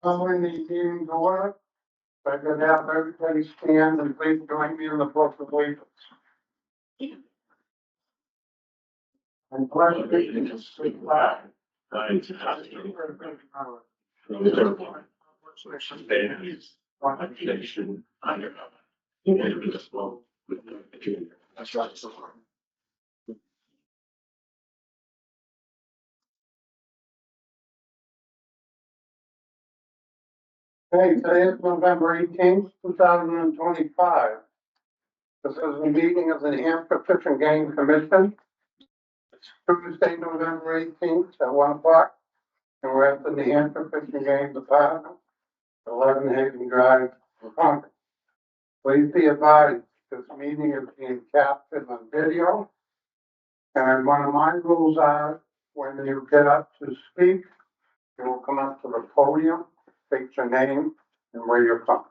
Calling the meeting to order. If I could have everybody stand and please join me in the pledge of allegiance. And pledge allegiance to the flag. One nation under God, indivisible, with liberty and justice for all. Okay, today is November 18th, 2025. This is the meeting of the New Hampshire Fish and Game Commission. It's Tuesday, November 18th at 1 o'clock. And we're at the New Hampshire Fish and Game Department, 11 Haven Drive, Concord. Please be advised, this meeting is being captured on video. And one of my rules are, when you get up to speak, you will come up to the podium, state your name and where you're from.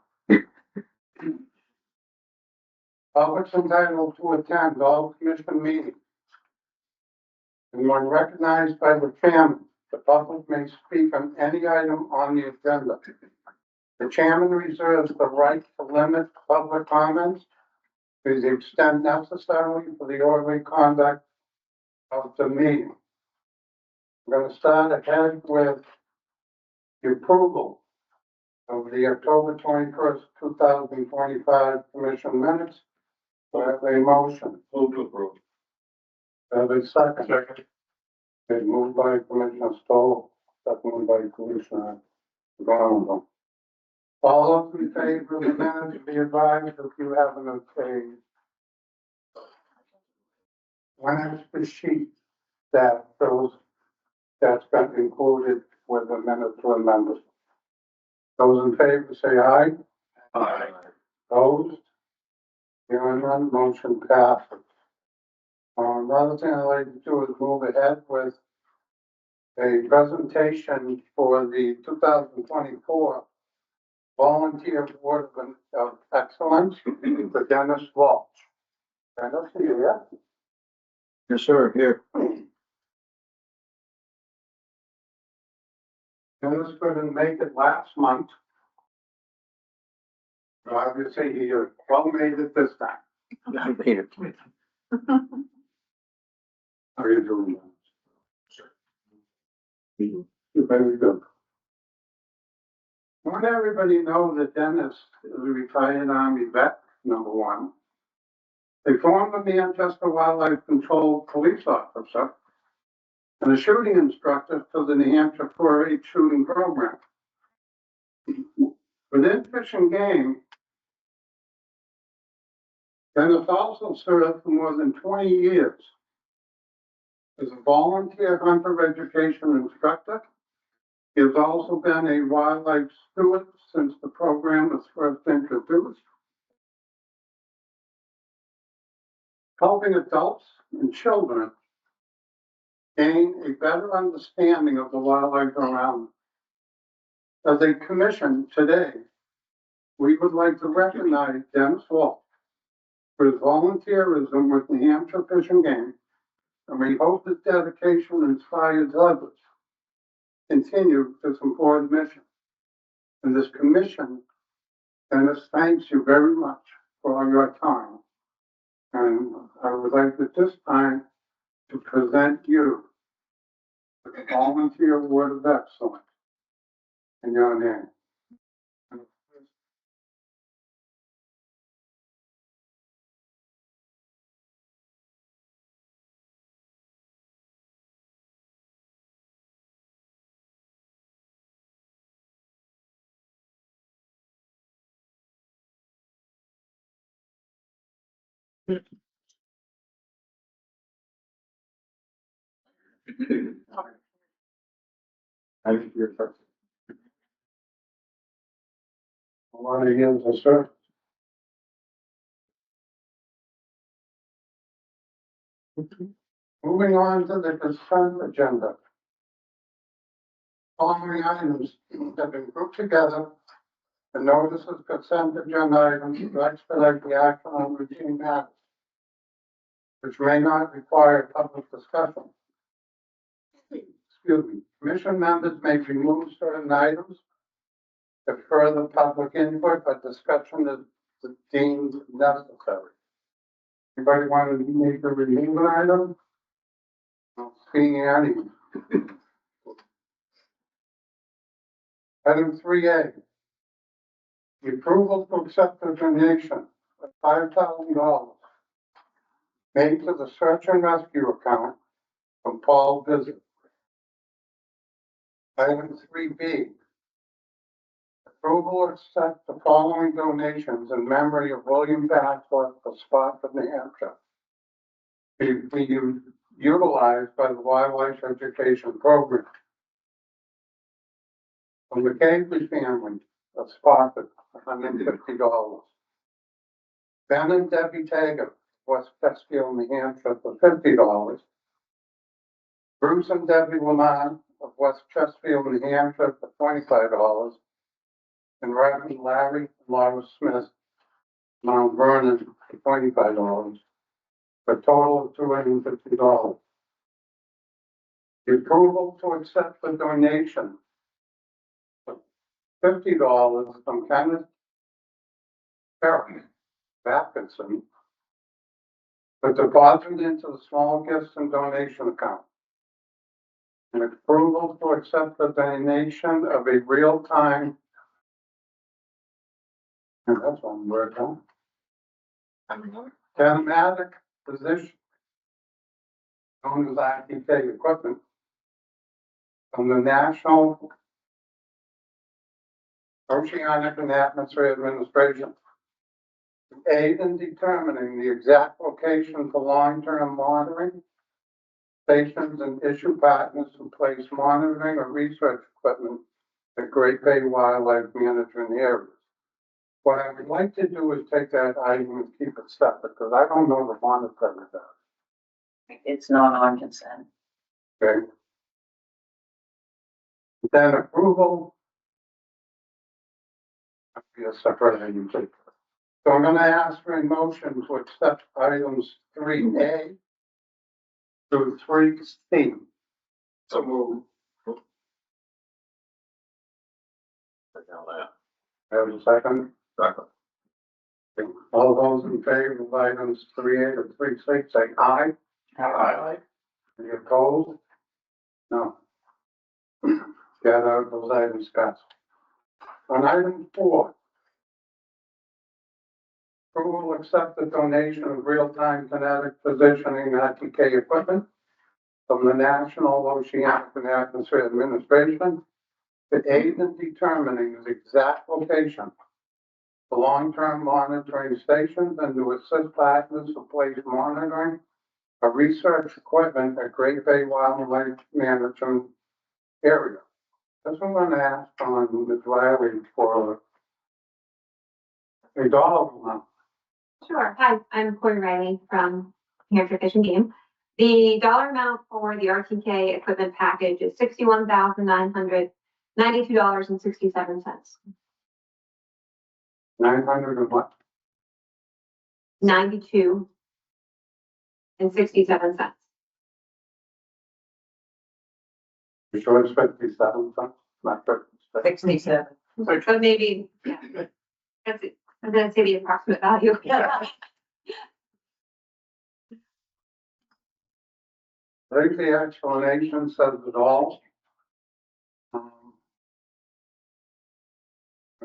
Public's entitled to attend all commission meetings. And when recognized by the chairman, the public may speak on any item on the agenda. The chairman reserves the right to limit public comments to the extent necessary for the orderly conduct of the meeting. We're going to start ahead with the approval of the October 21st, 2025 commission minutes. Do I have a motion? Move to approve. Do I have a second? Second. It's moved by Commissioner Stoll, seconded by Commissioner Brown. All those in favor of the minutes, be advised if you have an okay. One extra sheet that shows that's been included with the minutes to amended. Those in favor say aye. Aye. Opposed? Hearing none, motion passes. Another thing I'd like to do is move ahead with a presentation for the 2024 Volunteer Award of Excellence for Dennis Walsh. Dennis, are you here? Yes, sir, here. Dennis couldn't make it last month. So obviously, he well made it this time. I made it. How are you doing? You're very good. I want everybody to know that Dennis is a retired Army vet, number one. A former Manchester Wildlife Control police officer and a shooting instructor for the New Hampshire 4-H shooting program. Within Fish and Game, Dennis also served for more than 20 years as a volunteer hunter education instructor. He has also been a wildlife steward since the program was first introduced, helping adults and children gain a better understanding of the wildlife around them. As a commission today, we would like to recognize Dennis Walsh for his volunteerism with New Hampshire Fish and Game, and we hope his dedication inspires others to continue this important mission. And this commission, Dennis, thanks you very much for all your time. And I would like at this time to present you with the Volunteer Award of Excellence in your name. I think you're first. A lot of years of service. Moving on to the consent agenda. Following items have been grouped together. The notice of consent agenda items to expedite the action on routine matters, which may not require public discussion. Excuse me. Commission members may remove certain items If further public input or discussion is deemed necessary. Anybody want to make a remove an item? Not seeing any. Item 3A. The approval to accept the donation of $5,000 made to the search and rescue account from Paul Visit. Item 3B. Approval to accept the following donations in memory of William Bachelor of Spotswood, New Hampshire. Be utilized by the Wildlife Education Program. From the Cagley family of Spotswood, $150. Ben and Debbie Taggart, West Chesterfield, New Hampshire, for $50. Bruce and Debbie Lamont of West Chesterfield, New Hampshire, for $25. And Reverend Larry and Laura Smith, Mount Vernon, for $25. For a total of $250. The approval to accept the donation of $50 from Kenneth Perry Baptison, but deposited into the small gifts and donation account. An approval to accept the donation of a real-time, and that's one word, huh? Kinematic position known as ITK equipment from the National Oceanic and Atmospheric Administration to aid in determining the exact location for long-term monitoring stations and issue partners who place monitoring or research equipment at Great Bay Wildlife Management areas. What I would like to do is take that item and keep it separate, because I don't know the monitoring of that. It's not on consent. Okay. Then approval. Be a separate item. So I'm gonna ask for a motion to accept items 3A through 3C. So move. Have a second? Second. All those in favor of items 3A to 3C, say aye. Aye. Any opposed? No. Get out those items passed. On item 4. Approval to accept the donation of real-time kinetic positioning ITK equipment from the National Oceanic and Atmospheric Administration to aid in determining the exact location for long-term monitoring stations and to assist partners who place monitoring or research equipment at Great Bay Wildlife Management area. This I'm going to ask on Ms. Riley for a dollar amount. Sure. Hi, I'm Corey Riley from New Hampshire Fish and Game. The dollar amount for the RTK equipment package is $61,992.67. 900 and what? 92 and 67 cents. You sure it's 57 cents? Not 57. 67. But maybe, yeah. That's it. I'm gonna say the approximate value. I think the explanation says it all. I'm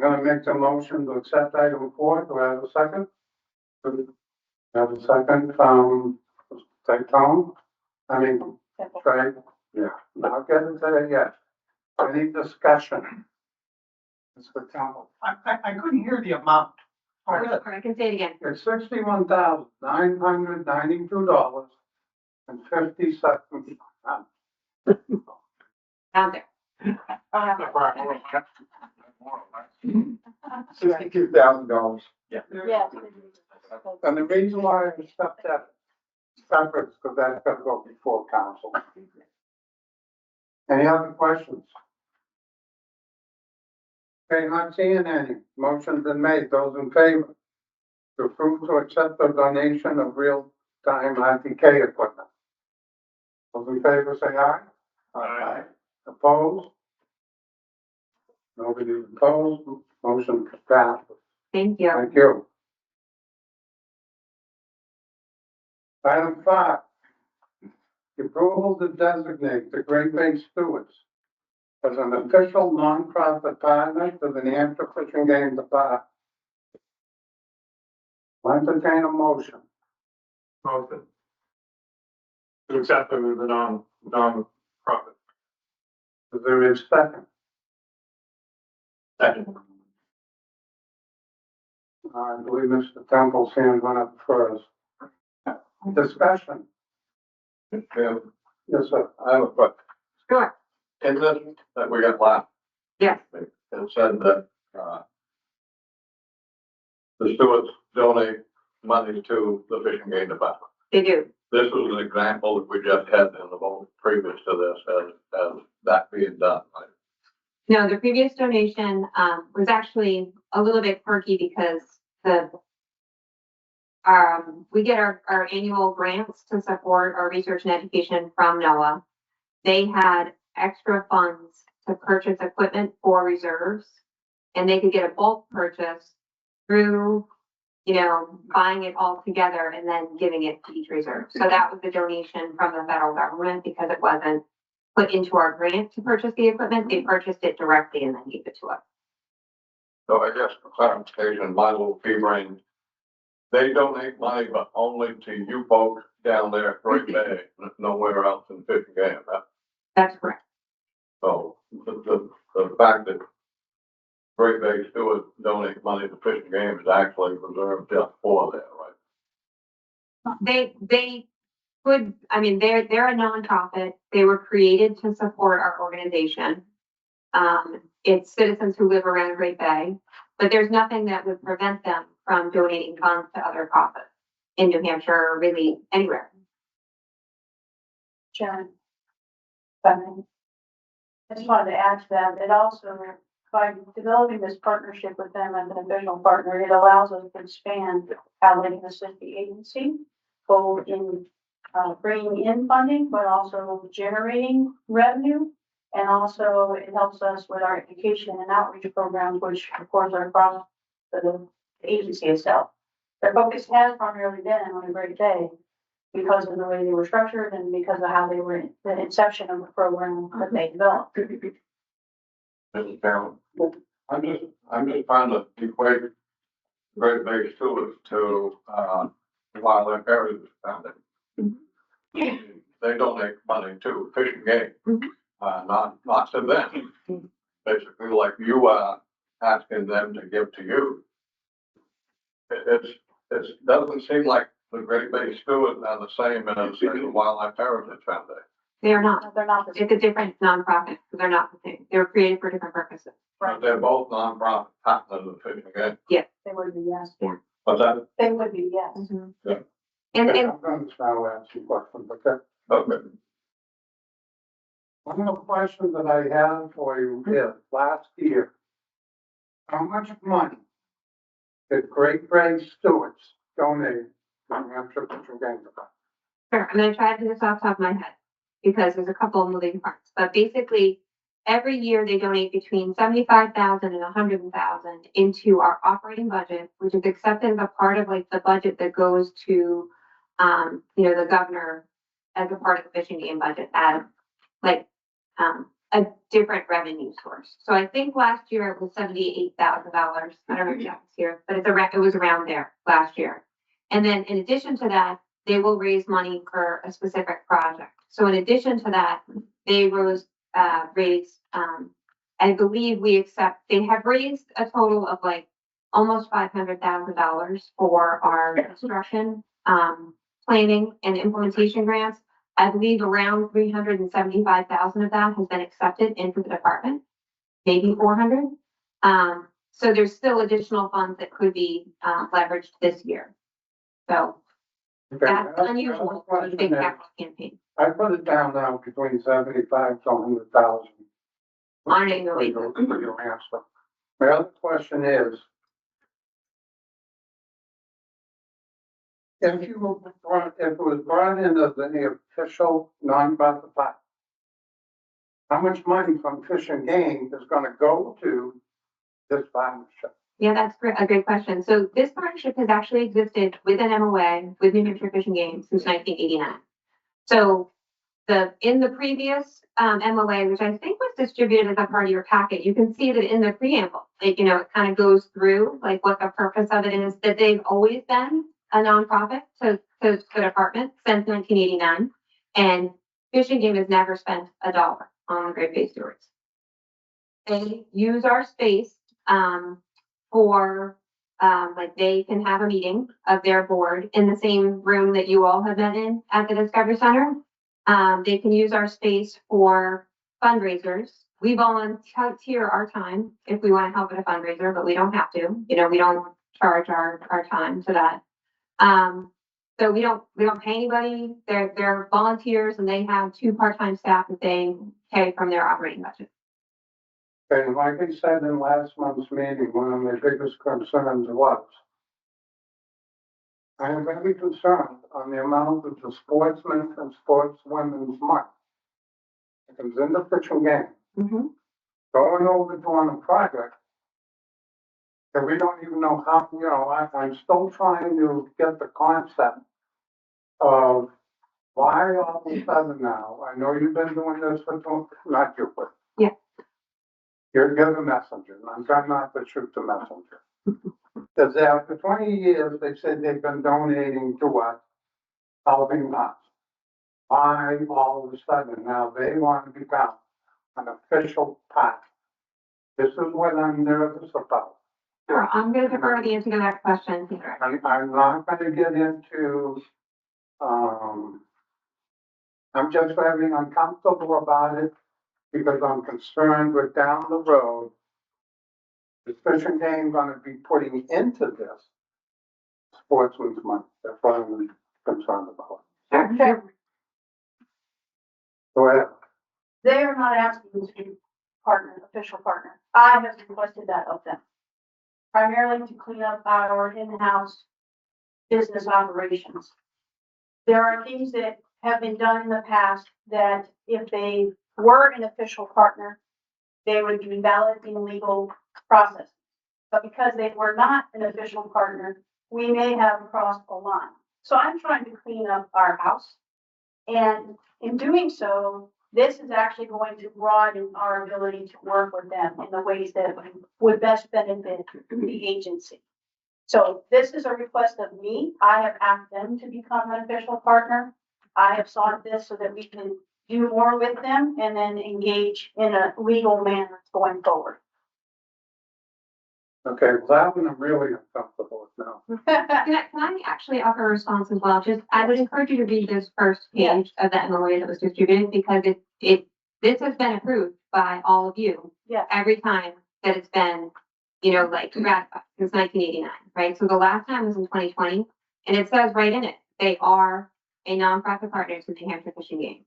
gonna make the motion to accept item 4. Do I have a second? Have a second, say Tom? I mean, Trey? Yeah, I'll get into that yet. Any discussion? Mr. Campbell? I couldn't hear the amount. Or I can say it again. It's $61,992.50. Down there. $62,000. Yeah. And the reason why I accept that separate is because that's gotta go before council. Any other questions? Okay, not seeing any. Motion's been made. Those in favor? To approve to accept the donation of real-time ITK equipment. Those in favor say aye. Aye. Opposed? Nobody opposed, motion passed. Thank you. Thank you. Item 5. The approval to designate the Great Bay Stewards as an official nonprofit partner to the New Hampshire Fishing Game Department. I entertain a motion. Motion. To accept them as a non-profit. Is there a second? Second. I believe Mr. Temple's hand went up first. Discussion. Yeah, Yes, sir. I have a question. Sure. In this that we got last, Yes. it said that, the stewards donate money to the fishing game department. They do. This was an example that we just had in the vote previous to this as that being done, right? No, the previous donation, was actually a little bit quirky because we get our annual grants to support our research and education from NOAA. They had extra funds to purchase equipment for reserves, and they could get a bulk purchase through, buying it all together and then giving it to each reserve. So that was the donation from the federal government because it wasn't put into our grant to purchase the equipment. They purchased it directly and then gave it to us. So I guess for clarification, my little pea brain, they donate money, but only to you folks down there at Great Bay, nowhere else in fishing game. That's correct. So the fact that Great Bay stewards donate money to fishing game is actually reserved just for that, right? They could, they're a nonprofit. They were created to support our organization. It's citizens who live around Great Bay, but there's nothing that would prevent them from donating funds to other profits in New Hampshire or really anywhere. Sharon. I just wanted to add to that, it also, by developing this partnership with them as an official partner, it allows us to expand how they can assist the agency, both in bringing in funding, but also generating revenue. And also it helps us with our education and outreach programs, which of course are across the agency itself. Their focus has primarily been on a Great Bay because of the way they were structured and because of how they were the inception of the program that they developed. Mrs. Chairman, I'm just trying to equate Great Bay stewards to, Wildlife Heritage Foundation. They donate money to fishing game, not to them. Basically, like you are asking them to give to you. It doesn't seem like the Great Bay stewards are the same as the Wildlife Heritage Foundation. They are not. They're not the It's a different nonprofit. They're not the same. They were created for different purposes. But they're both nonprofit partners of fishing game. They would be, yes. But that, They would be, yes. Mhm. Yeah. And I'm going to now ask you questions, okay? okay. One of the questions that I have for you is, last year, how much money did Great Bay Stewards donate to New Hampshire Fishing Game Department? sure, I'm gonna try to do this off the top of my head because there's a couple of moving parts. But basically, every year they donate between 75,000 and 100,000 into our operating budget, which is accepted as a part of like the budget that goes to, the governor as a part of the fishing game budget as like, a different revenue source. So I think last year it was $78,000. I don't know if that's here, but it was around there last year. And then in addition to that, they will raise money for a specific project. So in addition to that, they raised, I believe they have raised a total of like almost $500,000 for our construction, planning and implementation grants. I believe around 375,000 of that has been accepted into the department, maybe 400. So there's still additional funds that could be leveraged this year. So Okay, that's my other unusual for the question big is, capital campaign I put it down now between 75 to 100,000. on an annual For basis. your answer. My other question is, if it was brought in as an official nonprofit, how much money from Fish and Game is gonna go to this partnership? Yeah, that's a great question. So this partnership has actually existed with an MOA with New Hampshire Fish and Game since 1989. So in the previous MOA, which I think was distributed as a part of your packet, you can see that in the preamble, like, it kind of goes through like what the purpose of it is, that they've always been a nonprofit to the department since 1989. And Fish and Game has never spent a dollar on Great Bay Stewards. They use our space for like they can have a meeting of their board in the same room that you all have been in at the Discovery Center. They can use our space for fundraisers. We volunteer our time if we want to help at a fundraiser, but we don't have to. We don't charge our time to that. So we don't pay anybody. They're volunteers, and they have 2 part-time staff that they pay from their operating budget. And like I said in last month's meeting, one of my biggest concerns was, I am very concerned on the amount of the sportsmen and sportswomen's money that comes into Fish and Game, Mm-hmm. going over doing a project that we don't even know how, I'm still trying to get the concept of why all of a sudden now, I know you've been doing this for, not you, but Yeah. you're the messenger, and I'm trying not to shoot the messenger. Because after 20 years, they said they've been donating to us, helping us. Why all of a sudden now they want to become an official part? This is what I'm nervous about. Sure, I'm going to defer the answer to that question, Peter. I'm not gonna get into, I'm just very uncomfortable about it because I'm concerned with down the road, the Fish and Game gonna be putting into this sportsman's money. That's what I'm concerned about. Okay. Go ahead. They are not asking to be official partner. I have requested that of them. Primarily to clean up our in-house business operations. There are things that have been done in the past that if they were an official partner, they would be valid in legal process. But because they were not an official partner, we may have crossed the line. So I'm trying to clean up our house. And in doing so, this is actually going to broaden our ability to work with them in the ways that would best benefit the agency. So this is a request of me. I have asked them to become an official partner. I have sought this so that we can do more with them and then engage in a legal manner going forward. Okay, well, that one I'm really uncomfortable with now. Can I actually offer a response as well? Just, I would encourage you to read this first page of the MOA that was distributed because this has been approved by all of you. Yeah. Every time that it's been, ratified since 1989, right? So the last time was in 2020, and it says right in it, they are a nonprofit partner to the New Hampshire Fish and Game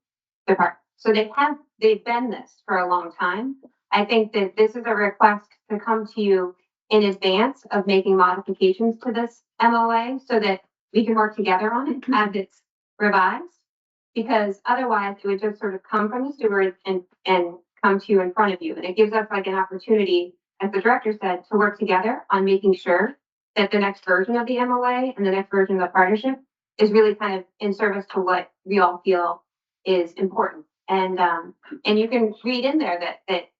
Department. So they've been this for a long time. I think that this is a request to come to you in advance of making modifications to this MOA so that we can work together on it as it's revised. Because otherwise it would just sort of come from the stewards and come to you in front of you. And it gives us like an opportunity, as the director said, to work together on making sure that the next version of the MOA and the next version of the partnership is really kind of in service to what we all feel is important. And you can read in there that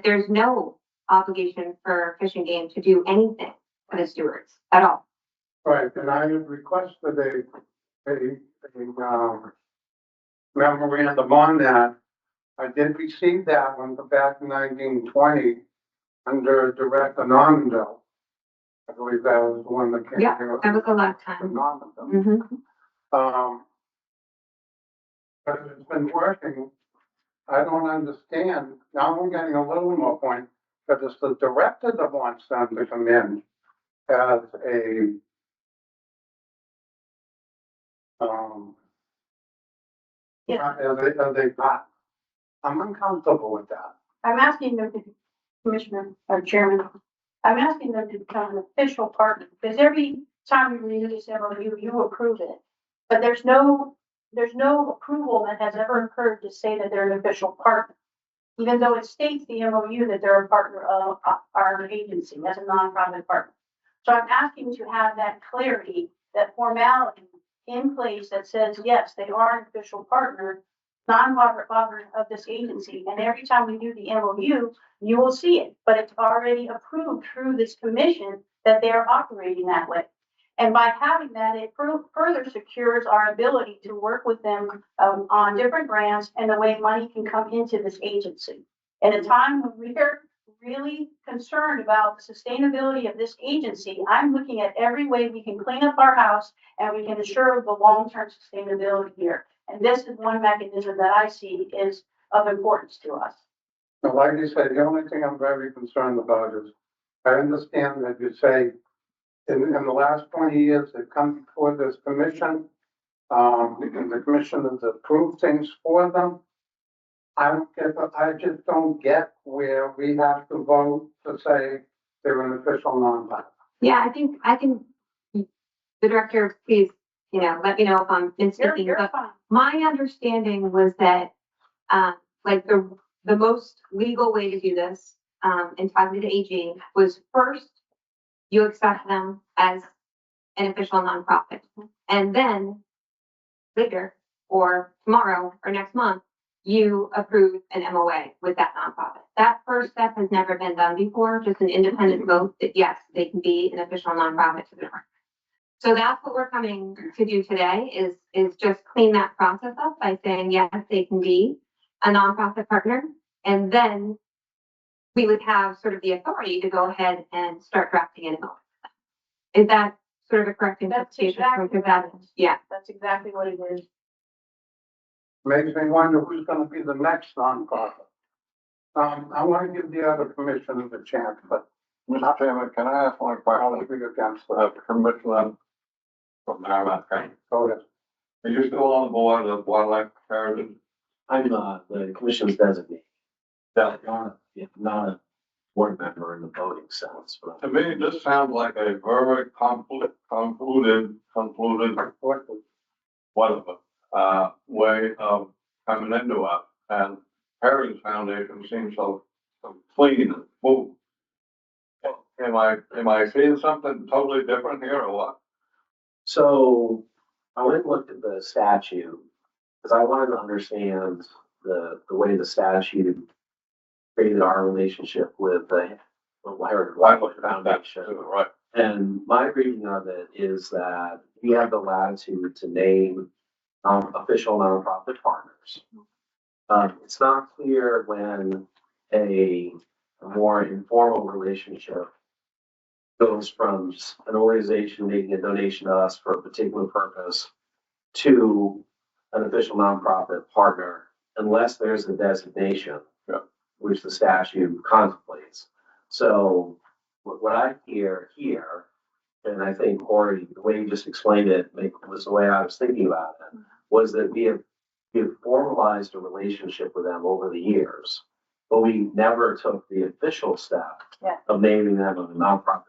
there's no obligation for Fish and Game to do anything for the stewards at all. Right, and I had requested a memorandum on that. I did receive that one back in 1920 under Director Normanville. I believe that was the one that came. Yeah, that was the last time. Normanville. Mhm. But it's been working. I don't understand. Now I'm getting a little more point, but it's the director that wants them to come in as a, Yeah. as a partner. I'm uncomfortable with that. I'm asking them to, Commissioner or Chairman, I'm asking them to become an official partner because every time we renew this MOU, you approve it. But there's no approval that has ever occurred to say that they're an official partner. even though it states the MOU that they're a partner of our agency as a nonprofit partner. So I'm asking to have that clarity, that formality in place that says, yes, they are an official partner, nonprofit partner of this agency. And every time we do the MOU, you will see it, but it's already approved through this commission that they are operating that way. And by having that, it further secures our ability to work with them on different grants and the way money can come into this agency. At a time when we're really concerned about the sustainability of this agency, I'm looking at every way we can clean up our house and we can ensure the long-term sustainability here. And this is one mechanism that I see is of importance to us. Now, like you said, the only thing I'm very concerned about is, I understand that you say in the last 20 years, they've come before this commission, and the commission has approved things for them. I just don't get where we have to vote to say they're an official nonprofit. Yeah, I think I can, the director, please, let me know if I'm misspeaking, You're but fine. my understanding was that, like the most legal way to do this, in talking to AG was first, you accept them as an official nonprofit. And then later, or tomorrow, or next month, you approve an MOA with that nonprofit. That first step has never been done before, just an independent vote that yes, they can be an official nonprofit to the department. So that's what we're coming to do today is just clean that process up by saying, yes, they can be a nonprofit partner. And then we would have sort of the authority to go ahead and start drafting an MOA. Is that sort of a correct That's interpretation? exactly Because that what it is. yeah. That's exactly what it is. Makes me wonder who's gonna be the next nonprofit. I want to give the other commissioners a chance, but Mr. Chairman, can I ask one I'll question? be against that. Commissioner from Merrimack County. Go ahead. Are you still on the board of Wildlife Heritage? I'm the commission's designee. Yeah. Not a board member in the voting sense, but To me, this sounds like a very convoluted, whatever, way of coming into it. And Heritage Foundation seems so clean and smooth. Am I seeing something totally different here or what? so I went and looked at the statute because I wanted to understand the way the statute created our relationship with the Heritage Wildlife Foundation. Right. And my reading of it is that we have the latitude to name official nonprofit partners. It's not clear when a more informal relationship goes from an organization making a donation to us for a particular purpose to an official nonprofit partner, unless there's a designation, Yeah. which the statute contemplates. So what I hear here, and I think Corey, the way you just explained it, was the way I was thinking about it, was that we have formalized a relationship with them over the years, but we never took the official step Yeah. of naming them a nonprofit.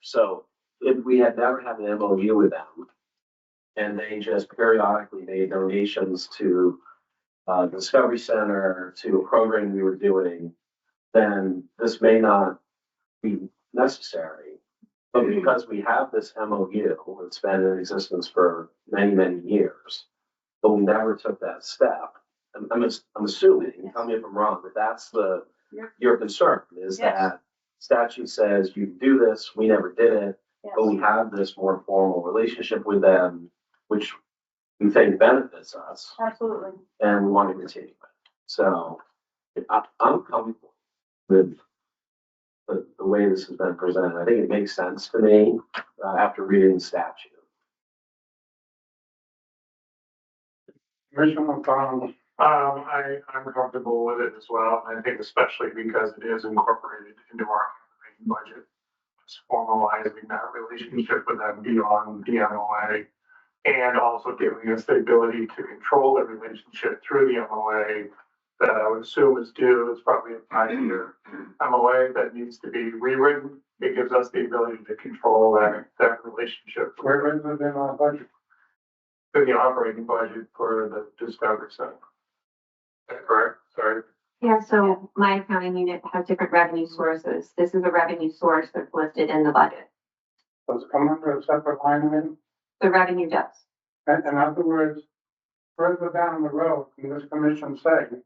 So if we had never had an MOU with them, and they just periodically made donations to the Discovery Center, to a program we were doing, then this may not be necessary. But because we have this MOU, it's been in existence for many, many years, but we never took that step. I'm assuming, tell me if I'm wrong, but that's your concern, is Yes. that statute says you do this, we never did it, but we Yes. have this more formal relationship with them, which we think benefits us, Absolutely. and we want to continue it. So I'm comfortable with the way this has been presented. I think it makes sense to me after reading the statute. Commissioner McConnell, I'm comfortable with it as well. I think especially because it is incorporated into our operating budget. It's formalizing that relationship with them beyond the MOA and also giving us the ability to control the relationship through the MOA that I would assume is due. It's probably a 5-year MOA that needs to be rewritten. It gives us the ability to control that relationship. where is it in our budget? In the operating budget for the Discovery Center. Is that correct? Sorry. Yeah, so my accounting unit has different revenue sources. This is a revenue source that's listed in the budget. Does it come under a separate line item? The revenue does. In other words, further down the road, can this commission say,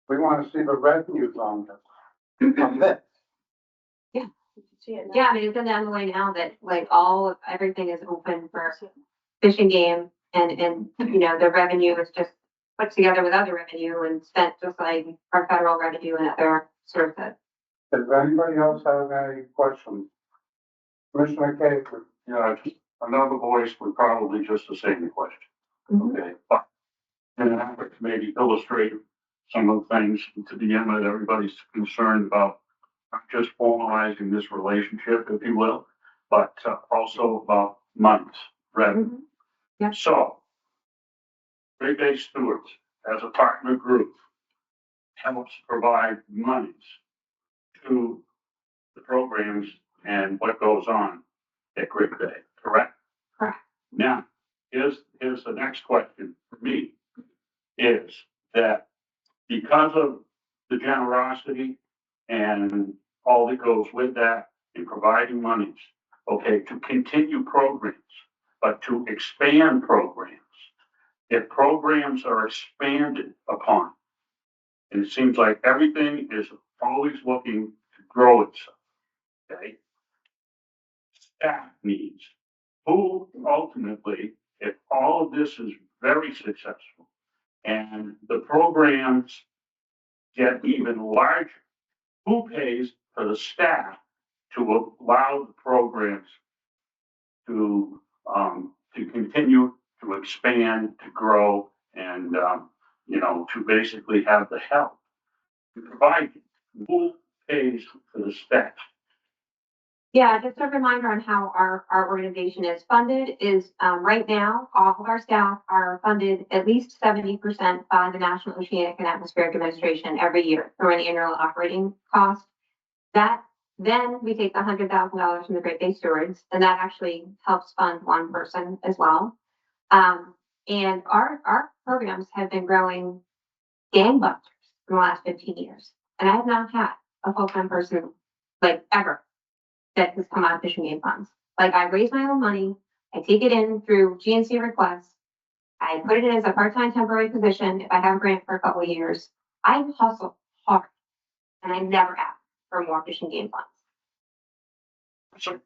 we want to see the revenues on this, on this? You can see it now. Yeah, I mean, it's in the MOA now that like everything is open for fishing game and, you know, the revenue is just put together with other revenue and spent just like our federal revenue and other sources. Does anybody else have any questions? Commissioner Caper? Yeah, another voice would probably just the same question, Mhm. okay? But in an effort to maybe illustrate some of the things to begin with, everybody's concerned about not just formalizing this relationship, if you will, but also about monies, revenue. Mhm. Yeah. So, Great Bay Stewards, as a partner group, helps provide monies to the programs and what goes on at Great Bay, correct? Correct. Now, here's the next question for me, is that because of the generosity and all that goes with that in providing monies, okay, to continue programs, but to expand programs, if programs are expanded upon, and it seems like everything is always looking to grow itself, okay? Staff needs. Who ultimately, if all of this is very successful and the programs get even larger, who pays for the staff to allow the programs to continue to expand, to grow, and, you know, to basically have the help to provide it? Who pays for the staff? Yeah, just a reminder on how our organization is funded is, right now, all of our staff are funded at least 70% by the National Oceanic and Atmospheric Administration every year through an annual operating cost. Then we take the $100,000 from the Great Bay Stewards, and that actually helps fund one person as well. And our programs have been growing gangbusters in the last 15 years. And I have not had a full-time person, like, ever, that has come out of fishing game funds. Like, I raise my own money, I take it in through GNC requests, I put it in as a part-time temporary position if I have a grant for a couple of years. I hustle hard, and I never ask for more fishing game funds. So,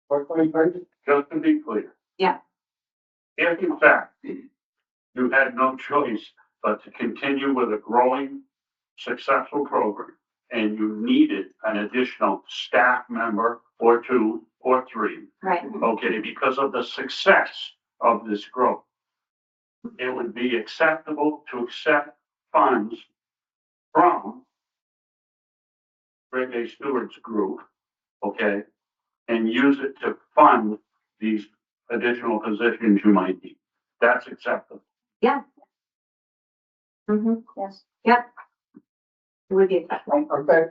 Quickly, please. just to be clear. Yeah. If in fact you had no choice but to continue with a growing, successful program and you needed an additional staff member or two or three, Right. okay, because of the success of this growth, it would be acceptable to accept funds from Great Bay Stewards Group, okay, and use it to fund these additional positions you might need. That's acceptable. Mm-hmm. Yes. Yep. It would be acceptable. Okay,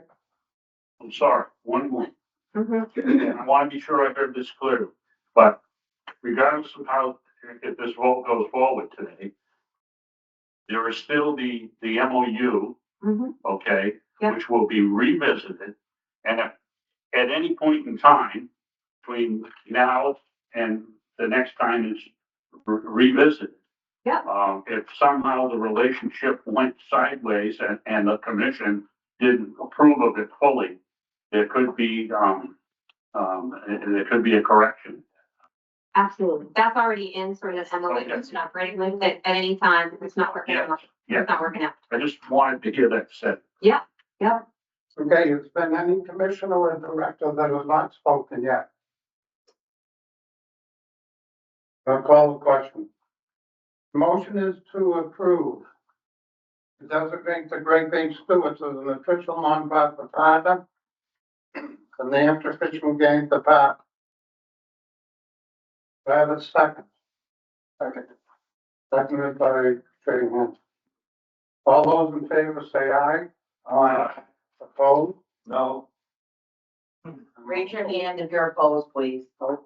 I'm sorry, one more. Mm-hmm. And I want to be sure I heard this clearly, but regardless of how, if this vote goes forward today, there is still the MOU, Mm-hmm. okay, Yeah. which will be revisited. And if at any point in time between now and the next time it's revisited, Yeah. if somehow the relationship went sideways and the commission didn't approve of it fully, there could be, there could be a correction. Absolutely. That's already in sort of the MOA Okay. stuff, right? Like at any time, if it's not working out. Yeah. It's not working out. I just wanted to hear that said. Yep. okay, it's been any commissioner or director that has not spoken yet. I'll call the question. Motion is to approve. To designate the Great Bay Stewards as an official nonprofit partner. The New Hampshire Fishing Game Department. Do I have a second? Second. Seconded by Trey Hans. All those in favor say aye. Aye. Opposed? No. Raise your hand if you're opposed, please. Good.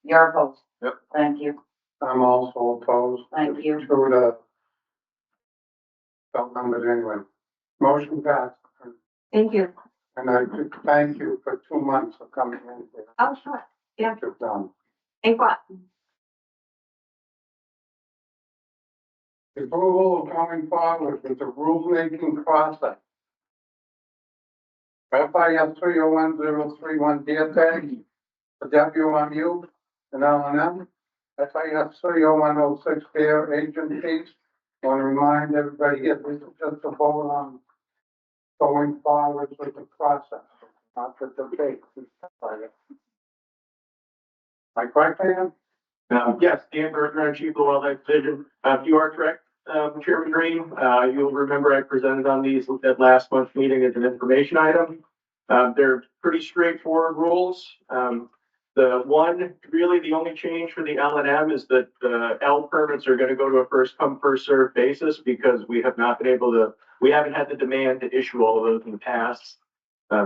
You're opposed. Yep. Thank you. I'm also opposed. Thank you. To the felt numbers anyway. Motion passed. Thank you. And I thank you for 2 months of coming in here. Oh, sure. Yeah. What you've done. Thanks a lot. Approval of going forward with the rulemaking process. FIS 301031 DSA, the WMU and L&M. FIS 301006 their agencies. Want to remind everybody here, this is just a vote on going forward with the process, not the debate. My question? Yes, Dan Bertrand, Chief of the Wildlife Division. You are correct, Chairman Green. You'll remember I presented on these at last month's meeting as an information item. They're pretty straightforward rules. Really the only change for the L&M is that the L permits are gonna go to a first come, first served basis because we haven't had the demand to issue all of those in the past,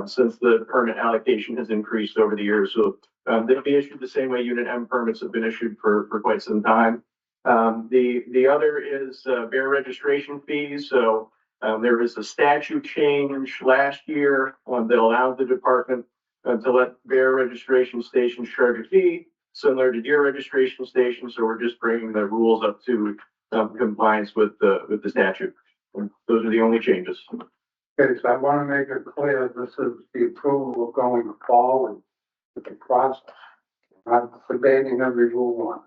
since the permit allocation has increased over the years. So they'll be issued the same way Unit M permits have been issued for quite some time. The other is bear registration fees. So there was a statute change last year that allowed the department to let bear registration stations charge a fee similar to deer registration stations. So we're just bringing the rules up to compliance with the statute. Those are the only changes. Okay, so I want to make it clear, this is the approval of going forward with the process, not debating every rule on it.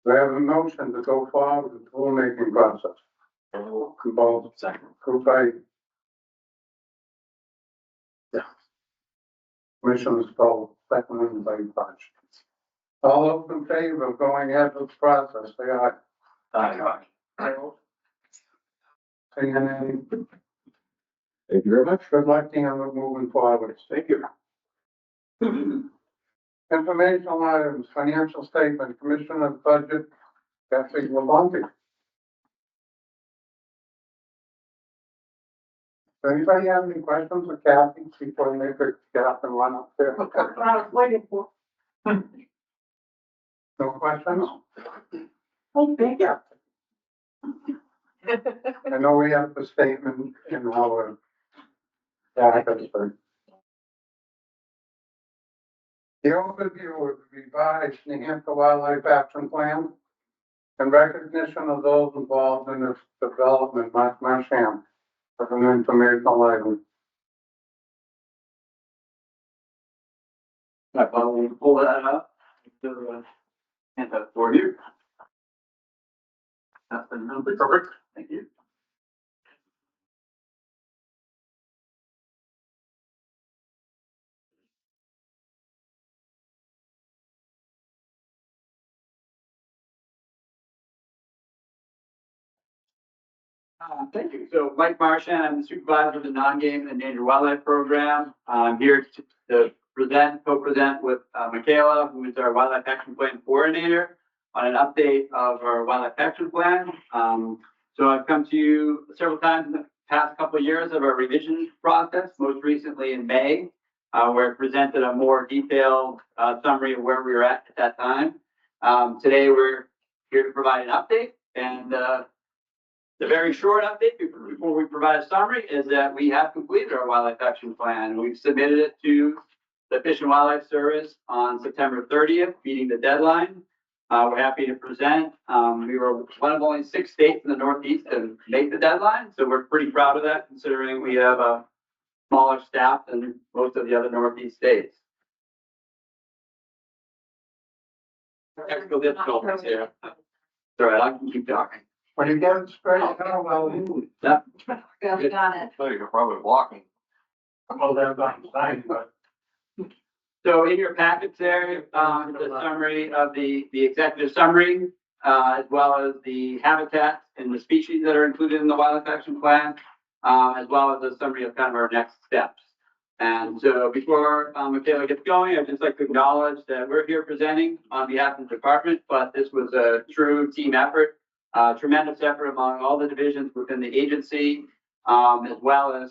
Do I have a motion to go forward with the rulemaking process? Both. Second. Approved by. Yeah. Commissioner Stoll, seconded by Budge. All those in favor of going ahead with the process, say aye. Aye. Saying any, Thank you very much. good luck, Dan, with moving forward. Thank you. Informational items, financial statement, Commissioner of Budget, Kathy Labonte. Does anybody have any questions for Kathy before they could get up and run up there? I was waiting for. No questions? Oh, thank you. I know we have the statement in our packets, but the overview of the revised New Hampshire Wildlife Action Plan and recognition of those involved in its development, Mark Marsham, as an informational item. We'll pull that up. And that's for you. That's the number. Perfect. Thank you. Thank you. So Mike Marchand, I'm the supervisor of the non-game and endangered wildlife program. I'm here to co-present with Michaela, who is our wildlife action plan coordinator, on an update of our wildlife action plan. So I've come to you several times in the past couple of years of our revision process, most recently in May, where I presented a more detailed summary of where we were at that time. Today, we're here to provide an update, and the very short update before we provide a summary is that we have completed our wildlife action plan. We've submitted it to the Fish and Wildlife Service on September 30th, beating the deadline. We're happy to present. We were one of only 6 states in the Northeast to make the deadline, so we're pretty proud of that, considering we have a smaller staff than most of the other Northeast states. Technical difficulties here. All right, I can keep talking. When you get it straight, out, well, Yeah, we got it. So you're probably blocking. well, they're not signed, but. So in your packets there, the summary of the executive summary, as well as the habitats and the species that are included in the wildlife action plan, as well as a summary of kind of our next steps. And so before Michaela gets going, I'd just like to acknowledge that we're here presenting on behalf of the department, but this was a true team effort, tremendous effort among all the divisions within the agency, as well as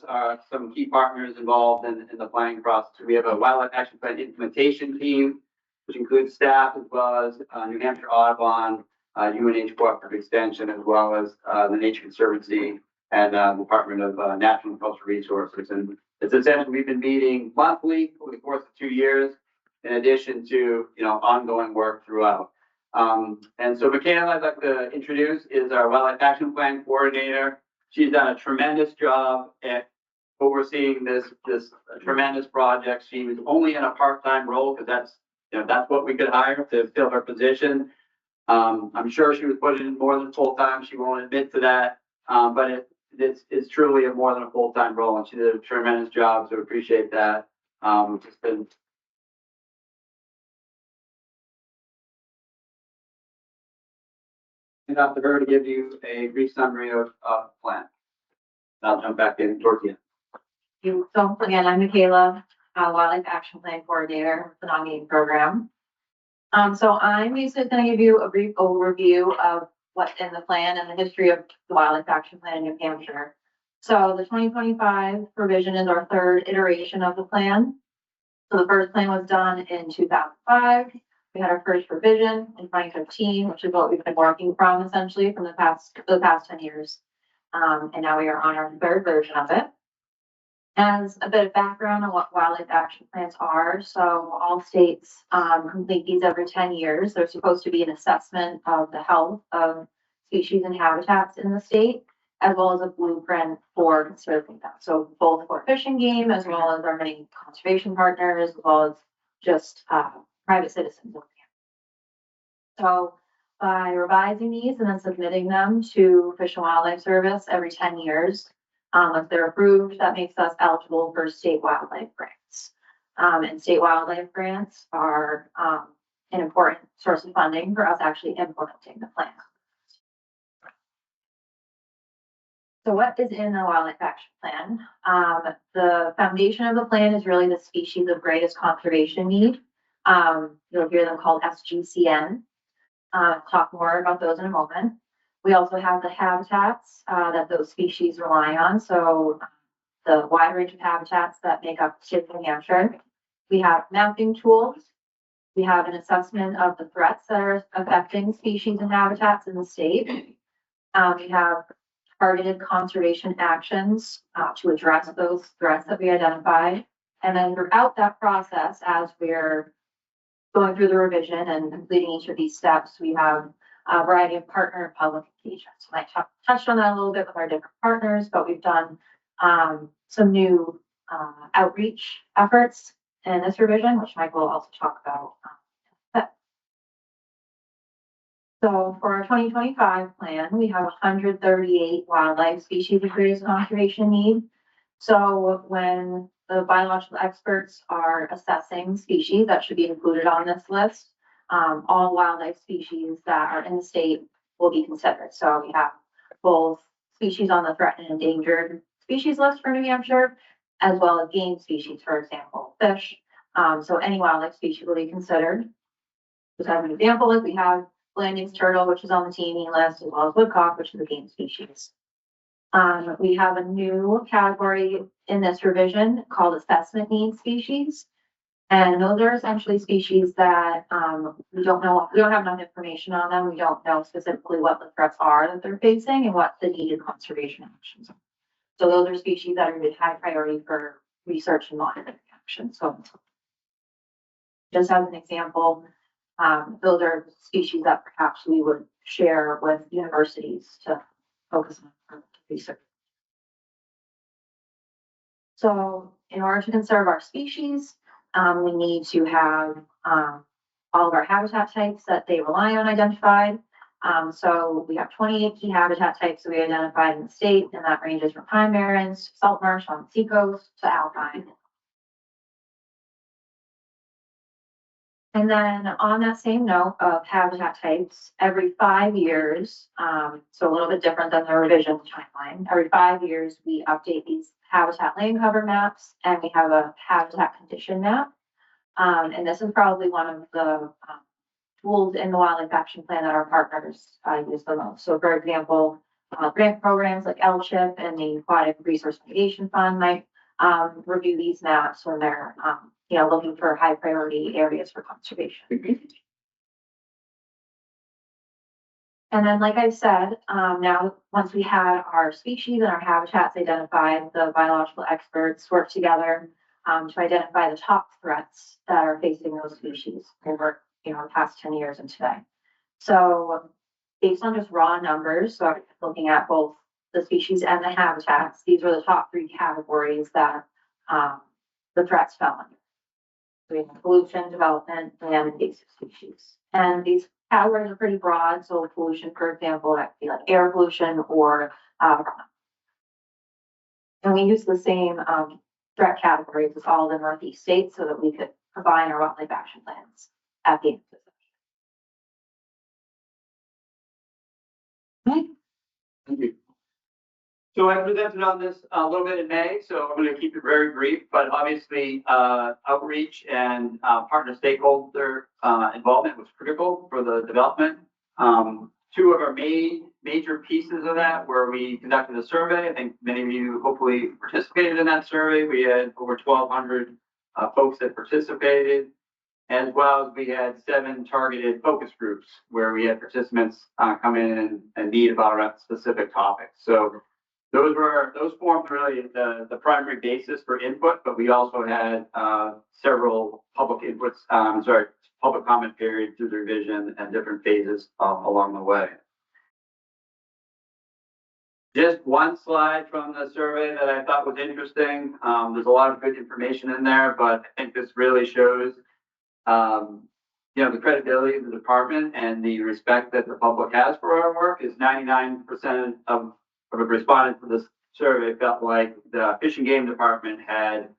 some key partners involved in the planning process. We have a wildlife action plan implementation team, which includes staff as well as New Hampshire Audubon, UNH Cooperative Extension, as well as, the Nature Conservancy and, Department of, Natural and Cultural Resources. And it's essentially, we've been meeting monthly over the course of 2 years, in addition to, ongoing work throughout. And so Michaela, I'd like to introduce, is our Wildlife Action Plan Coordinator. She's done a tremendous job at overseeing this tremendous project. She was only in a part-time role because that's what we could hire to fill her position. I'm sure she was putting in more than full-time. She won't admit to that. But it's truly a more than a full-time role, and she did a tremendous job, so appreciate that. Just been up to her to give you a brief summary of the plan. I'll jump back in towards the end. So again, I'm Michaela, Wildlife Action Plan Coordinator with the non-game program. So I'm basically going to give you a brief overview of what's in the plan and the history of the Wildlife Action Plan in New Hampshire. So the 2025 revision is our third iteration of the plan. So the first plan was done in 2005. We had our first revision in 2015, which is what we've been working from essentially from the past 10 years. And now we are on our third version of it. As a bit of background on what wildlife action plans are, so all states complete these every 10 years. They're supposed to be an assessment of the health of species and habitats in the state, as well as a blueprint for conserving them. So both for fishing game, as well as our many conservation partners, as well as just private citizens. So by revising these and then submitting them to Fish and Wildlife Service every 10 years, if they're approved, that makes us eligible for state wildlife grants. And state wildlife grants are an important source of funding for us actually implementing the plan. So what is in the Wildlife Action Plan? The foundation of the plan is really the species of greatest conservation need. You'll hear them called SGCN. Talk more about those in a moment. We also have the habitats that those species rely on. So the wide range of habitats that make up the state of New Hampshire. We have mapping tools. We have an assessment of the threats that are affecting species and habitats in the state. We have targeted conservation actions to address those threats that we identified. And then throughout that process, as we're going through the revision and completing each of these steps, we have a variety of partner and public engagements. And I touched on that a little bit with our different partners, but we've done some new outreach efforts in this revision, which Mike will also talk about. So for our 2025 plan, we have 138 wildlife species of greatest conservation need. So when the biological experts are assessing species that should be included on this list, all wildlife species that are in the state will be considered. So we have both species on the threatened and endangered species list for New Hampshire, as well as game species, for example, fish. So any wildlife species will be considered. Just as an example, if we have Blanding's turtle, which is on the TNE list, as well as woodcock, which is a game species. We have a new category in this revision called assessment need species. And those are essentially species that we don't have enough information on them. We don't know specifically what the threats are that they're facing and what the needed conservation actions are. So those are species that are really high priority for research and monitoring action. So just as an example, those are species that perhaps we would share with universities to focus on research. So in order to conserve our species, we need to have all of our habitat types that they rely on identified. So we have 28 key habitat types that we identified in the state, and that ranges from pine barrens, salt marsh on the seacoast to alpine. And then on that same note of habitat types, every 5 years, so a little bit different than the revision timeline, every 5 years we update these habitat land cover maps, and we have a habitat condition map. And this is probably one of the tools in the Wildlife Action Plan that our partners use the most. So for example, grant programs like LCHIP and the Aquatic Resource Mitigation Fund might review these maps when they're looking for high priority areas for conservation. And then, like I said, now, once we had our species and our habitats identified, the biological experts worked together to identify the top threats that are facing those species over, the past 10 years and today. So based on just raw numbers, so I'm looking at both the species and the habitats, these are the top 3 categories that the threats fell under. So we have pollution, development, and invasive species. And these categories are pretty broad. So pollution, for example, that could be like air pollution or and we use the same threat categories as all the Northeast states so that we could combine our wildlife action plans at the end of the session. Thank you. So I presented on this a little bit in May, so I'm going to keep it very brief, but obviously outreach and partner stakeholder involvement was critical for the development. 2 of our major pieces of that were we conducted a survey. I think many of you hopefully participated in that survey. We had over 1,200 folks that participated, as well as we had 7 targeted focus groups where we had participants come in and meet about a specific topic. So those formed really the primary basis for input, but we also had several public inputs, public comment period through the revision and different phases along the way. Just one slide from the survey that I thought was interesting. There's a lot of good information in there, but I think this really shows the credibility of the department and the respect that the public has for our work. Is 99% of respondents to this survey felt like the Fish and Game Department had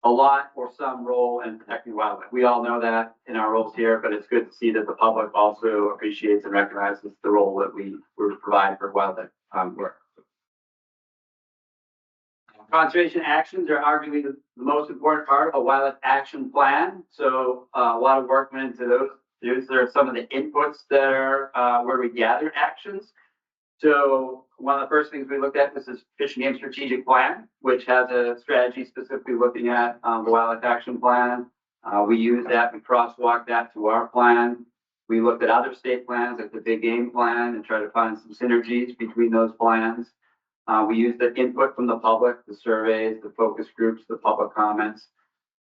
a lot or some role in protecting wildlife. We all know that in our roles here, but it's good to see that the public also appreciates and recognizes the role that we provide for wildlife work. Conservation actions are arguably the most important part of a wildlife action plan. So a lot of work went into those. These are some of the inputs that are where we gather actions. So one of the first things we looked at was this Fish and Game Strategic Plan, which has a strategy specifically looking at the Wildlife Action Plan. We used that, we crosswalked that to our plan. We looked at other state plans like the Big Game Plan and tried to find some synergies between those plans. We used the input from the public, the surveys, the focus groups, the public comments.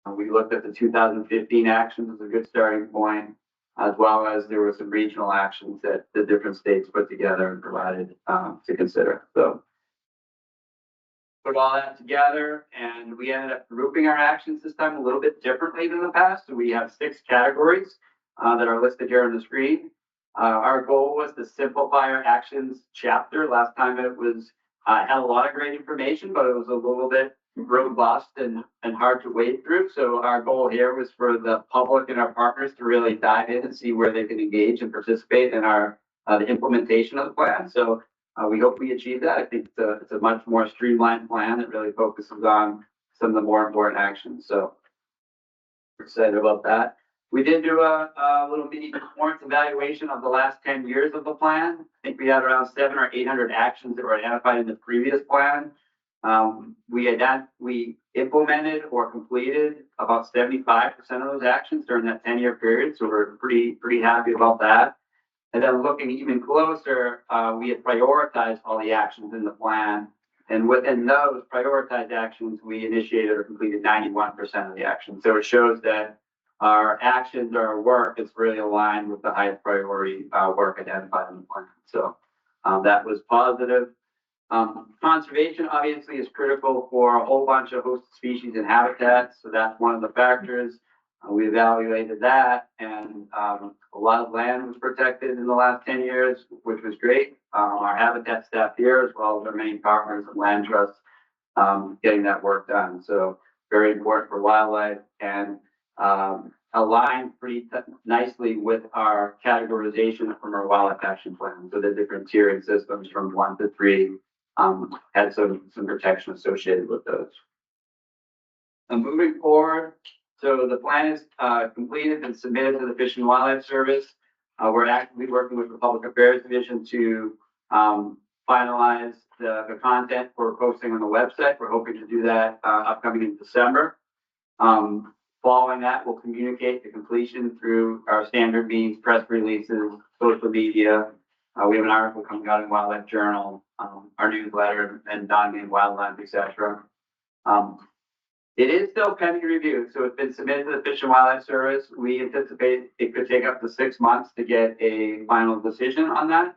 We looked at the 2015 actions as a good starting point, as well as there were some regional actions that the different states put together and provided to consider. So put all that together, and we ended up grouping our actions this time a little bit differently than the past. So we have 6 categories that are listed here on the screen. Our goal was to simplify our actions chapter. Last time it was had a lot of great information, but it was a little bit robust and hard to wade through. So our goal here was for the public and our partners to really dive in and see where they can engage and participate in our the implementation of the plan. So we hope we achieve that. I think it's a much more streamlined plan that really focuses on some of the more important actions. So we're excited about that. We did do a little mini performance evaluation of the last 10 years of the plan. I think we had around 700 or 800 actions that were identified in the previous plan. We implemented or completed about 75% of those actions during that 10-year period. So we're pretty happy about that. And then looking even closer, we had prioritized all the actions in the plan. And within those prioritized actions, we initiated or completed 91% of the actions. So it shows that our actions, our work is really aligned with the highest priority work identified in the plan. So that was positive. Conservation obviously is critical for a whole bunch of host species and habitats. So that's one of the factors. We evaluated that, and a lot of land was protected in the last 10 years, which was great. Our habitat staff here, as well as our main partners and land trusts, getting that work done. So very important for wildlife, and aligned pretty nicely with our categorization from our wildlife action plan. So the different tiering systems from 1 to 3 had some protection associated with those. And moving forward, so the plan is completed and submitted to the Fish and Wildlife Service. We're actively working with the Public Affairs Division to finalize the content for posting on the website. We're hoping to do that upcoming in December. Following that, we'll communicate the completion through our standard means, press releases, social media. We have an article coming out in Wildlife Journal, our newsletter, and non-game wildlife, et cetera. It is still pending review, so it's been submitted to the Fish and Wildlife Service. We anticipate it could take up to 6 months to get a final decision on that.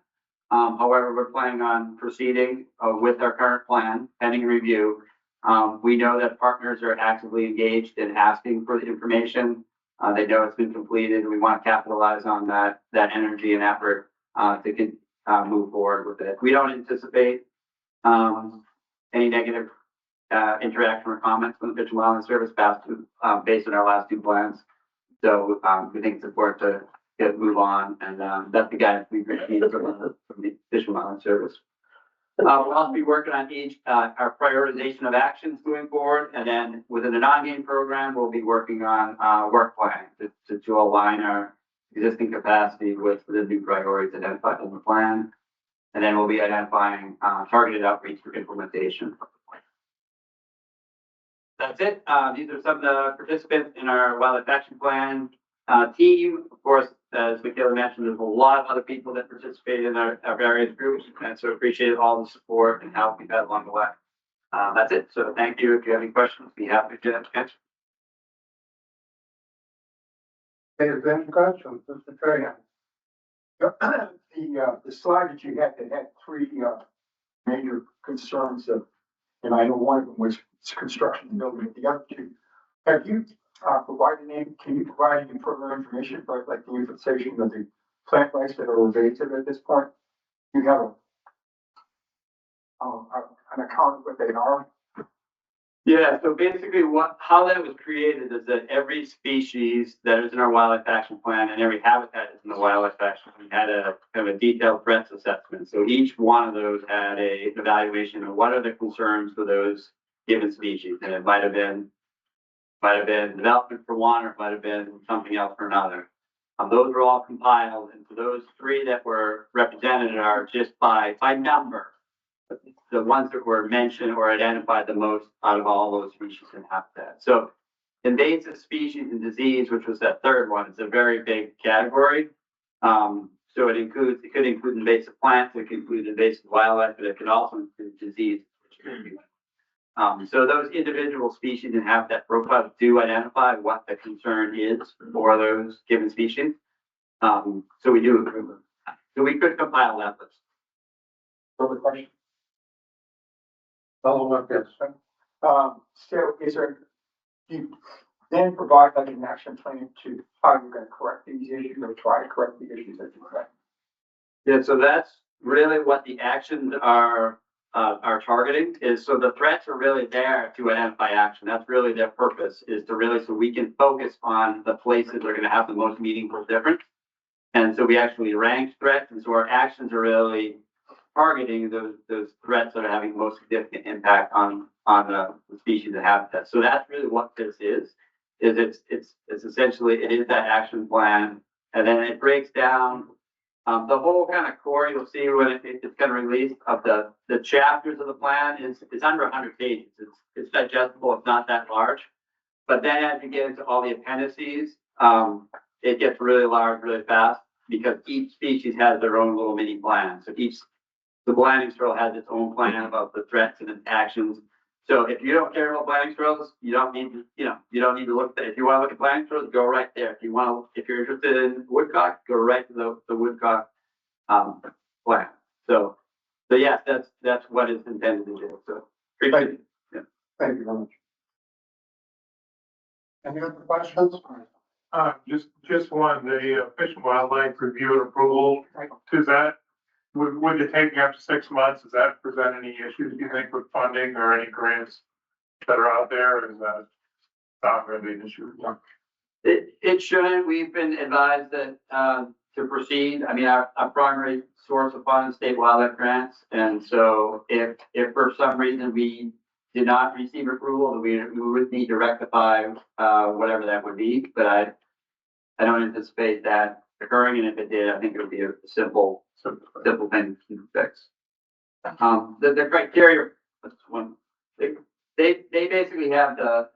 However, we're planning on proceeding with our current plan, pending review. We know that partners are actively engaged in asking for the information. They know it's been completed. We want to capitalize on that energy and effort to move forward with it. We don't anticipate any negative interaction or comments from the Fish and Wildlife Service based on our last 2 plans. So we think it's important to move on, and that's the guidance we've received from the Fish and Wildlife Service. We'll also be working on our prioritization of actions moving forward, and then within the non-game program, we'll be working on work planning to align our existing capacity with the new priorities identified in the plan. And then we'll be identifying targeted outreach for implementation. That's it. These are some of the participants in our Wildlife Action Plan team. Of course, as Michaela mentioned, there's a lot of other people that participate in our various groups, and so appreciate all the support and help we've had along the way. That's it. So thank you. If you have any questions, be happy to answer. Is there any questions, Mr. Trahan? The slide that you had that had 3 major concerns of, and I know one of them was construction and building, the other 2. Have you can you provide any further information about like the infestation of the plant lice that are invasive at this point? You have an account of what they are? Yeah, so basically how that was created is that every species that is in our Wildlife Action Plan and every habitat is in the Wildlife Action Plan had a kind of a detailed threats assessment. So each one of those had a evaluation of what are the concerns for those given species. And it might have been development for one, or it might have been something else for another. Those were all compiled, and so those 3 that were represented are just by number. The ones that were mentioned or identified the most out of all those species and habitat. So invasive species and disease, which was that 3rd one, is a very big category. So it could include invasive plants, it could include invasive wildlife, but it could also include disease. So those individual species and habitat profiles do identify what the concern is for those given species. So we do approve them. So we could compile that list. Further question? Follow up, yes, sir. So do you then provide like an action plan to how you're going to correct these issues or try to correct the issues that you correct? Yeah, so that's really what the actions are targeting is, so the threats are really there to identify action. That's really their purpose, is to really, so we can focus on the places that are going to have the most meaningful difference. And so we actually rank threats, and so our actions are really targeting those threats that are having most significant impact on the species and habitat. So that's really what this is it's essentially, it is that action plan, and then it breaks down the whole kind of core. You'll see when it's kind of released of the chapters of the plan is under 100 pages. It's digestible. It's not that large, but then as you get into all the appendices, it gets really large really fast because each species has their own little mini plan. So the Blandings Trail has its own plan about the threats and its actions. So if you don't care about Blandings Trails, you don't need to look at it. If you want to look at Blandings Trails, go right there. If you're interested in woodcock, go right to the woodcock plan. So yes, that's what it's intended to do. So appreciate it. Yeah. Thank you very much. Any other questions? Just one, the Fish and Wildlife review and approval, does that, would it take up to 6 months? Does that present any issues, do you think, with funding or any grants that are out there? Or is that not really an issue? It shouldn't. We've been advised that to proceed. I mean, our primary source of funds, state wildlife grants. And so if for some reason we did not receive approval, we would need to rectify whatever that would be. But I don't anticipate that occurring. And if it did, I think it would be a simple thing to fix. The criteria, that's one. they basically have the,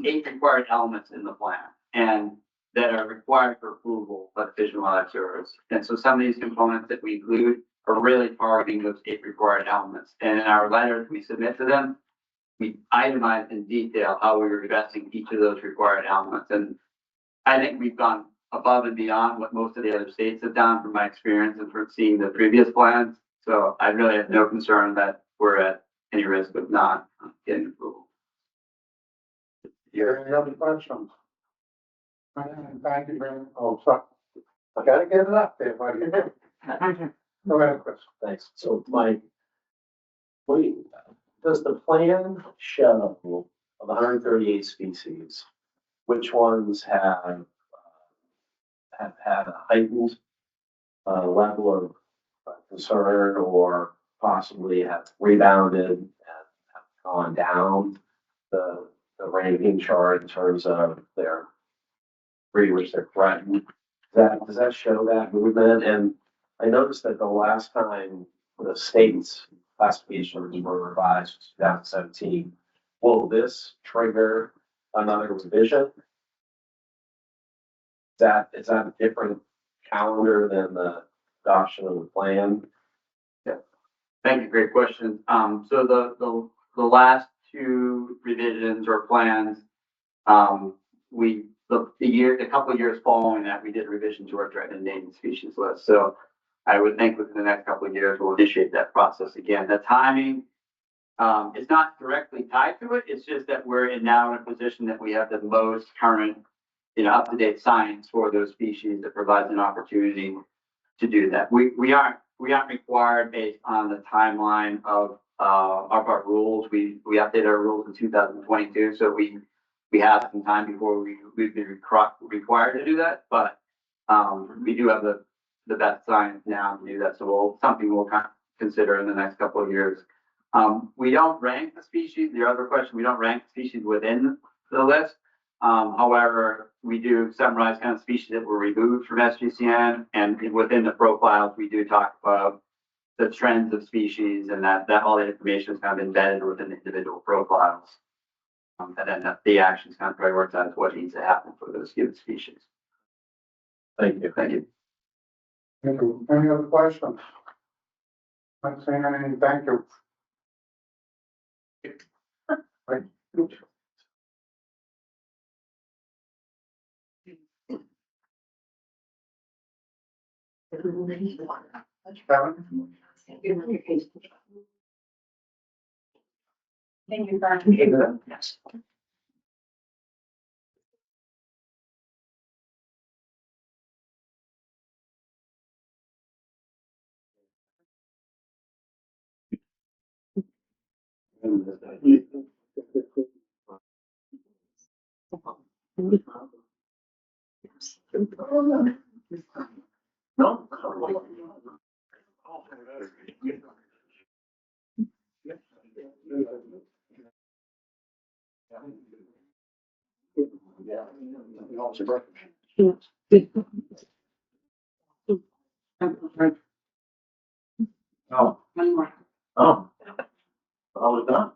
8 required elements in the plan and that are required for approval by the Fish and Wildlife Service. And so some of these components that we include are really targeting those 8 required elements. And in our letters we submit to them, we itemize in detail how we were addressing each of those required elements. And I think we've gone above and beyond what most of the other states have done from my experience and from seeing the previous plans. So I really have no concern that we're at any risk of not getting approval. Any other questions? Thank you very much. Oh, sorry. I gotta get it up there, buddy. Go ahead, Chris. Thanks. So Mike, does the plan show of 138 species, which ones have had a heightened level of concern or possibly have rebounded and have gone down the ranking chart in terms of their degree which they're threatened? Does that show that movement? And I noticed that the last time the state's classifications were revised was 2017. Will this trigger another revision? Is that a different calendar than the adoption of the plan? Thank you, great question. So the last 2 revisions or plans, a couple of years following that, we did a revision to our threatened endangered species list. So I would think within the next couple of years, we'll initiate that process again. The timing is not directly tied to it. It's just that we're now in a position that we have the most current, up-to-date science for those species that provides an opportunity to do that. We aren't required based on the timeline of our rules. We updated our rules in 2022, so we have some time before we'd be required to do that. But we do have the best science now to do that. So something we'll kind of consider in the next couple of years. We don't rank the species. The other question, we don't rank species within the list. However, we do summarize kind of species that were removed from SGCN, and within the profiles, we do talk about the trends of species, and that all the information is kind of embedded within the individual profiles. And then the actions kind of prioritize what needs to happen for those given species. Thank you. Thank you. Thank you. Any other questions? Not saying anything, thank you. Right. Kevin? Thank you, Brian. Yes. No. One more. Oh. I was done.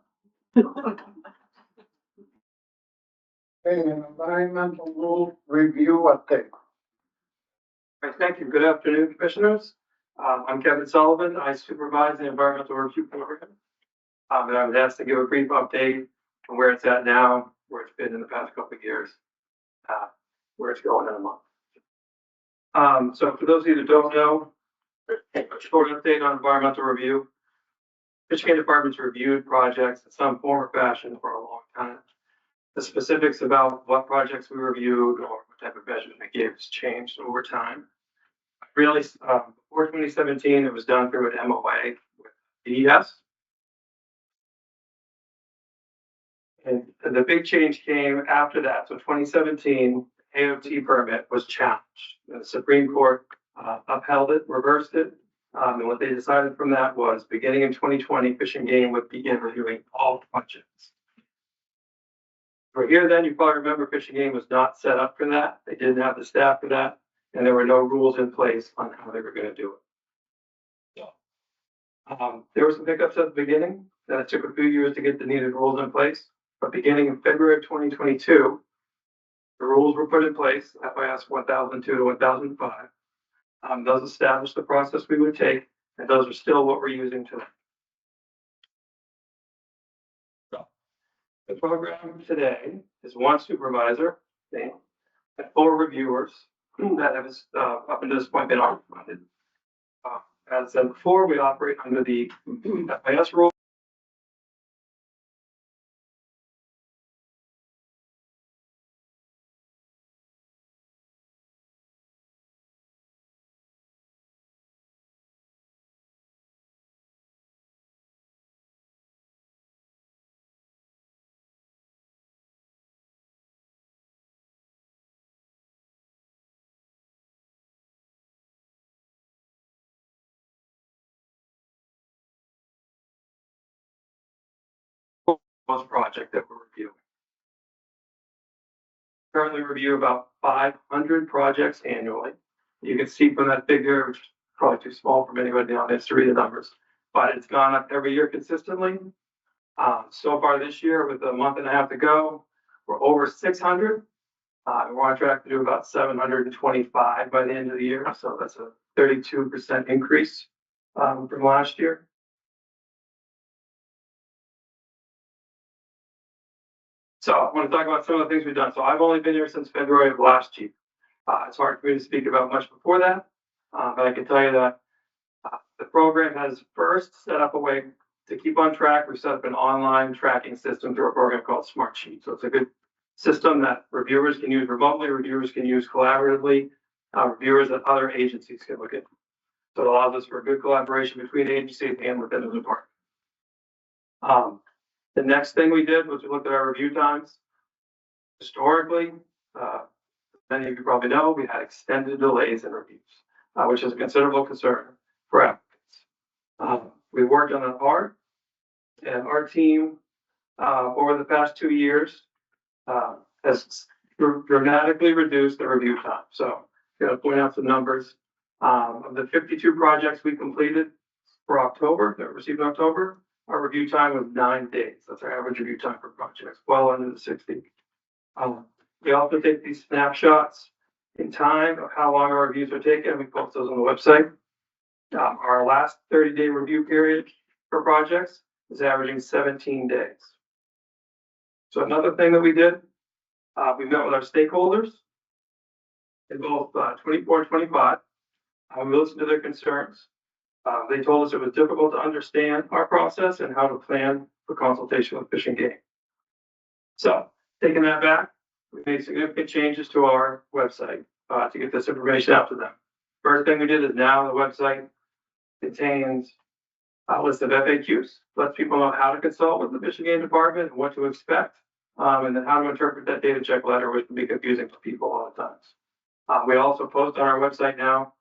Okay, an environmental rule review update. Right, thank you. Good afternoon, commissioners. I'm Kevin Sullivan. I supervise the environmental review program. And I was asked to give a brief update on where it's at now, where it's been in the past couple of years, where it's going in a month. So for those of you that don't know, a short update on environmental review. Michigan Department's reviewed projects in some form or fashion for a long time. The specifics about what projects we reviewed or what type of measurement we gave has changed over time. Really, before 2017, it was done through an MOA with DES. And the big change came after that. So 2017, AOT permit was challenged. The Supreme Court upheld it, reversed it. And what they decided from that was beginning in 2020, Fish and Game would begin reviewing all projects. For here then, you probably remember Fish and Game was not set up for that. They didn't have the staff for that. And there were no rules in place on how they were going to do There were some hiccups at the beginning, that it took a few years to get the needed rules in place, but beginning in February of 2022, the rules were put in place, FIS 1002 to 1005. Those established the process we would take, and those are still what we're using today. So, the program today is one supervisor, and 4 reviewers that have up until this point been audit. As said before, we operate under the FIS rule. Project that we're reviewing. Currently review about 500 projects annually. You can see from that figure, which is probably too small for anybody in the audience to read the numbers, but it's gone up every year consistently. So far this year, with a month and a half to go, we're over 600. We're on track to do about 725 by the end of the year. So that's a 32% increase from last year. So I want to talk about some of the things we've done. So I've only been here since February of last year. It's hard for me to speak about much before that, but I can tell you that the program has first set up a way to keep on track. We've set up an online tracking system through a program called Smartsheet. So it's a good system that reviewers can use remotely, reviewers can use collaboratively, reviewers at other agencies can look at. So it allows us for good collaboration between agencies and within the department. The next thing we did was we looked at our review times. Historically, many of you probably know, we had extended delays in reviews, which is a considerable concern for applicants. We worked on it hard, and our team, over the past 2 years, has dramatically reduced the review time. So I'm going to point out some numbers. Of the 52 projects we completed for October, that were received in October, our review time was 9 days. That's our average review time for projects, well under the 60. We also take these snapshots in time of how long our reviews are taken. We post those on the website. Our last 30-day review period for projects is averaging 17 days. So another thing that we did, we met with our stakeholders in both 24 and 25. We listened to their concerns. They told us it was difficult to understand our process and how to plan for consultation with Fish and Game. So taking that back, we made significant changes to our website to get this information out to them. First thing we did is now the website contains a list of FAQs, lets people know how to consult with the Fish and Game department and what to expect, and then how to interpret that data check letter, which can be confusing to people a lot of times. We also post on our website now,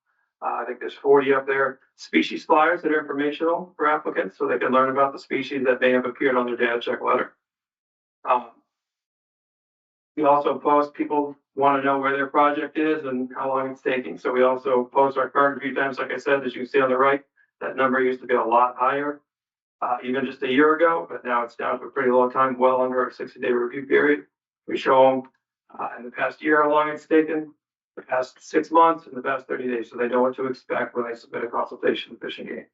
I think there's 40 up there, species flyers that are informational for applicants so they can learn about the species that may have appeared on their data check letter. We also post, people want to know where their project is and how long it's taking. So we also post our current review times. Like I said, as you can see on the right, that number used to be a lot higher, even just a year ago, but now it's down to a pretty low time, well under our 60-day review period. We show them in the past year how long it's taken, the past 6 months, and the past 30 days, so they know what to expect when they submit a consultation to Fish and Game.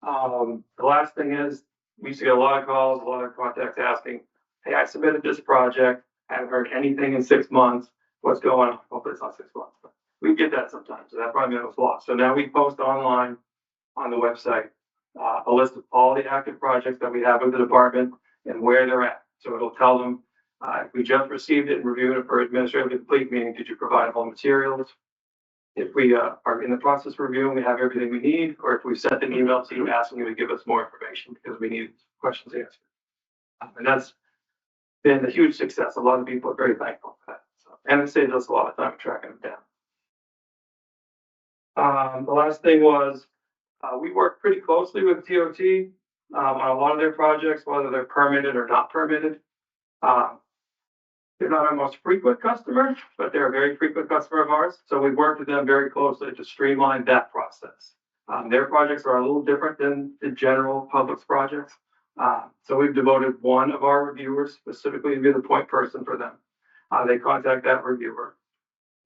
The last thing is, we used to get a lot of calls, a lot of contacts asking, hey, I submitted this project, haven't heard anything in 6 months. What's going on? Hopefully it's not 6 months, but we get that sometimes. So that probably was lost. So now we post online on the website a list of all the active projects that we have with the department and where they're at. So it'll tell them if we just received it and reviewed it for administratively complete, meaning did you provide all materials? If we are in the process of reviewing, we have everything we need, or if we sent an email to you asking you to give us more information because we need questions answered. And that's been a huge success. A lot of people are very thankful for that. So, and it saves us a lot of time tracking them down. The last thing was we work pretty closely with TOT on a lot of their projects, whether they're permitted or not permitted. They're not our most frequent customer, but they're a very frequent customer of ours. So we work with them very closely to streamline that process. Their projects are a little different than the general public's projects. So we've devoted one of our reviewers specifically to be the point person for them. They contact that reviewer.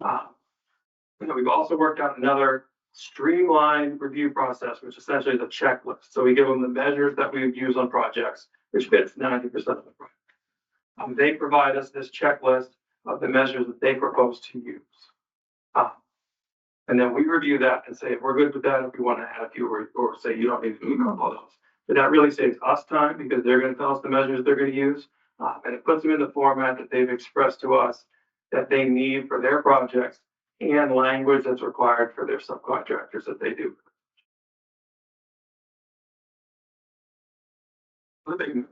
And we've also worked out another streamlined review process, which essentially is a checklist. So we give them the measures that we would use on projects, which fits 90% of the project. They provide us this checklist of the measures that they propose to use. And then we review that and say, if we're good with that, if we want to add a few or say you don't need to do all those. But that really saves us time because they're going to tell us the measures they're going to use. And it puts them in the format that they've expressed to us that they need for their projects and language that's required for their subcontractors that they do. The big news.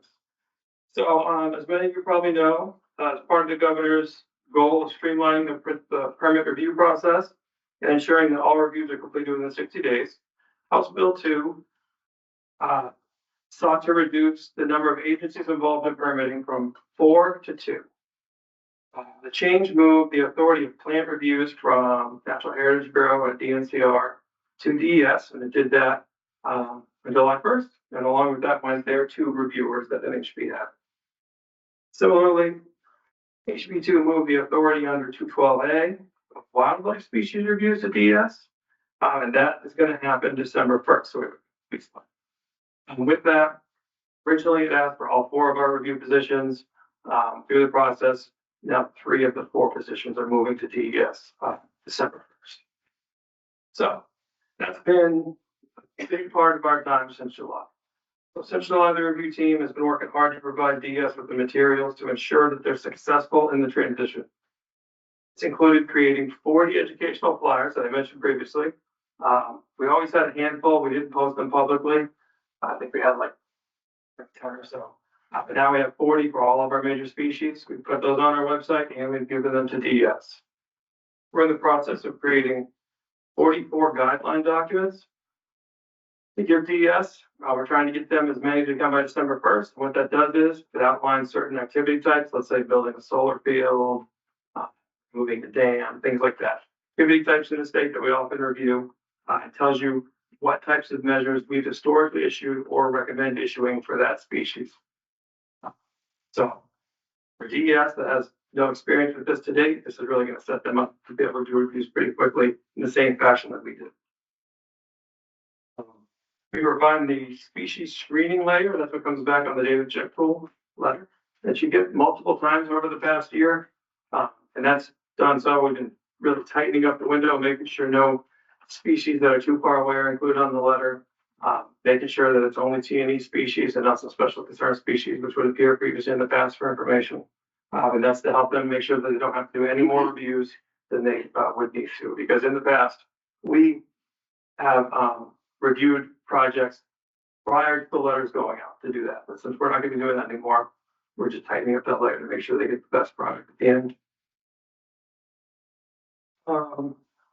So, as many of you probably know, as part of the governor's goal of streamlining the permit review process and ensuring that all reviews are completed within 60 days, House Bill 2 sought to reduce the number of agencies involved in permitting from 4 to 2. The change moved the authority of plant reviews from Natural Heritage Bureau and DNCR to DES, and it did that on July 1st. And along with that went their 2 reviewers that NHB had. Similarly, HB2 moved the authority under 212A of wildlife species reviews to DES, and that is going to happen December 1st. So and with that, originally it asked for all 4 of our review positions through the process. Now 3 of the 4 positions are moving to DES December 1st. So that's been a big part of our time since July. So since July, the review team has been working hard to provide DES with the materials to ensure that they're successful in the transition. It's included creating 40 educational flyers that I mentioned previously. We always had a handful. We didn't post them publicly. I think we had like 10 or so. But now we have 40 for all of our major species. We put those on our website and we've given them to DES. We're in the process of creating 44 guideline documents to give DES. We're trying to get them as many to come by December 1st. What that does is it outlines certain activity types, let's say building a solar field, moving a dam, things like that. Activity types in the state that we often review. It tells you what types of measures we've historically issued or recommend issuing for that species. So for DES that has no experience with this to date, this is really going to set them up to be able to do reviews pretty quickly in the same fashion that we did. We refine the species screening layer. That's what comes back on the data check tool letter that you get multiple times over the past year. And that's done. So we've been really tightening up the window, making sure no species that are too far away are included on the letter. Making sure that it's only T&E species and not some special concern species, which would appear previously in the past for information. And that's to help them make sure that they don't have to do any more reviews than they would need to. Because in the past, we have reviewed projects prior to the letters going out to do that. But since we're not going to be doing that anymore, we're just tightening up that layer to make sure they get the best product at the end.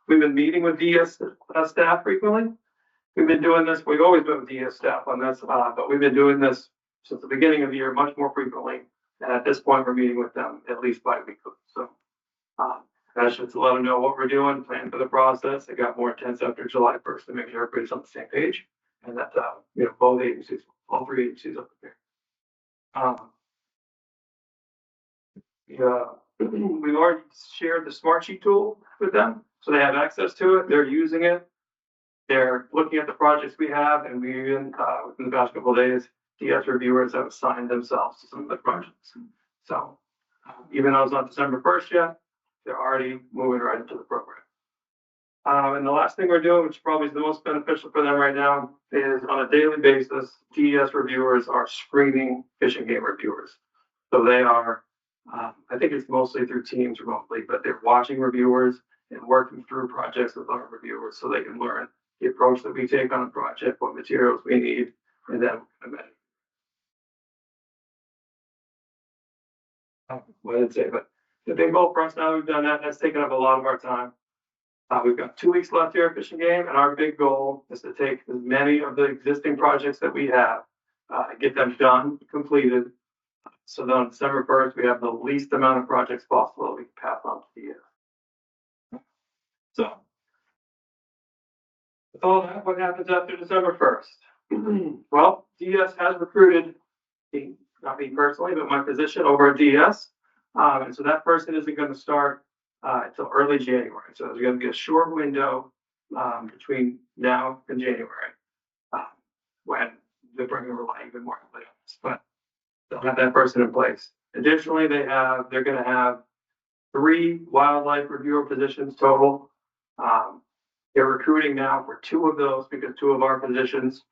We've been meeting with DES staff frequently. We've been doing this, we've always been with DES staff on this, but we've been doing this since the beginning of the year much more frequently. And at this point, we're meeting with them at least bi-weekly. So that's just to let them know what we're doing, plan for the process. It got more intense after July 1st to make sure everybody's on the same page. And that, both agencies, all 3 agencies up there. We've already shared the Smartsheet tool with them, so they have access to it. They're using it. They're looking at the projects we have, and we even, within the past couple of days, DES reviewers have assigned themselves to some of the projects. So even though it's not December 1st yet, they're already moving right into the program. And the last thing we're doing, which probably is the most beneficial for them right now, is on a daily basis, DES reviewers are screening Fish and Game reviewers. So they are, I think it's mostly through Teams remotely, but they're watching reviewers and working through projects with our reviewers so they can learn the approach that we take on a project, what materials we need, and then what did I say? But the big goal for us now, we've done that. That's taken up a lot of our time. We've got 2 weeks left here at Fish and Game, and our big goal is to take as many of the existing projects that we have, get them done, completed. So then on December 1st, we have the least amount of projects possible that we can pass on to the year. So With all that, what happens after December first? Well, DES has recruited, not me personally, but my position over at DES. And so that person isn't gonna start, until early January. So there's gonna be a short window, between now and January. When they're bringing rely even more heavily on this, but they'll have that person in place. Additionally, they're gonna have 3 wildlife reviewer positions total. They're recruiting now for 2 of those because 2 of our positions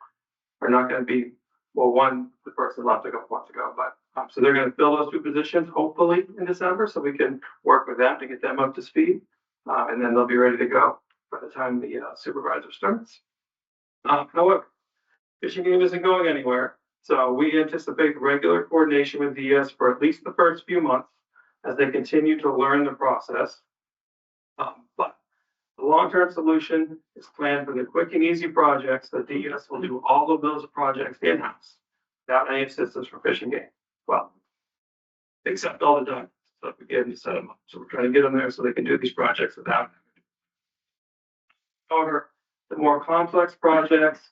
are not gonna be, well, one, the person left a couple months ago, but, so they're gonna fill those 2 positions hopefully in December, so we can work with them to get them up to speed. And then they'll be ready to go by the time the supervisor starts. However, fishing game isn't going anywhere, so we anticipate regular coordination with DES for at least the first few months as they continue to learn the process. But the long-term solution is planned for the quick and easy projects that DES will do all of those projects in-house without any assistance from fishing game. Well, except all the documents that we gave them to set them up. So we're trying to get them there so they can do these projects without. However, the more complex projects,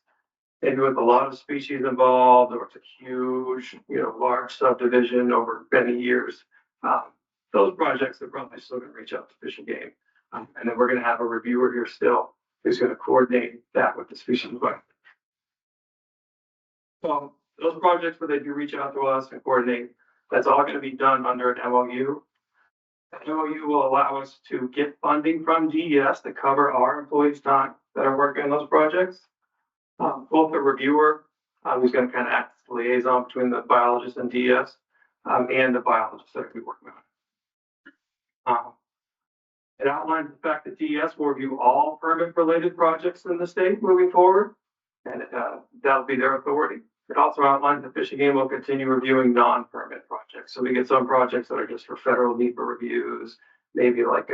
maybe with a lot of species involved, or it's a huge, large subdivision over many years. Those projects are probably still gonna reach out to Fish and Game. And then we're gonna have a reviewer here still who's gonna coordinate that with the species advisor. So those projects where they do reach out to us and coordinate, that's all gonna be done under an MOU. The MOU will allow us to get funding from DES to cover our employees' time that are working on those projects. Both the reviewer, who's gonna kind of act as the liaison between the biologist and DES, and the biologist that we work with. It outlines the fact that DES will review all permit-related projects in the state moving forward, and that'll be their authority. It also outlines that Fish and Game will continue reviewing non-permit projects. So we get some projects that are just for federal NEPA reviews, maybe like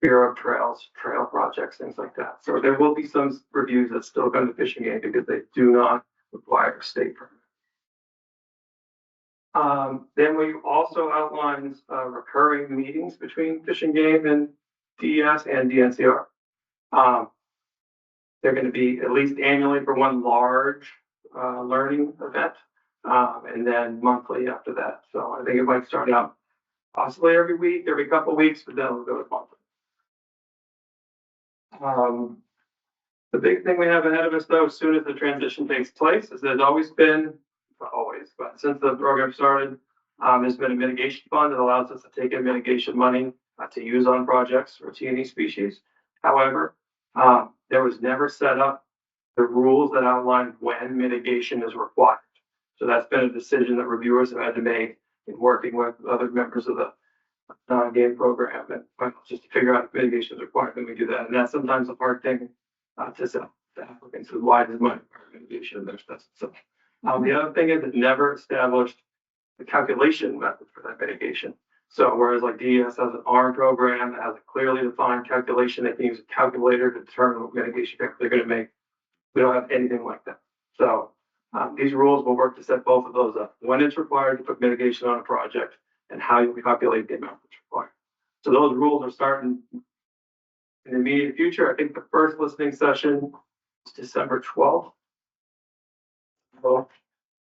Bureau of Trails, trail projects, things like that. So there will be some reviews that still go to Fish and Game because they do not require state permit. Then we also outlines recurring meetings between Fish and Game and DES and DNCR. They're going to be at least annually for one large learning event, and then monthly after that. So I think it might start out possibly every week, every couple of weeks, but then we'll go to monthly. The big thing we have ahead of us, though, as soon as the transition takes place, is there's always been, not always, but since the program started, there's been a mitigation fund that allows us to take in mitigation money to use on projects for T&E species. However, there was never set up the rules that outline when mitigation is required. So that's been a decision that reviewers have had to make in working with other members of the non-game program, and just to figure out if mitigation is required, then we do that. And that's sometimes a hard thing to sell to applicants. So why does money for mitigation? There's that's so. The other thing is it never established the calculation method for that mitigation. So whereas like DES has an ARM program that has a clearly defined calculation, they can use a calculator to determine what mitigation they're going to make. We don't have anything like that. So these rules will work to set both of those up. When it's required to put mitigation on a project and how you calculate the amount that's required. So those rules are starting in the immediate future. I think the first listening session is December 12th. Well,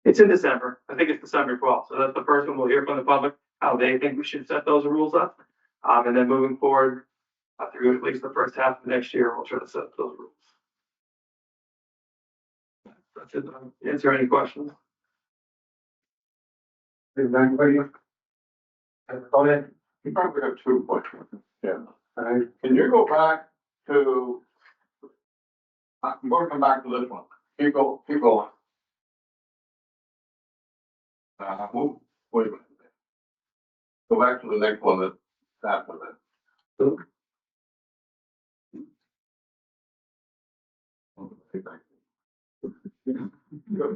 it's in December. I think it's December 12th. So that's the first one we'll hear from the public, how they think we should set those rules up. And then moving forward through at least the first half of next year, we'll try to set those rules. That's it. Answer any questions? Anybody? Go ahead. You probably have 2 questions. Yeah. Can you go back to, I'm going to come back to this one. Keep going. Wait a minute. Go back to the next one that's after that.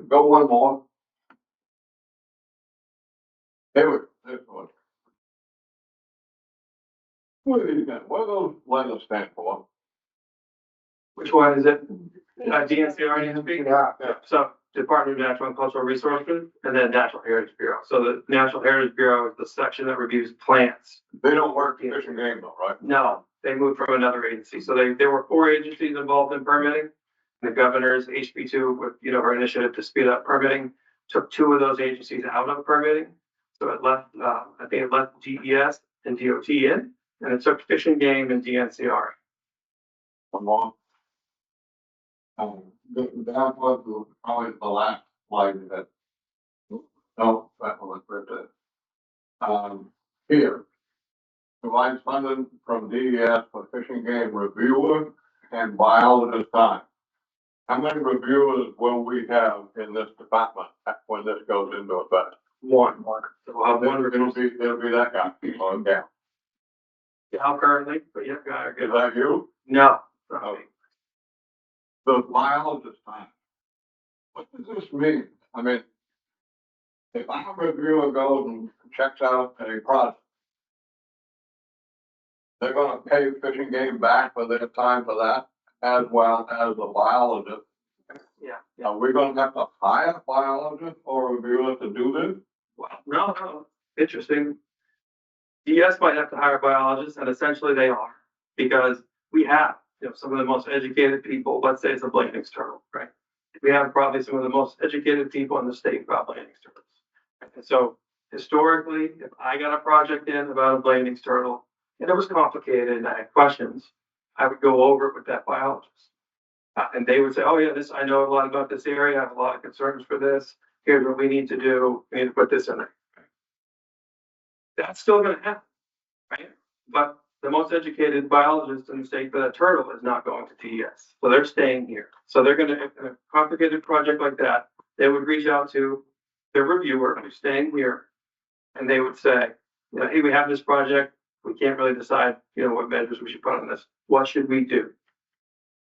Go one more. Here, this one. What are those letters stand for? Which one is it? DNCR and NSP? Yeah. So Department of Natural and Cultural Resources, and then Natural Heritage Bureau. So the Natural Heritage Bureau is the section that reviews plants. They don't work Fish and Game though, right? No, they moved from another agency. So there were 4 agencies involved in permitting. The governor's HB2 with, her initiative to speed up permitting, took 2 of those agencies out of permitting. So it left, I think it left DES and DOT in, and it took Fish and Game and DNCR. One more. That was probably the last slide that. No, that was it. Here. Provides funding from DES for Fish and Game reviewer and biologist time. How many reviewers will we have in this department when this goes into effect? One. So we'll have one It'll be that guy, or gal. Gal currently, but yeah, guy or Is gal. that you? No. Oh. The biologist time. What does this mean? I mean, if our reviewer goes and checks out a project, they're gonna pay Fish and Game back for their time for that, as well as the biologist. Yeah. Are we gonna have to hire a biologist or reviewer to do this? Well, no. Interesting. DS might have to hire biologists, and essentially they are, because we have, some of the most educated people, let's say it's a Blandings turtle, right? We have probably some of the most educated people in the state about Blandings turtles. And so historically, if I got a project in about a Blandings turtle, and it was complicated and I had questions, I would go over it with that biologist. And they would say, oh yeah, I know a lot about this area, I have a lot of concerns for this, here's what we need to do, we need to put this in there. That's still gonna happen, right? But the most educated biologist in the state for that turtle is not going to TES, so they're staying here. So they're gonna, in a complicated project like that, they would reach out to their reviewer who's staying here, and they would say, hey, we have this project, we can't really decide, what measures we should put on this, what should we do?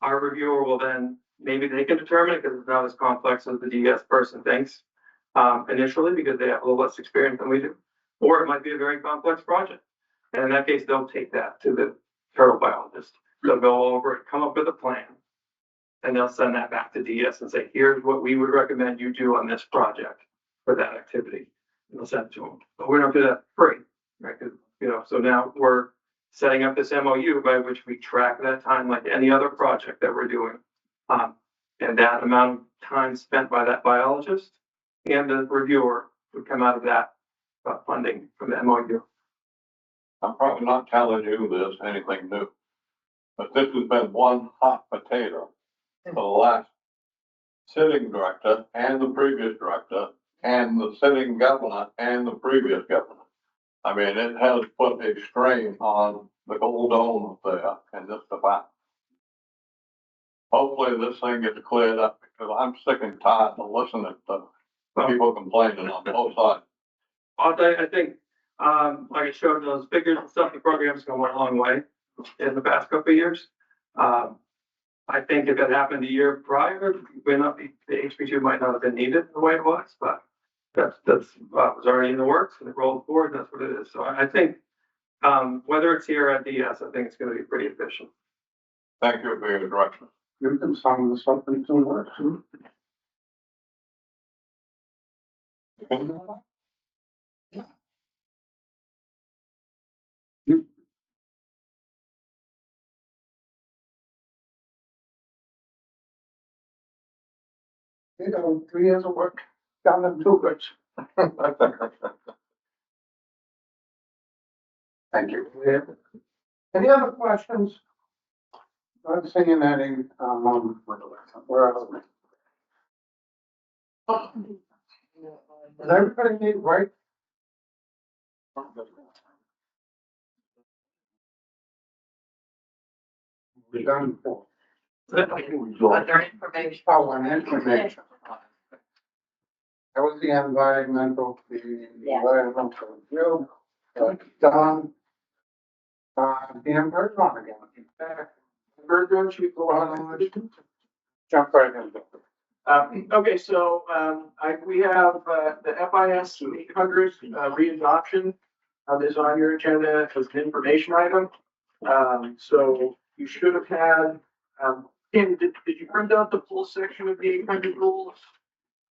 Our reviewer will then, maybe they can determine it because it's not as complex as the DES person thinks initially, because they have a little less experience than we do. Or it might be a very complex project. And in that case, they'll take that to the turtle biologist. They'll go over it, come up with a plan, and they'll send that back to DES and say, here's what we would recommend you do on this project for that activity. And they'll send it to them. But we don't do that for free, right? 'Cause, so now we're setting up this MOU by which we track that time like any other project that we're doing. And that amount of time spent by that biologist and the reviewer would come out of that funding from the MOU. I'm probably not telling you this, anything new. But this has been one hot potato for the last sitting director and the previous director and the sitting governor and the previous governor. I mean, it has put a strain on the gold dome there in this department. Hopefully this thing gets cleared up because I'm sick and tired of listening to people complaining on both sides. I'll tell you, I think, like I showed those figures and stuff, the program's gone a long way in the past couple of years. I think if it happened a year prior, the HB2 might not have been needed the way it was, but that's was already in the works and it rolled forward. And that's what it is. So I think, whether it's here at DS, I think it's going to be pretty efficient. Thank you for your direction. You can sum this up in 2 words. You know, 3 years of work, done in 2 words. Thank you. Any other questions? Not seeing any, where else? Does everybody need right? We're done for. Other information. Oh, and information. That was the environmental, the environmental review, done. Dan Bergeron again. Bergeron, should go on, jump right in. Okay, so, we have, the FIS 800 readoption is on your agenda as an information item. So you should have had, Kim, did you print out the full section of the 800 rules?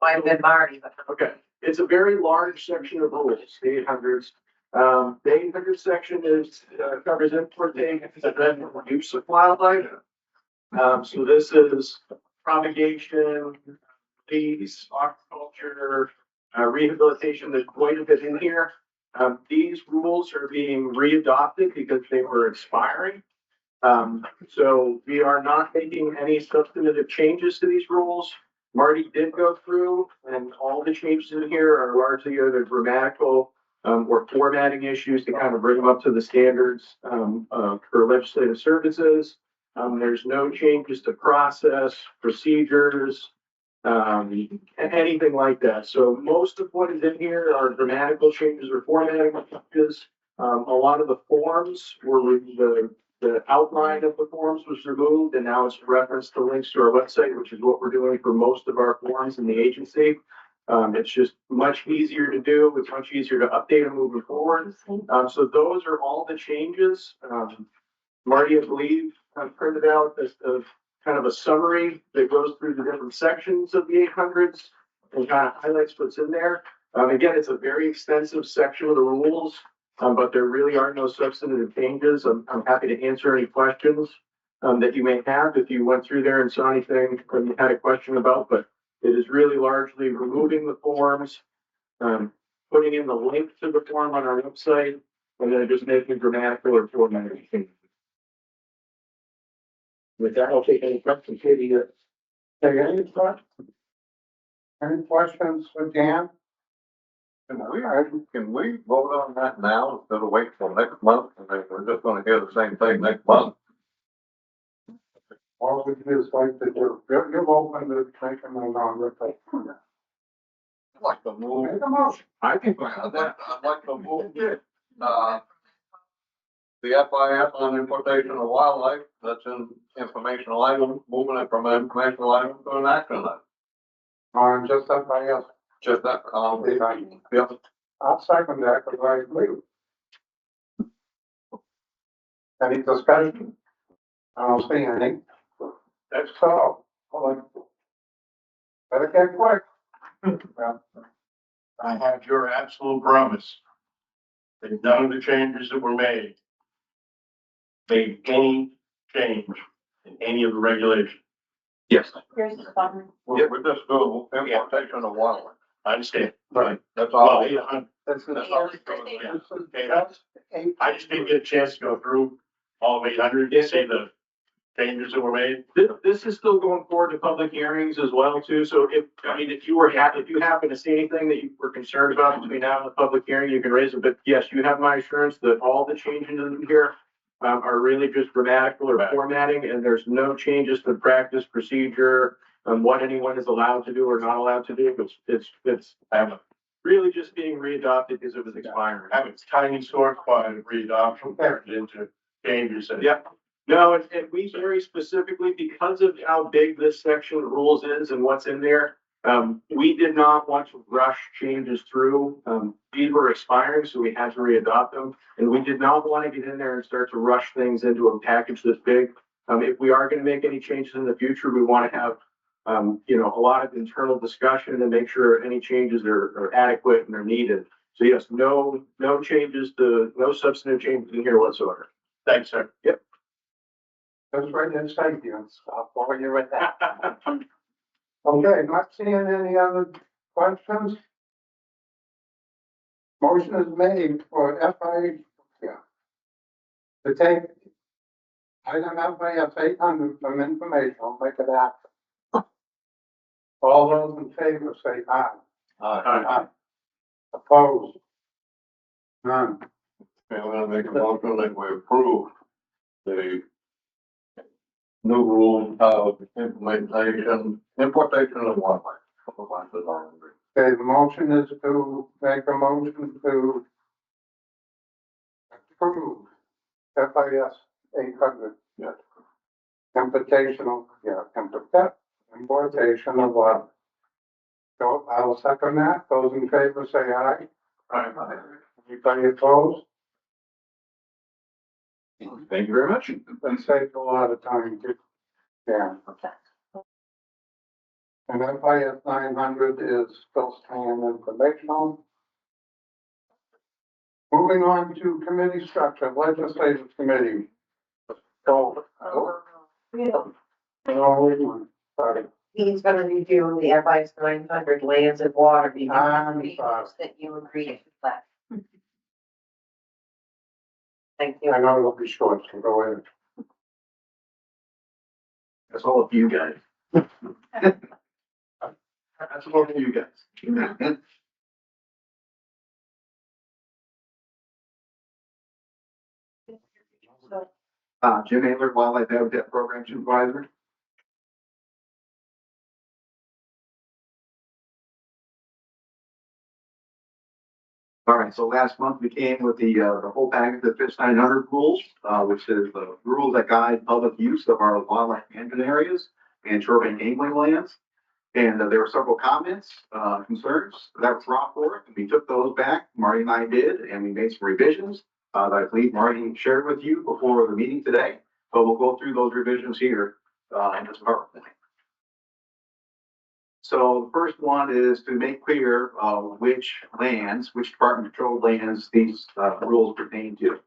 Might have been Marty, but. Okay, it's a very large section of rules, the 800s. The 800 section covers importing and then use of wildlife. So this is propagation, fees, aquaculture, rehabilitation, there's quite a bit in here. These rules are being readopted because they were expiring. So we are not making any substantive changes to these rules. Marty did go through, and all the changes in here are largely either grammatical or formatting issues to kind of bring them up to the standards for legislative services. There's no changes to process, procedures, anything like that. So most of what is in here are grammatical changes or formatting changes. A lot of the forms were the outline of the forms was removed, and now it's referenced to links to our website, which is what we're doing for most of our forms in the agency. It's just much easier to do. It's much easier to update and moving forward. So those are all the changes. Marty, I believe, printed out kind of a summary that goes through the different sections of the 800s and kind of highlights what's in there. Again, it's a very extensive section of the rules. But there really are no substantive changes. I'm happy to answer any questions that you may have if you went through there and saw anything that you had a question about, but it is really largely removing the forms, putting in the link to the form on our website, and then just making grammatical or formatting changes. With that, I'll take any questions. Katie, Okay, any questions for Dan? Can we vote on that now instead of wait till next month? And then we're just gonna hear the same thing next month. All we do is like to do, you're open to making a non-repeat. I'd like to move, Make a motion. I'd like to move, the FIS on importation of wildlife, that's an informational item, moving it from an informational item to an action item. Just somebody else. Just that, yeah. I'll second that, because I agree. Any discussion? I don't see any. That's so, better get quick. Well, I have your absolute promise that none of the changes that were made any change in any of the regulations. yes. Here's the summary. We're just doing importation of wildlife. I understand. Right. That's Well, all. yeah, This is, That's all. okay, I just didn't get a chance to go through all of 800 and see the changes that were made. This is still going forward to public hearings as well too. So if you happen to see anything that you were concerned about between now and the public hearing, you can raise it. But yes, you have my assurance that all the changes in here are really just grammatical or formatting, and there's no changes to practice, procedure, what anyone is allowed to do or not allowed to do. It's really just being readopted because it was expiring. Have its tiny sort by readoption turned into changes. And Yep. No, and we very specifically, because of how big this section of rules is and what's in there, we did not want to rush changes through. These were expiring, so we had to readopt them. And we did not want to get in there and start to rush things into a package this big. If we are going to make any changes in the future, we want to have, a lot of internal discussion and make sure any changes are adequate and are needed. So yes, no substantive changes in here whatsoever. thanks, sir. Yep. that's right inside you. Stop while you're at that. Okay, not seeing any other questions? Motion is made for to take item FIS 800 from informational, make it active. All those in favor say aye. Aye. Opposed? None. Okay, I'm gonna make a motion that we approve the new rule of importation of wildlife. Okay, the motion is to make a motion to approve FIS 800. Yes. Importation of wildlife. So I'll second that. Those in favor say aye. Aye. Anybody opposed? Thank you very much. That saves a lot of time. Yeah. Okay. And FIS 900 is still staying informational. Moving on to committee structure, legislative committee. So, sorry. He's gonna review the FIS 900 lands and water. I'm sorry. That you agreed to that. Thank you. I know it'll be short, so go ahead. That's all up to you guys. That's all up to you guys. Jim Ayler, Wildlife Habitat Program Supervisor. All right, so last month we came with the whole package of FIS 900 rules, which is the rules that guide public use of our wildlife management areas and shoreline angling lands. And there were several comments, concerns that were brought forth, and we took those back. Marty and I did, and we made some revisions that I believe Marty shared with you before the meeting today. But we'll go through those revisions here in this PowerPoint. So the first one is to make clear which lands, which Department controlled lands these rules pertain to.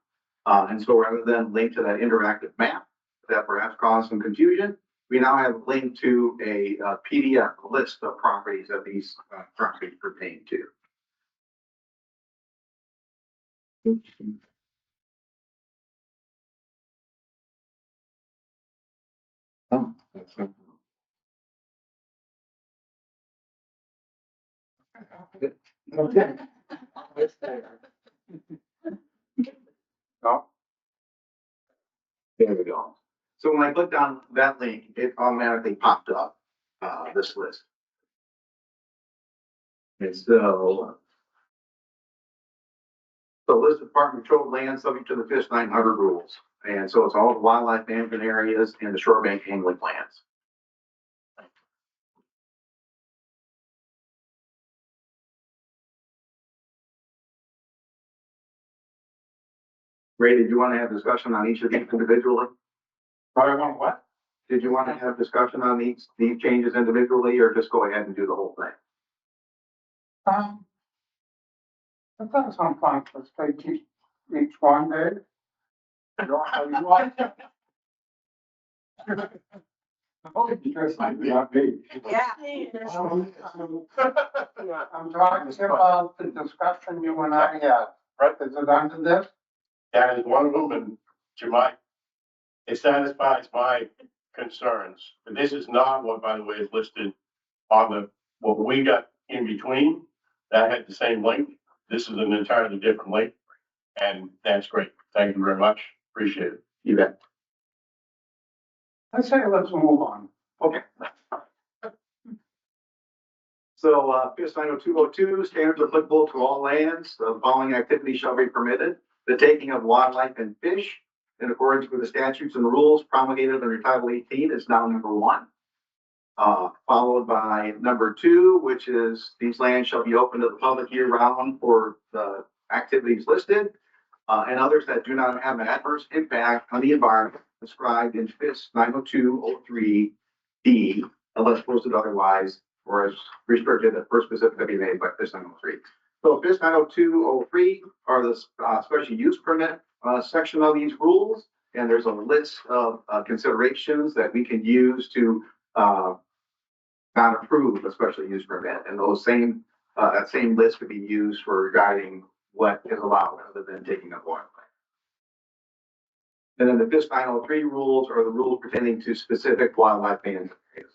And so rather than link to that interactive map that perhaps caused some confusion, we now have a link to a PDF list of properties that these properties pertain to. Oh, that's okay. Oh. There we go. So when I clicked on that link, it automatically popped up this list. And so the list of Department controlled land subject to the FIS 900 rules. And so it's all the wildlife management areas and the shorebank angling lands. Ray, did you want to have discussion on each of these individually? I want what? Did you want to have discussion on these changes individually, or just go ahead and do the whole thing? I've got some fun, let's take each one, Dave. You know how you want. Just like not me. Yeah. I'm talking about the discussion you and I had, right? Is it under this? That is one of them, and to my, it satisfies my concerns. And this is not what, by the way, is listed on the, what we got in between. That had the same link. This is an entirely different link. And that's great. Thank you very much. Appreciate it. You bet. I say let's move on. Okay. So, FIS 90202, standards applicable to all lands. The following activities shall be permitted. The taking of wildlife and fish in accordance with the statutes and the rules promulgated under Title 18 is now number 1. Followed by number 2, which is these lands shall be open to the public year round for the activities listed and others that do not have an adverse impact on the environment described in FIS 90203D unless posted otherwise or as restricted or specifically made by FIS 903. So FIS 90203 are the special use permit section of these rules, and there's a list of considerations that we can use to not approve a special use permit, and those same that same list could be used for guiding what is allowed other than taking up wildlife. And then the FIS 903 rules are the rules pertaining to specific wildlife management areas.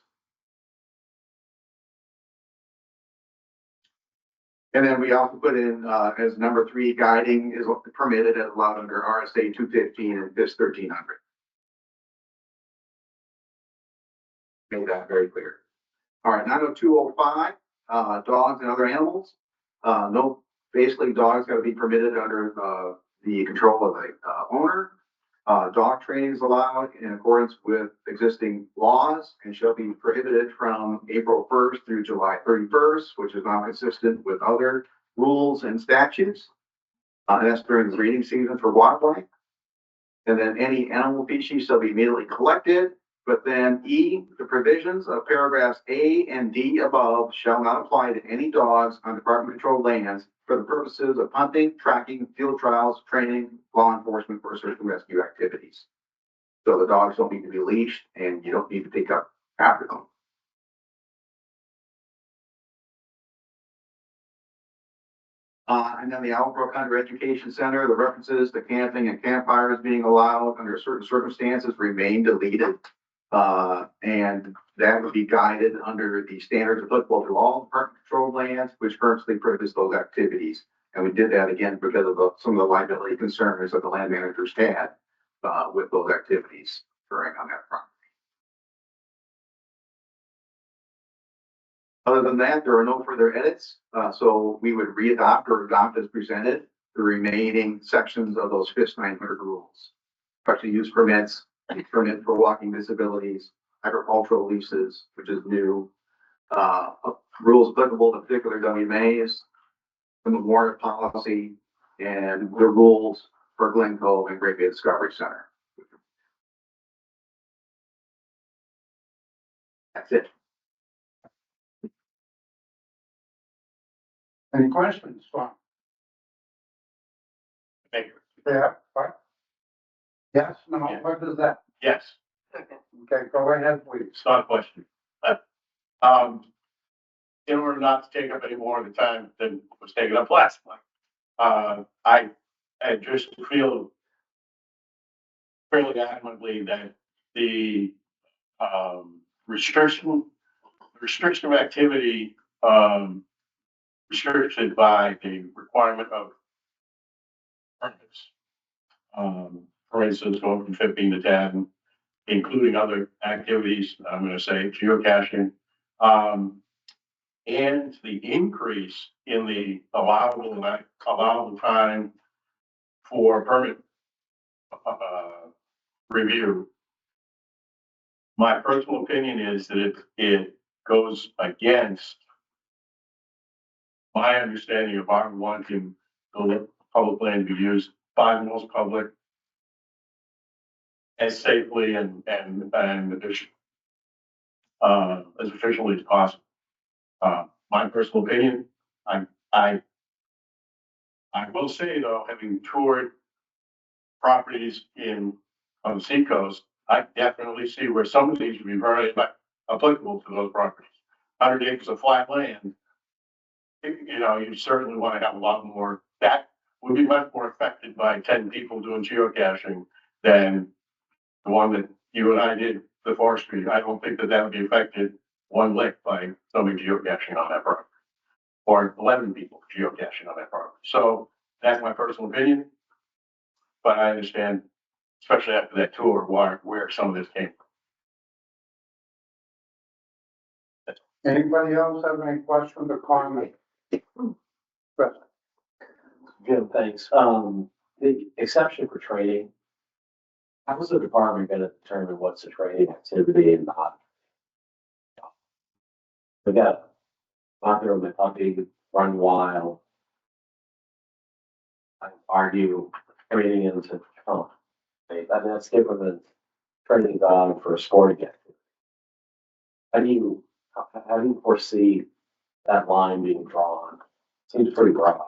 And then we also put in as number 3, guiding is permitted as allowed under RSA 215 and FIS 1300. Made that very clear. All right, 90205, dogs and other animals. No, basically dogs got to be permitted under the control of the owner. Dog training is allowed in accordance with existing laws and shall be prohibited from April 1st through July 31st, which is not consistent with other rules and statutes. That's during the breeding season for wildlife. And then any animal species shall be immediately collected But then E, the provisions of paragraphs A and D above shall not apply to any dogs on department controlled lands for the purposes of hunting, tracking, field trials, training, law enforcement, or search and rescue activities. So the dogs don't need to be leashed and you don't need to pick up after them. And then the Albrook Hunter Education Center, the references to camping and campfires being allowed under certain circumstances remain deleted. And that would be guided under the standards applicable to all department controlled lands, which currently prohibits those activities. And we did that again because of some of the liability concerns that the land managers had, with those activities occurring on that front. Other than that, there are no further edits, so we would readopt or adopt as presented the remaining sections of those FIS 900 rules. Special use permits, permit for walking disabilities, agricultural leases, which is new, rules applicable to particular WMAs, the memorial policy, and the rules for Glen Cove and Great Bay Discovery Center. That's it. Any questions? Fine. Thank you. Yeah, fine. Yes, no, what does that, Yes, okay, go ahead, please. it's not a question. In order not to take up any more of the time than was taken up last month, I just feel fairly adamantly that the, restriction of activity, restricted by the requirement of permits. For instance, going from 15 to 10, including other activities, I'm gonna say geocaching. And the increase in the allowable time for permit, review. My personal opinion is that it goes against my understanding of our wanting the public land to be used by the most public as safely and as efficiently as possible. My personal opinion, I will say though, having toured properties on the seacoast, I definitely see where some of these would be very applicable to those properties. 100 acres of flat land, you certainly want to have a lot more. That would be much more affected by 10 people doing geocaching than the one that you and I did, the forestry. I don't think that would be affected one lick by somebody geocaching on that property, or 11 people geocaching on that property. So that's my personal opinion, but I understand, especially after that tour, where some of this came from. Anybody else have any questions or comments? But Jim, thanks. The exception for training, how is the department gonna determine what's a training activity and not? We got out there with my puppy, run wild. I argue everything into, that's different than training dog for a sporting activity. How do you foresee that line being drawn? Seems pretty broad.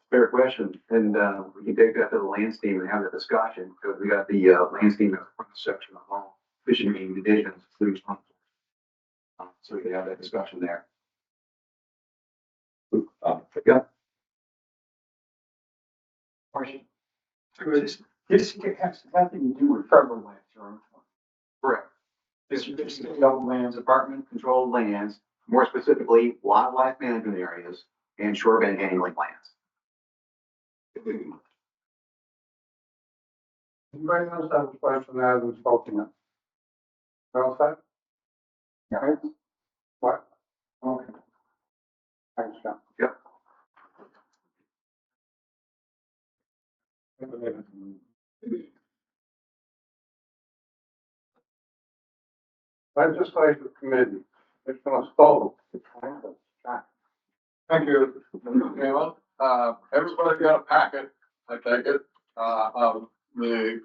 Fair question, and we can take that to the lands team and have that discussion, because we got the lands team that's from the section of all fishing game divisions, including so we can have that discussion there. Yeah. Question. So this has nothing to do with federal lands, or Correct. This is state lands, department controlled lands, more specifically wildlife management areas and shoreline angling lands. anybody else have a question that hasn't spoken of? Well said? Yeah. What? Okay. Thanks, John. Yep. Legislative Committee, Commissioner Stoll. Thank you, Mr. Chairman. Everybody got a packet, I take it, of the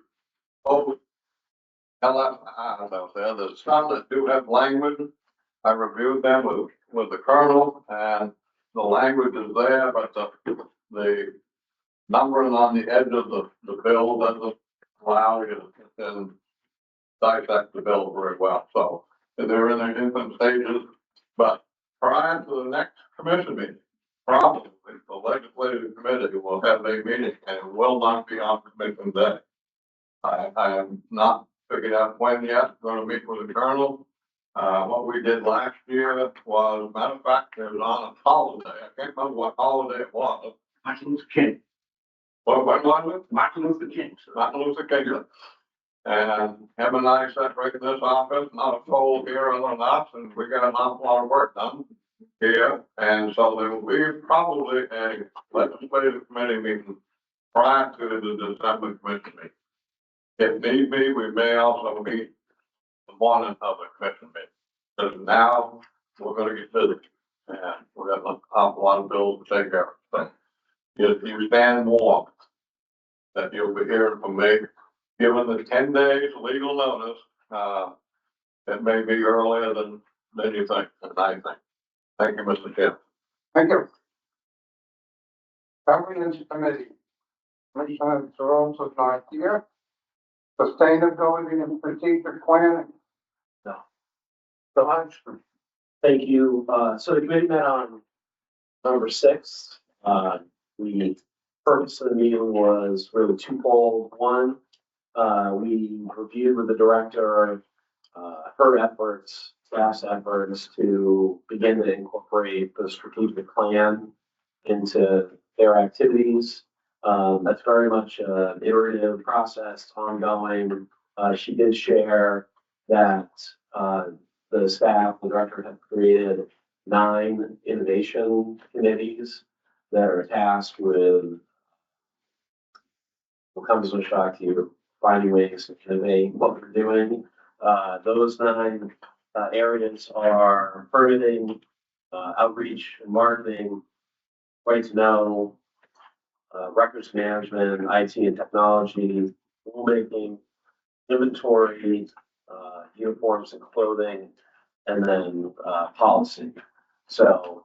LFIs out there, there's some that do have language. I reviewed them with the colonel, and the language is there, but the numbering on the edge of the bill doesn't allow you to dissect the bill very well, so they're in their infant stages. But prior to the next commission meeting, probably the legislative committee will have a meeting, and it will not be on commission day. I am not figured out when yet, gonna meet with the colonel. What we did last year was, matter of fact, it was on a holiday, I can't remember what holiday it was. Martin Luther King. What was it? Martin Luther King. Martin Luther King. And him and I sat right in this office, not a soul here other than us, and we got an awful lot of work done here. And so there will be probably a legislative committee meeting prior to the December commission meeting. If need be, we may also meet the morning of the commission meeting. Because now we're gonna get busy, and we're gonna have an awful lot of bills to take care of. So you stand warned that you'll be hearing from me. Given the 10 days legal notice, it may be earlier than you think, than I think. Thank you, Mr. Chair. Thank you. Governance Committee. Commissioner Jerome is not here. Sustainability and strategic planning. No. The Hodgson. Thank you. So the committee met on November 6th. The purpose of the meeting was really twofold. One, we reviewed with the director, her efforts, staff's efforts to begin to incorporate the strategic plan into their activities. That's very much an iterative process, ongoing. She did share that, the staff, the director had created 9 innovation committees that are tasked with what comes as a shock to you, finding ways to innovate what we're doing. Those 9 areas are permitting, outreach and marketing, right to know, records management, IT and technology, rulemaking, inventory, uniforms and clothing, and then policy. So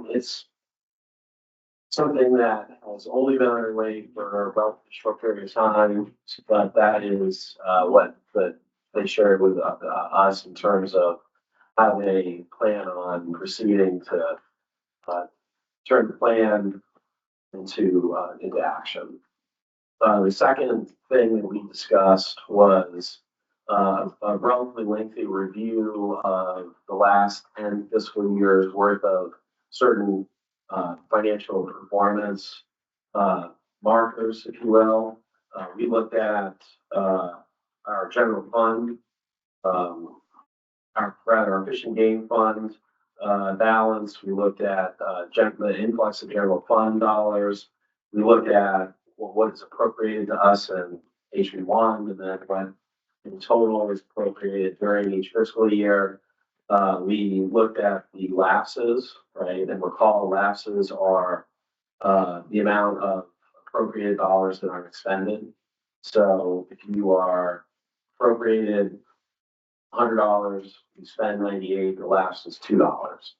it's something that has only been underway for a relatively short period of time, but that is what they shared with us in terms of how they plan on proceeding to turn the plan into action. The second thing that we discussed was a relatively lengthy review of the last 10 fiscal years worth of certain financial performance markers, if you will. We looked at our general fund, our fishing game fund balance. We looked at the influx of general fund dollars. We looked at what is appropriated to us in HB1, and then what in total is appropriated during each fiscal year. We looked at the lapses, right? And recall lapses are the amount of appropriated dollars that aren't expended. So if you are appropriated $100, you spend 98, the lapse is $2.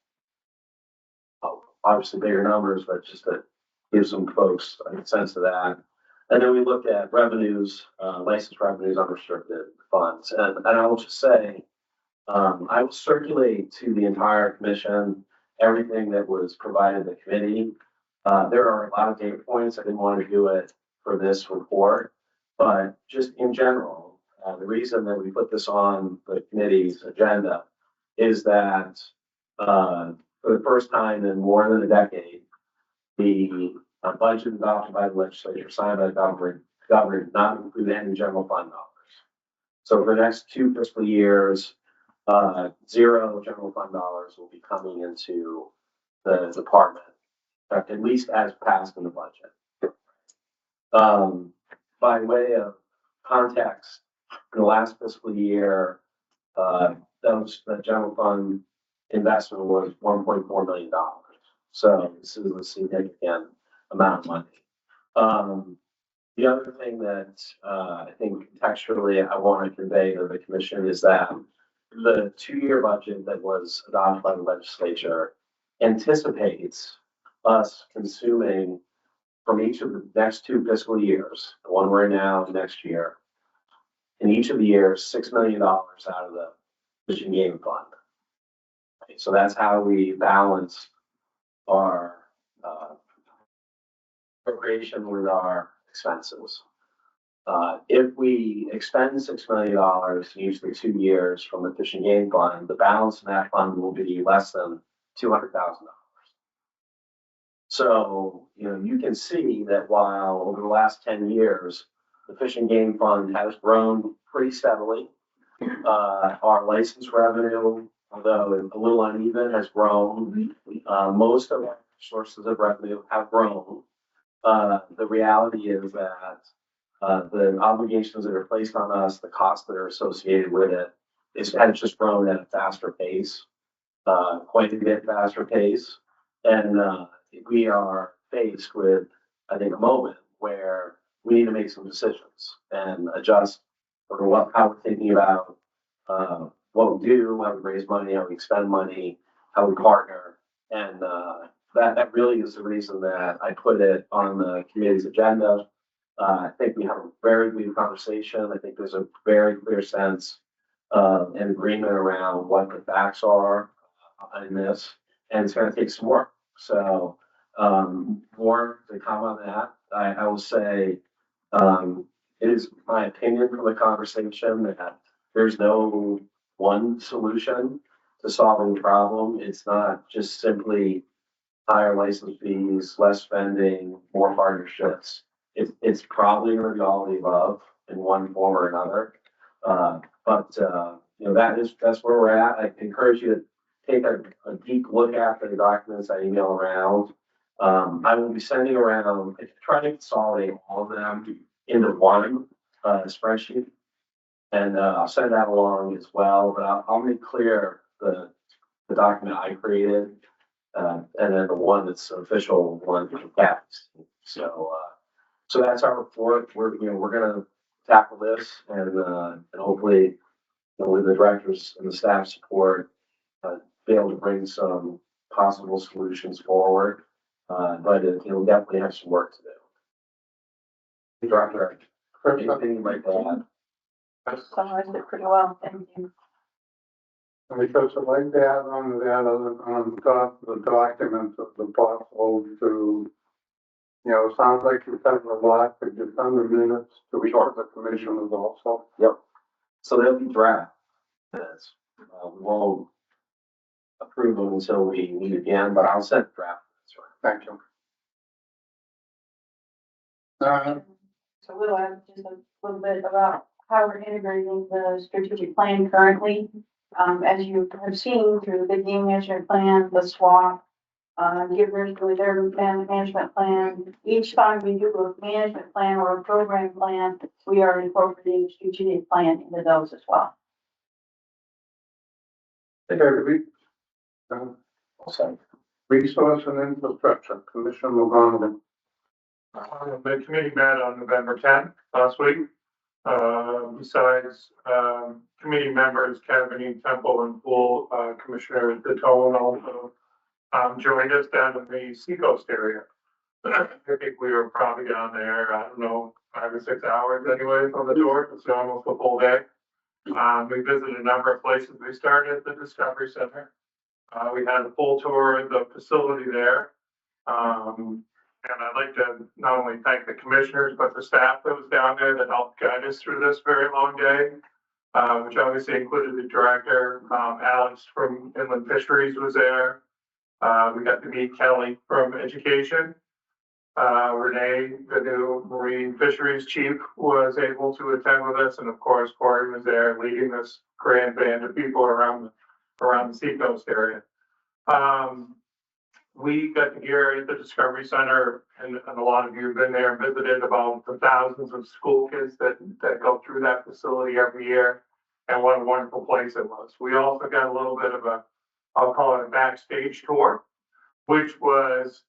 Obviously bigger numbers, but just to give some folks a sense of that. And then we looked at revenues, license revenues, unrestricted funds. And I will just say, I will circulate to the entire commission everything that was provided to the committee. There are a lot of data points. I didn't want to do it for this report, but just in general, the reason that we put this on the committee's agenda is that for the first time in more than a decade, the budget adopted by the legislature, signed by the governor, not include any general fund dollars. So for the next 2 fiscal years, 0 general fund dollars will be coming into the department, at least as passed in the budget. By way of context, in the last fiscal year, the general fund investment was $1.4 million. So this is a significant amount of money. The other thing that, I think textually I want to convey to the commission is that the 2-year budget that was adopted by the legislature anticipates us consuming from each of the next 2 fiscal years, the one we're in now and next year, in each of the years, $6 million out of the Fish and Game Fund. Okay, so that's how we balance our, appropriation with our expenses. If we expend $6 million in each of the 2 years from the Fish and Game Fund, the balance in that fund will be less than $200,000. So, you can see that while over the last 10 years, the Fish and Game Fund has grown pretty steadily. Our license revenue, although a little uneven, has grown. Most of our sources of revenue have grown. The reality is that the obligations that are placed on us, the costs that are associated with it, has just grown at a faster pace, quite a bit faster pace. And we are faced with, I think, a moment where we need to make some decisions and adjust for how we're thinking about what we do, how we raise money, how we spend money, how we partner. And that really is the reason that I put it on the committee's agenda. I think we have a very good conversation. I think there's a very clear sense and agreement around what the facts are in this, and it's going to take some work. So more to come on that. I will say it is my opinion from the conversation that there's no one solution to solving the problem. It's not just simply higher license fees, less spending, more partnerships. It's probably going to be all of the above in one form or another. But that's where we're at. I encourage you to take a deep look at the documents I email around. I will be sending around, trying to consolidate all of them into one spreadsheet. And I'll send that along as well, but I'll make clear the document I created, and then the one that's official one from CAPS. So that's our report. We're gonna tackle this and hopefully, with the directors and the staff support, be able to bring some possible solutions forward. But we definitely have some work to do. Director, anything you might add? Summarized it pretty well, thank you. Because I'd like to add on to that, on top of the documents of the possible to, it sounds like you've done a lot, but you've done the minutes to report the commissioners also. Yep. So they'll be draft minutes. We won't approve them until we meet again, but I'll send draft minutes. Thank you. So we'll have just a little bit about how we're integrating the strategic plan currently. As you have seen through the game management plan, the SWAP, Givers with their management plan. Each time we do a management plan or a program plan, we are incorporating strategic plan into those as well. Resource and infrastructure, Commissioner McGonigal. The committee met on November 10th last week. Besides committee members, Kevin Temple and Pool, Commissioner Datone also joined us down in the Seacoast area. I think we were probably down there, 5 or 6 hours anyways on the tour. It's almost a full day. We visited a number of places. We started at the Discovery Center. We had a full tour of the facility there. And I'd like to not only thank the commissioners, but the staff that was down there that helped guide us through this very long day, which obviously included the director. Alex from Inland Fisheries was there. We got to meet Kelly from Education. Renee, the new Marine Fisheries Chief, was able to attend with us. And of course, Corey was there leading this grand band of people around the Seacoast area. We got to hear at the Discovery Center, and a lot of you have been there and visited, about the thousands of school kids that go through that facility every year, and what a wonderful place it was. We also got a little bit of I'll call it a backstage tour, which was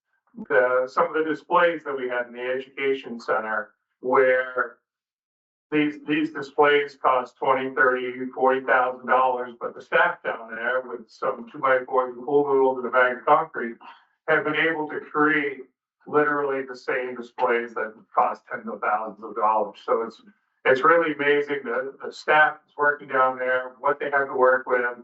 some of the displays that we had in the Education Center where these displays cost $20, $30, $40,000, but the staff down there with some 2x4s and pool noodles and a bag of concrete have been able to create literally the same displays that cost tens of thousands of dollars. So it's really amazing the staff is working down there, what they have to work with,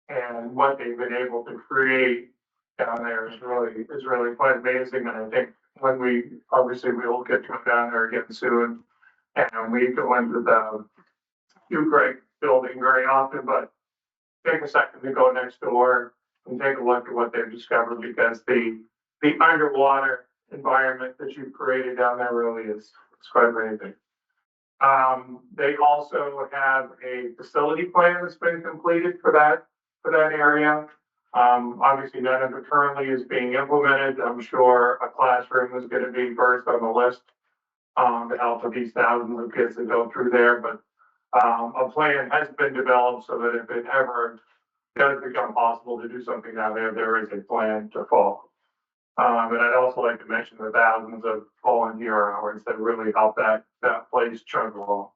and what they've been able to create down there is really quite amazing. And I think when we'll get to go down there again soon, and we go into the Ukraine building very often, but take a second to go next door and take a look at what they've discovered, because the underwater environment that you've created down there really is quite amazing. They also have a facility plan that's been completed for that area. Obviously none of it currently is being implemented. I'm sure a classroom is going to be first on the list to help with these thousands of kids that go through there. But a plan has been developed so that if it ever does become possible to do something down there, there is a plan to follow. And I'd also like to mention the thousands of volunteer hours that really help that place chug along.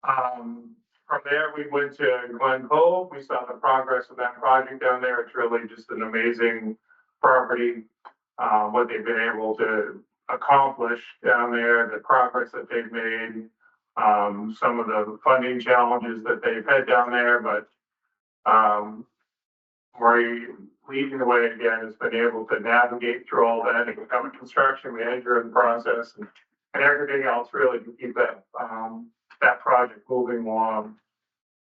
From there, we went to Glen Cove. We saw the progress of that project down there. It's really just an amazing property. What they've been able to accomplish down there, the progress that they've made, some of the funding challenges that they've had down there, but Marie leading the way again has been able to navigate through all that and become a construction manager in the process and everything else really to keep that project moving along.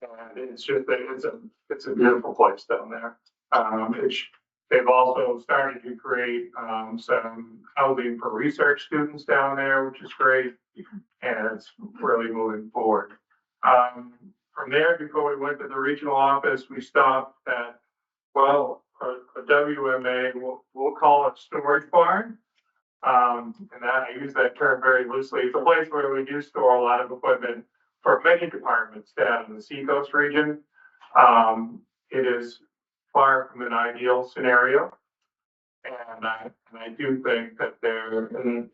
And it's just it's a beautiful place down there. They've also started to create some housing for research students down there, which is great, and it's really moving forward. From there, before we went to the regional office, we stopped at, well, a WMA, we'll call it storage barn. And that, I use that term very loosely. It's a place where we do store a lot of equipment for many departments down in the Seacoast region. It is far from an ideal scenario. And I do think that and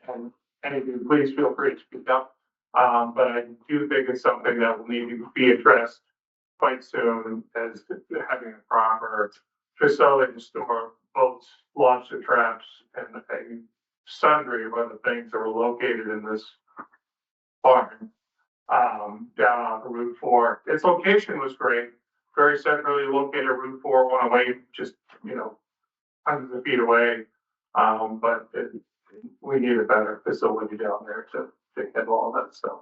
any of you, please feel free to speak up. But I do think it's something that will need to be addressed quite soon, as having a proper facility to store boats, lobster traps, and a sundry of other things that were located in this barn down on Route 4. Its location was great, very centrally located, Route 4 108, just hundreds of feet away. But we need a better facility down there to handle all that stuff.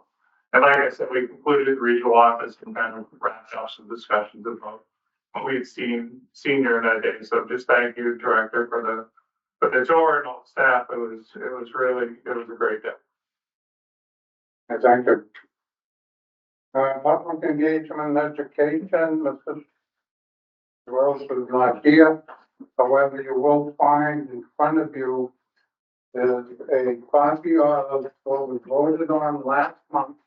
And like I said, we concluded the regional office and kind of wrapped up some discussions about what we had seen during that day. So just thank you, Director, for the tour and all the staff. It was a great day. Thank you. Public engagement and education, Mrs. Rose is not here. However, you will find in front of you is a copy of what we voted on last month.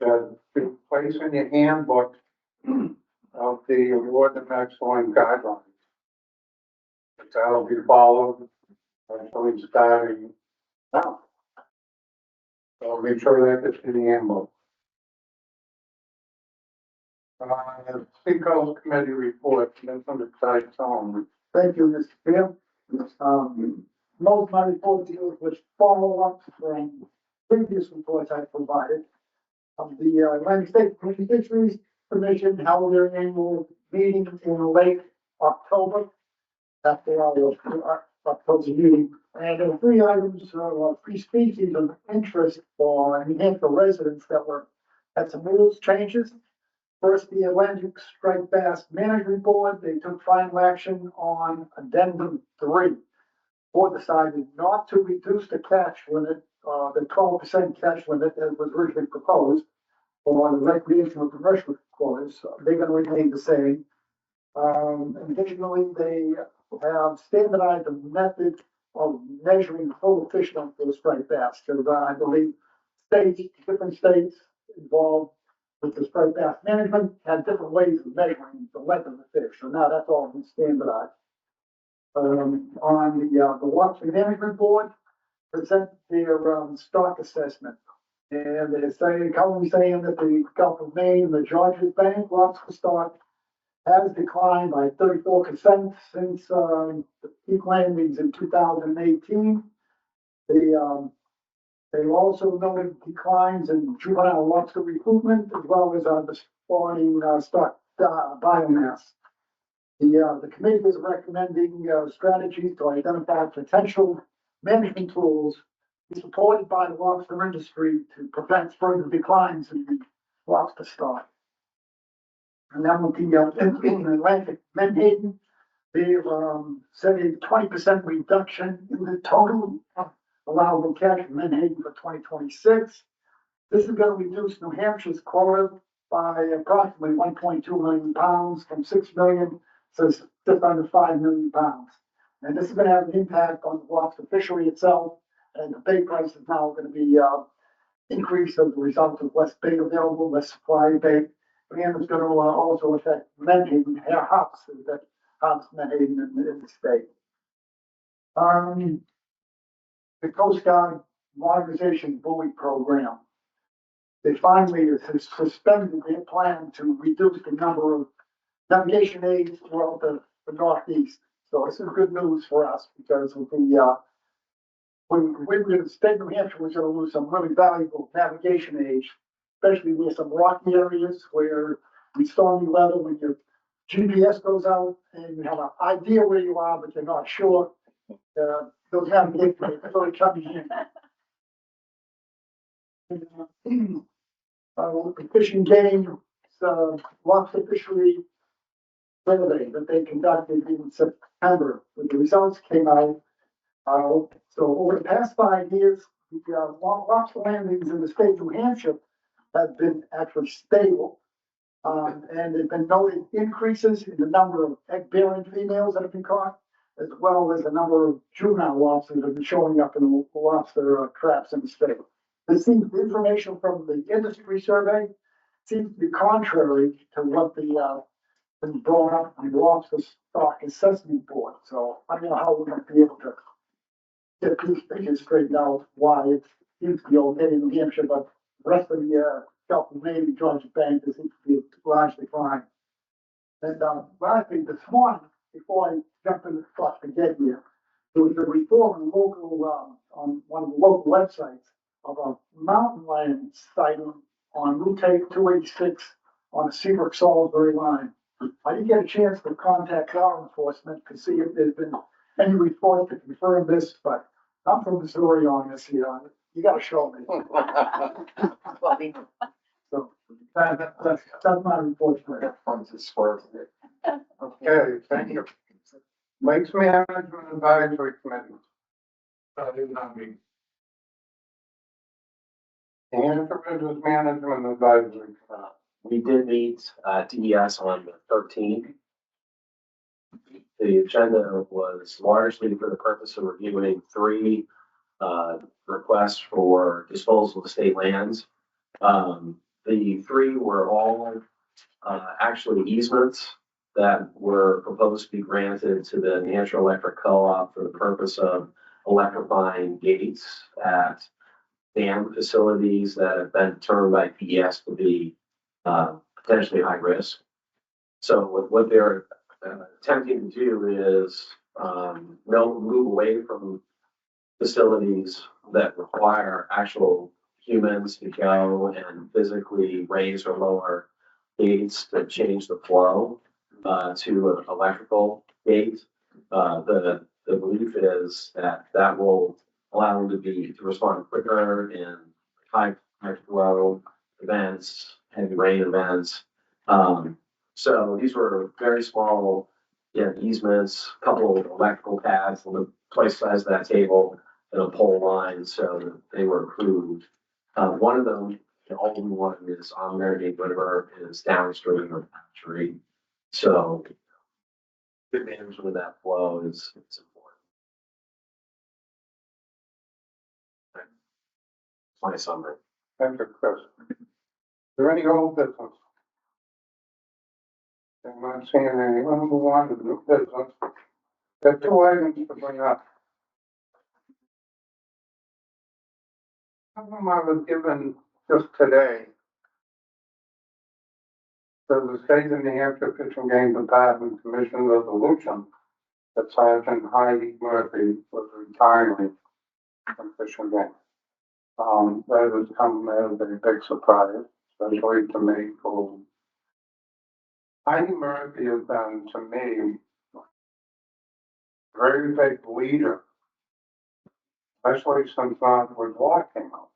That to place in your handbook of the award of excellent guidelines. That'll be followed actually starting now. So make sure that it's in the handbook. Seacoast Committee report, Mr. Tyson. Thank you, Mr. Chair. Most of my report deals with follow-up from previous reports I provided. The Atlantic State Fisheries Commission held their annual meeting in late October. After our October meeting, and there were three items, three species of interest for New Hampshire residents that had some rules changes. First, the Atlantic Striped Bass Management Board, they took final action on Addendum 3. Board decided not to reduce the catch limit, the 12% catch limit as was originally proposed for the recreational commercial quarters. They're going to remain the same. Additionally, they have standardized a method of measuring the total fish count for the striped bass. Because I believe different states involved with the striped bass management had different ways of measuring the length of the fish. So now that's all been standardized. On the Lobster Management Board, present their, stock assessment. And they're saying, currently saying that the Gulf of Maine, the Georgia Bank lobster stock has declined by 34% since, the peak landings in 2018. They also noted declines in juvenile lobster recruitment as well as, the spawning, stock, biomass. The committee is recommending, strategies to identify potential management tools supported by the lobster industry to prevent further declines in the lobster stock. And then with the, in Atlantic Menhaden, they've, set a 20% reduction in the total allowable catch in Menhaden for 2026. This is gonna reduce New Hampshire's quota by approximately 1.2 million pounds from 6 million to just under 5 million pounds. And this is gonna have an impact on the lobster fishery itself, and the bait price is now gonna be, increased as a result of less bait available, less supply of bait. And it's gonna also affect Menhaden, hops that hops Menhaden in the state. The Coast Guard Modernization Buoy Program. They finally suspended their plan to reduce the number of navigation aids throughout the Northeast. So this is good news for us because of the, the state of New Hampshire was gonna lose some really valuable navigation aids, especially near some rocky areas where with stormy weather, when your GPS goes out and you have an idea where you are, but you're not sure, those navigation aids are really coming in. The Fish and Game, lobster fishery survey that they conducted in September. When the results came out, so over the past 5 years, the lobster landings in the state of New Hampshire have been actually stable. And there've been noted increases in the number of egg-bearing females that have been caught, as well as the number of juvenile lobsters that have been showing up in the lobster traps in the state. The information from the industry survey seems to be contrary to what the, been brought up on the lobster stock assessment board. So I don't know how we're gonna be able to get these figures straightened out, why it seems to be okay in New Hampshire, but the rest of the, Gulf of Maine, Georgia Bank, there seems to be a large decline. And, lastly, this morning, before I jump in the truck to get here, there was a report on local, on one of the local websites of a mountain lion sighting on Route 286 on the Seabrook Salisbury line. I didn't get a chance to contact law enforcement to see if there's been any report to confirm this, but I'm from Missouri on this here. You gotta show me. So that's my report for that. Okay, thank you. Lakes Management Advisory Committee. That is not me. And for Business Management Advisory Committee. We did meet, DES on the 13th. The agenda was largely for the purpose of reviewing 3, requests for disposal of state lands. The 3 were all, actually easements that were proposed to be granted to the New Hampshire Electric Co-op for the purpose of electrifying gates at dam facilities that have been determined by PES to be potentially high risk. So what they're attempting to do is move away from facilities that require actual humans to go and physically raise or lower gates to change the flow to an electrical gate. The belief is that that will allow them to respond quicker in high flow events, heavy rain events. So these were very small easements, a couple of electrical pads, twice the size of that table, and a pole line, so they were approved. One of them, the only one, is on Meredith River, is downstream of the tree. So good management of that flow is important. That's my summary. Thank you, Chris. Is there any old business? I'm not seeing any. We'll move on to the new business. There are 2 items to bring up. Some of them I was given just today. The State of New Hampshire Fish and Game Department Commission resolution that Sergeant Heidi Murphy was retiring from Fish and Game. That has come as a big surprise, especially to me, who Heidi Murphy has been, to me, a very big leader, especially since Northwood Law came out.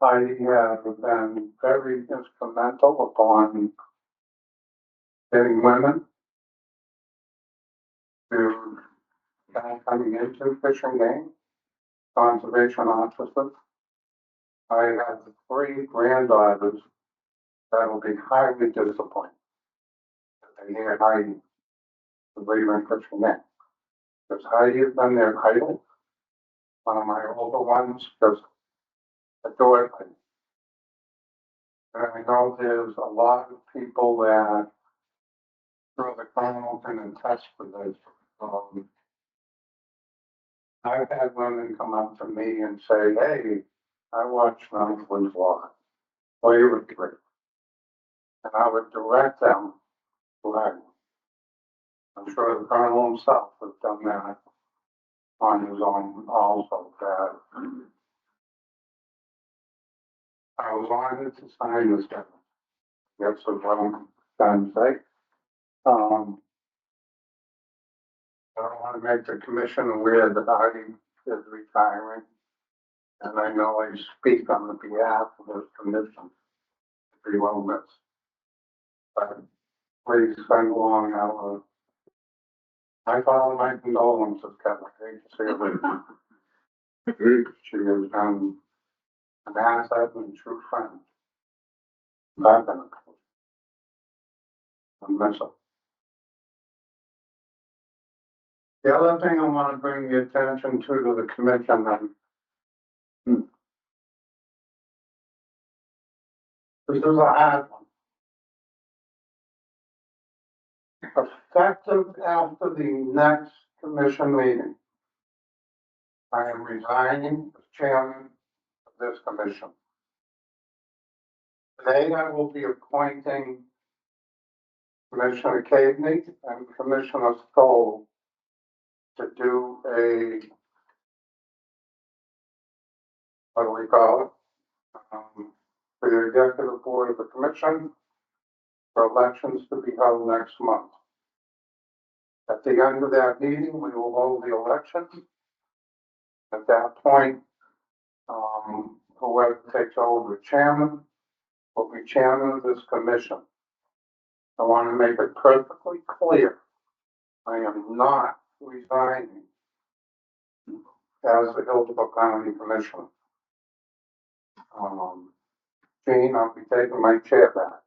Heidi has been very instrumental upon getting women to coming into Fish and Game, conservation officers. I have 3 granddaughters that will be highly disappointed if they hear Heidi is leaving Fish and Game. Because Heidi has been their idol. One of my older ones just adored me. And I know there's a lot of people that through the criminal can attest to this. I've had women come up to me and say, hey, I watched Northwood's Law. Well, you were great. And I would direct them to Heidi. I'm sure the colonel himself has done that on his own also, that I was honored to sign this document. That's what I'm trying to say. I don't want to make the commission aware that Heidi is retiring. And I know I speak on the behalf of this commission. Pretty well missed. But please send along our, I follow my condolences, Kevin. I hate to say it. She has been an asset and a true friend. I've been a miss her. The other thing I want to bring the attention to the commission, this is a hard one. Effective after the next commission meeting, I am resigning as chairman of this commission. Today I will be appointing Commissioner Cadeney and Commissioner Stoll to do what do we call it? For the executive board of the commission for elections to be held next month. At the end of that meeting, we will hold the election. At that point, whoever takes over chairman will be chairman of this commission. I want to make it perfectly clear. I am not resigning as the Hillsborough County Commissioner. Gene, I'll be taking my chair back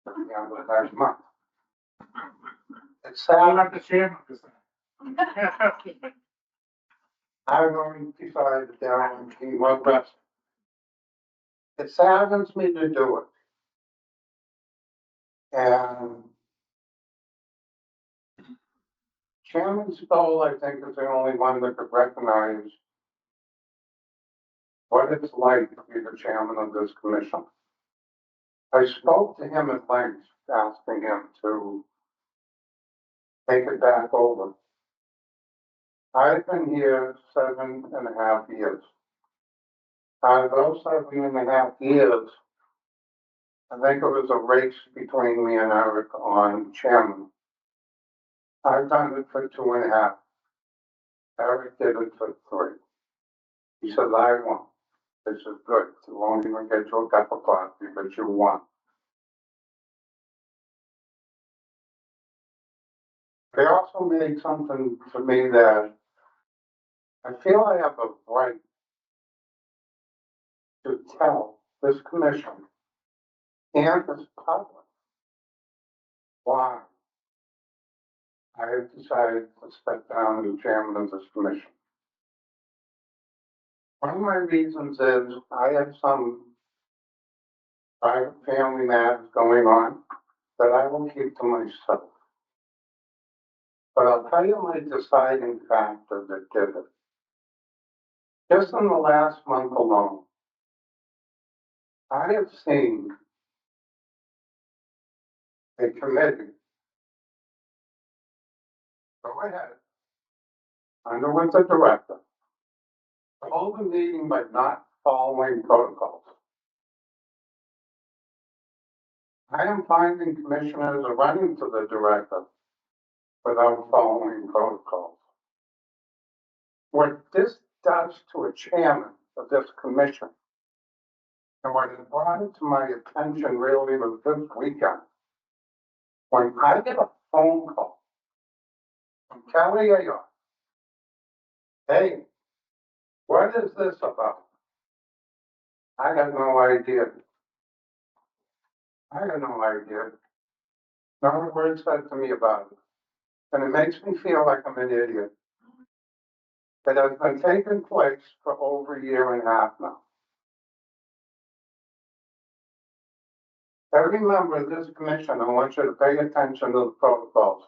at the end of next month. It's sad. the chairman. I've already decided that Darren Gene was best. It saddens me to do it. And Chairman Stoll, I think, is the only one that could recognize what it's like to be the chairman of this commission. I spoke to him at length, asking him to take it back over. I've been here 7.5 years. Out of those 7.5 years, I think it was a race between me and Eric on chairman. I've done it for 2.5. Eric did it for 3. He said, I won. This is good. You won't even get you a cup of coffee, but you won. They also made something to me that I feel I have a right to tell this commission and this public why I have decided to step down as chairman of this commission. One of my reasons is I have some private family matters going on that I will keep to myself. But I'll tell you my deciding factor that did it. Just in the last month alone, I have seen a committee go ahead, under with the director, hold a meeting by not following protocols. I am finding commissioners are running to the director without following protocols. What this does to a chairman of this commission, and what it brought it to my attention really was this weekend, when I get a phone call from Kelly Ayotte, hey, what is this about? I had no idea. I had no idea. Not a word said to me about it. And it makes me feel like I'm an idiot. It has been taking place for over a year and a half now. Every member of this commission, I want you to pay attention to the protocols.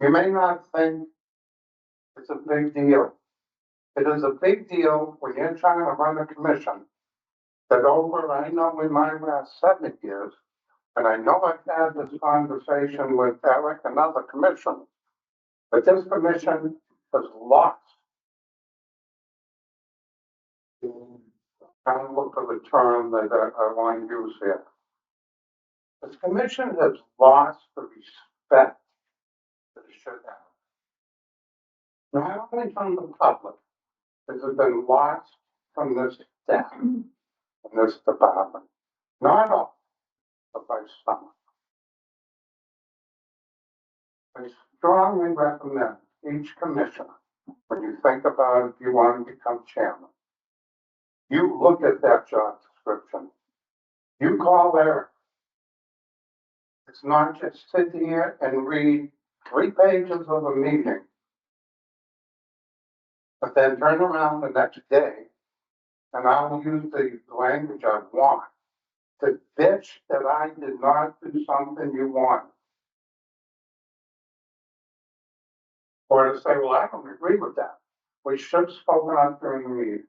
You may not think it's a big deal. It is a big deal when you're trying to run a commission that over, I know in my last 7 years, and I know I've had this conversation with Eric and other commissioners, but this commission has lost. Trying to look for the term that I want to use here. This commission has lost the respect that it should have. Not only from the public, it has been lost from this staff, from this department. Not all, but by some. I strongly recommend each commissioner, when you think about if you want to become chairman, you look at that job description. You call Eric. It's not just sit here and read 3 pages of a meeting, but then turn around the next day, and I'll use the language I want, to bitch that I did not do something you want. Or to say, well, I don't agree with that. We should have spoken up during the meeting.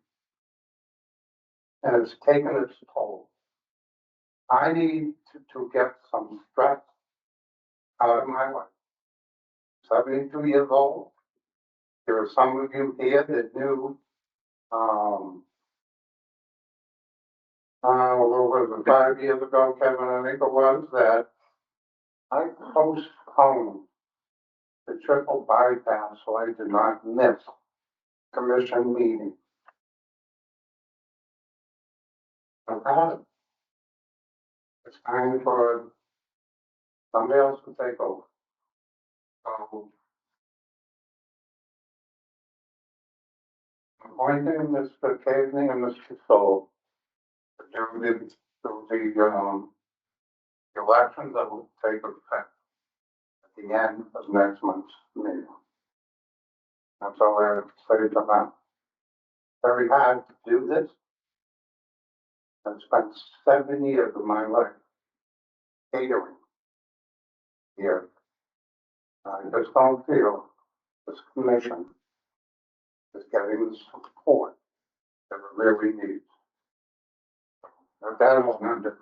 And it's taken its toll. I need to get some stress out of my life. 72 years old. There are some of you here that knew, what was it, 5 years ago, Kevin, I think it was, that I postponed the triple bypass so I did not miss commission meeting. I've had it. It's time for somebody else to take over. So, appointing Mr. Casney and Mr. Soul to do the elections that will take effect at the end of next month's meeting. That's all I have to say to that. Very hard to do this. I've spent 7 years of my life catering here. I just don't feel this commission is getting the support that it really needs. With that, I'll end it.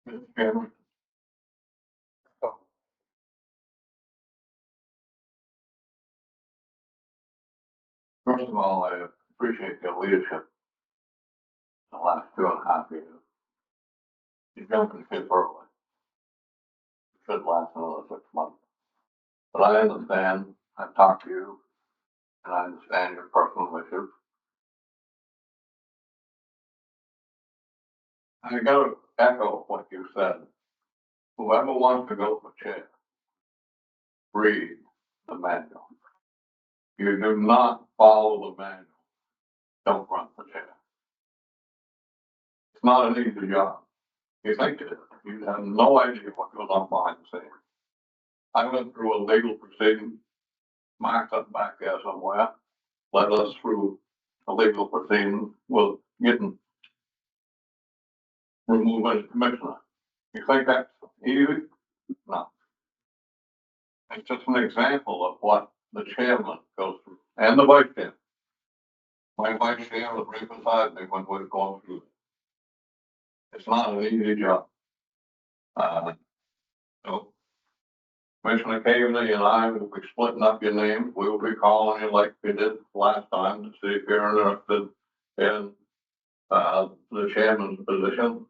Mr. Chairman, first of all, I appreciate your leadership the last 2.5 years. You jumped in ship early. It should last another 6 months. But I understand, I've talked to you, and I understand your personal issues. I gotta echo what you said. Whoever wants to go for chair, read the manual. You do not follow the manual, don't run for chair. It's not an easy job. You think it is. You have no idea what goes on behind the scenes. I went through a legal proceeding, Mark's up back there somewhere, led us through a legal proceeding with getting removed as commissioner. You think that's easy? No. It's just an example of what the chairman goes through, and the vice chair. My vice chair was right beside me when we were going through it. It's not an easy job. So Commissioner Cavaney and I will be splitting up your names. We will be calling you like we did last time to see if you're interested in, the chairman's position.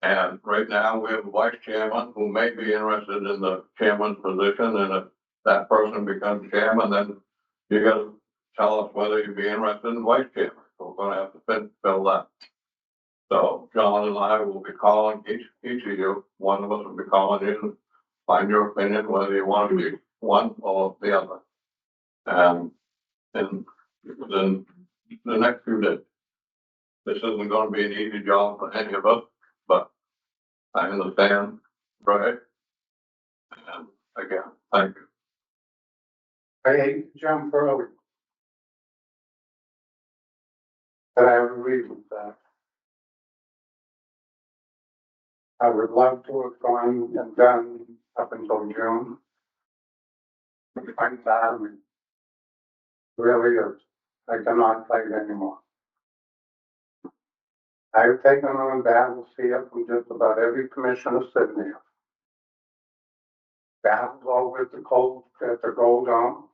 And right now, we have a vice chairman who may be interested in the chairman's position, and if that person becomes chairman, then you gotta tell us whether you'd be interested in vice chairman. So we're gonna have to fill that. So John and I will be calling each of you, one of us will be calling you, to find your opinion, whether you want to be one or the other. And then the next few days. This isn't gonna be an easy job for any of us, but I understand, right? And again, thank you. I hate to jump early. But I have a reason for that. I would love to have gone and done up until June. I'm bad, really is. I cannot fight anymore. I've taken on battles here from just about every commissioner sitting here. Battles over at the Gold Dome.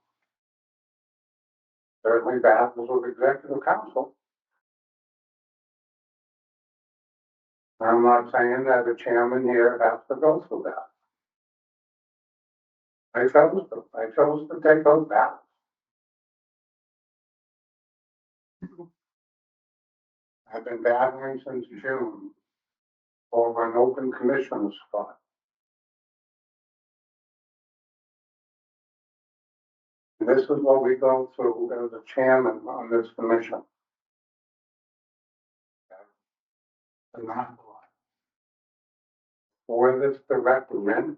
Certainly battles with executive council. I'm not saying that the chairman here has to go through that. I chose to take those battles. I've been battling since June over an open commissioner spot. And this is what we go through as a chairman on this commission. And not a lot. For this director in,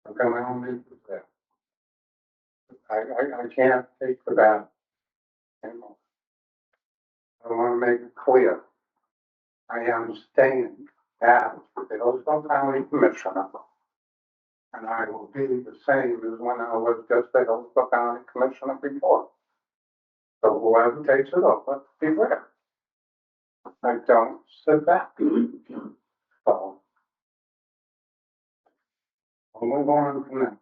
I'm gonna only do that. I can't take for that. anymore. I want to make it clear. I am staying as the Hillsborough County Commissioner. And I will be the same as when I was just the Hillsborough County Commissioner before. So whoever takes it over, beware. I don't sit back. So. We'll move on from there.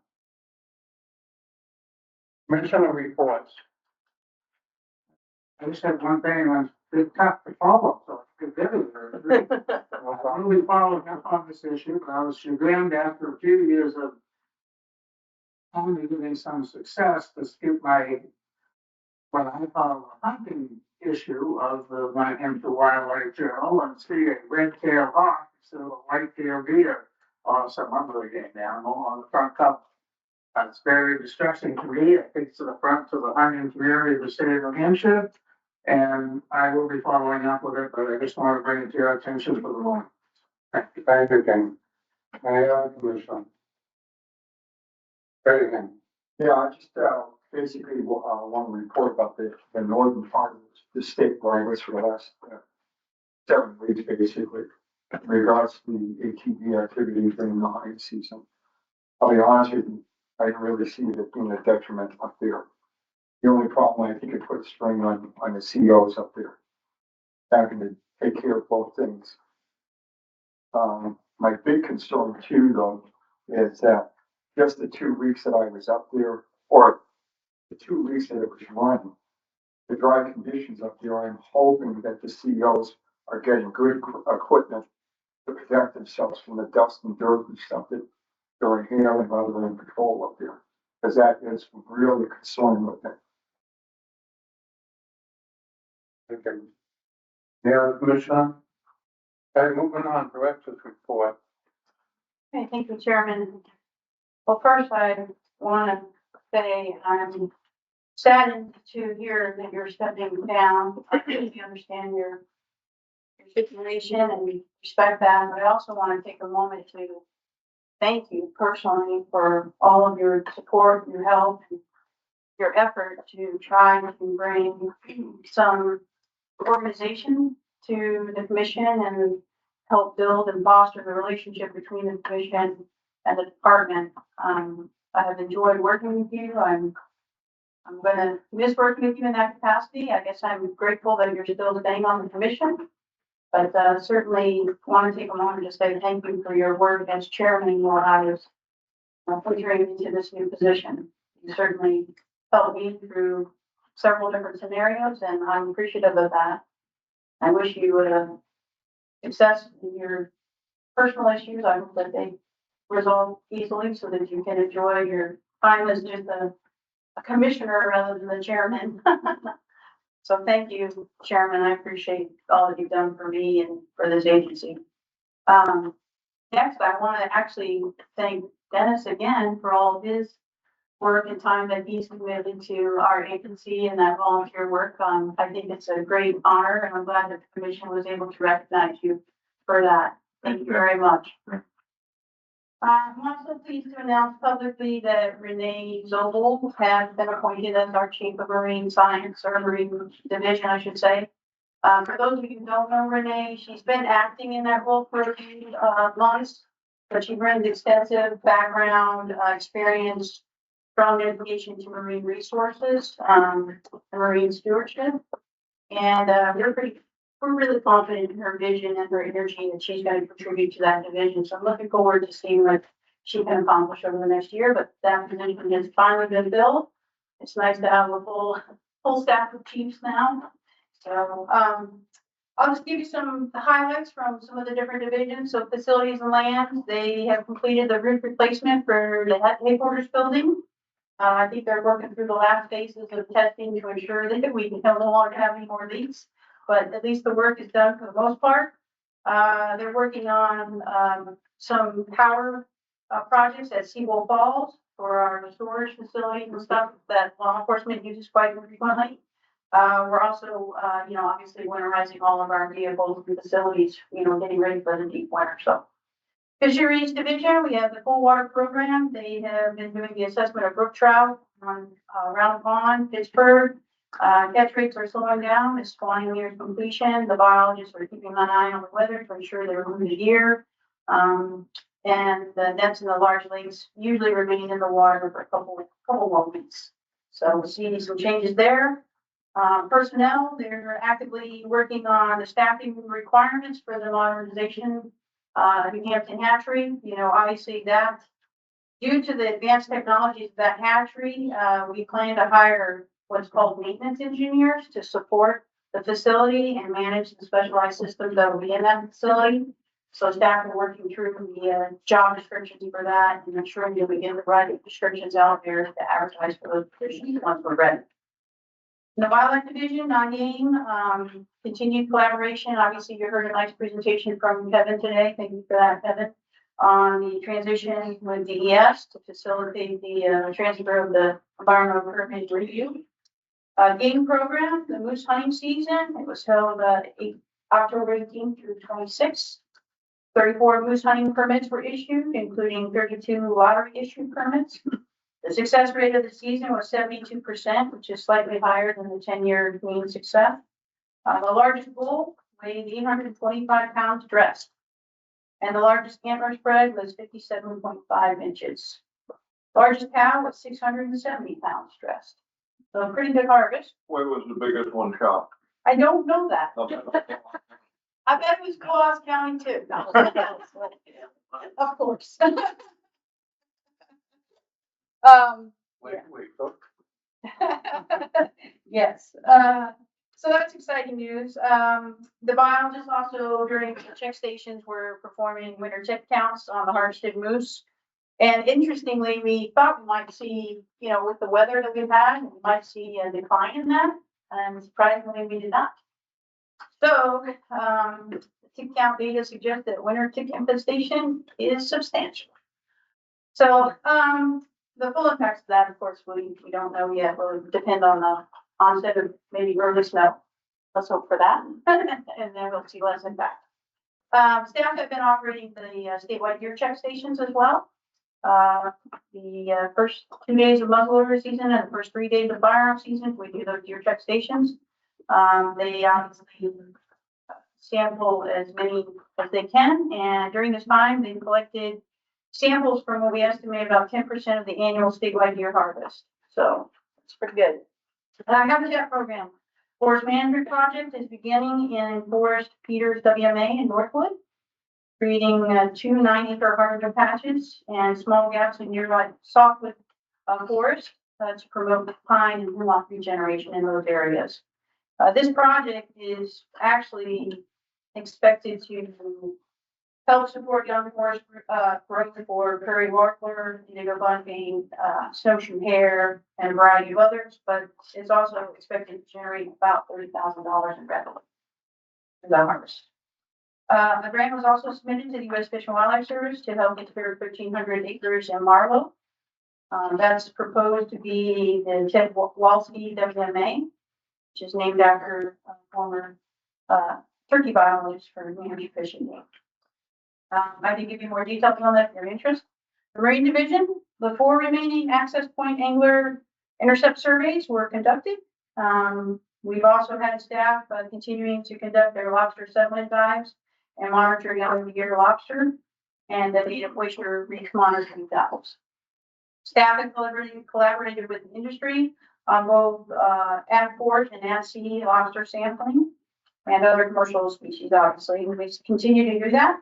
Commissioner reports. I just had one thing, and it's tough to follow, so it's good. I'm really following up on this issue, but I was chagrined after a few years of only getting some success to scoop my, what I call a hunting issue of the Mount Hampshire Wildlife Journal and see a red-tailed hawk instead of a white-tailed deer or some other game animal on the front cover. That's very distressing to me. It takes to the front to the hunting community of the state of New Hampshire. And I will be following up with it, but I just want to bring it to your attention for the moment. Thank you. Thank you, Ken. Any other commission? Very good. Yeah, I just, basically, want to report about the northern part of the state where I was for the last 7 weeks, basically, in regards to the ATV activities during the hunting season. I'll be honest with you, I didn't really see it being a detriment up there. The only problem, I think it put a strain on the CEOs up there, having to take care of both things. My big concern too, though, is that just the 2 weeks that I was up there, or the 2 weeks that it was running, the dry conditions up there, I'm hoping that the CEOs are getting good equipment to protect themselves from the dust and dirt and stuff that they're inhaling while they're in patrol up there. Because that is really concerning with me. Okay. Yeah, Commissioner. Okay, moving on, Director's report. Okay, thank you, Chairman. Well, first, I want to say I'm saddened to hear that you're stepping down. I really understand your situation and we respect that, but I also want to take a moment to thank you personally for all of your support, your help, and your effort to try to bring some organization to the commission and help build and foster the relationship between the commission and the department. I have enjoyed working with you. I'm gonna miss working with you in that capacity. I guess I'm grateful that you're still staying on the commission. But certainly want to take a moment to say thank you for your work as chairman while I was entering into this new position. You certainly helped me through several different scenarios, and I'm appreciative of that. I wish you success in your personal issues. I hope that they resolve easily so that you can enjoy your time as just a commissioner rather than the chairman. So thank you, Chairman. I appreciate all that you've done for me and for this agency. Next, I want to actually thank Dennis again for all of his work and time that he's committed to our agency and that volunteer work. I think it's a great honor, and I'm glad that the commission was able to recognize you for that. Thank you very much. I'm also pleased to announce publicly that Renee Zobel has been appointed as our Chief of Marine Science, or Marine Division, I should say. For those of you who don't know Renee, she's been acting in that role for a few months, but she brings extensive background, experience, strong dedication to marine resources, and marine stewardship. And we're really confident in her vision and her energy that she's going to contribute to that division. So I'm looking forward to seeing what she can accomplish over the next year, but that position has finally been filled. It's nice to have a full staff of chiefs now. So, I'll just give you some highlights from some of the different divisions. So facilities and lands, they have completed the roof replacement for the headquarters building. I think they're working through the last phases of testing to ensure that we no longer have any more leaks, but at least the work is done for the most part. They're working on some power projects at Seawolf Falls for our storage facilities and stuff that law enforcement uses quite frequently. We're also, obviously winterizing all of our vehicles and facilities, getting ready for the deep winter. So Fisheries Division, we have the full water program. They have been doing the assessment of brook trout on Round Pond, Pittsburgh. Catch rates are slowing down. It's spawning near completion. The biologists are keeping an eye on the weather to ensure they remove the gear. And the nets in the large lakes usually remain in the water for a couple more weeks. So we'll see some changes there. Personnel, they're actively working on the staffing requirements for the modernization New Hampton hatchery. Obviously that due to the advanced technologies of that hatchery, we plan to hire what's called maintenance engineers to support the facility and manage the specialized systems that will be in that facility. So staff are working through the job descriptions for that and ensuring that we get the right descriptions out there to advertise for those positions once we're ready. In the Wildlife Division, non-game, continued collaboration. Obviously, you heard a nice presentation from Kevin today. Thank you for that, Kevin, on the transition with DES to facilitate the transfer of the environmental permit review. Game program, the moose hunting season. It was held October 18th through 26th. 34 moose hunting permits were issued, including 32 lottery issued permits. The success rate of the season was 72%, which is slightly higher than the 10-year mean success. The largest bull weighed 825 pounds dressed, and the largest antler spread was 57.5 inches. Largest cow was 670 pounds dressed. So a pretty good harvest. Where was the biggest one shot? I don't know that. Okay. I bet it was Coos County too. No, of course. Yes. So that's exciting news. The biologists also during the check stations were performing winter tick counts on the harvested moose. And interestingly, we thought we might see, with the weather that we've had, we might see a decline in that. And surprisingly, we did not. So, the tick count data suggests that winter tick infestation is substantial. So, the full impacts of that, of course, we don't know yet. Will depend on the onset of maybe early snow. Let's hope for that, and then we'll see less impact. Staff have been operating the statewide deer check stations as well. The first 2 days of muzzleloader season and the first 3 days of firearm season, we do those deer check stations. They obviously sample as many as they can. And during this time, they collected samples from what we estimate about 10% of the annual statewide deer harvest. So it's pretty good. Habitat program. Forest management project is beginning in Forest Peters WMA in Northwood, creating 2 9-acre hardwood patches and small gaps in nearby softwood forest to promote pine and hemlock regeneration in those areas. This project is actually expected to help support young forest growth for prairie warbler, indigo bunting, snowshoe hare, and a variety of others, but it's also expected to generate about $30,000 in revenue for the harvest. A grant was also submitted to the U.S. Fish and Wildlife Service to help clear 1,300 acres in Marlow. That's proposed to be the Ted Walski WMA, which is named after former turkey biologist for New Hampshire Fishing Game. I can give you more details on that if you're interested. The Marine Division, the 4 remaining access point angler intercept surveys were conducted. We've also had staff continuing to conduct their lobster settlement dives and monitor young year lobster and the native oyster reef monitoring valves. Staff has collaborated with the industry on both at port and at sea lobster sampling and other commercial species, obviously, and we continue to do that.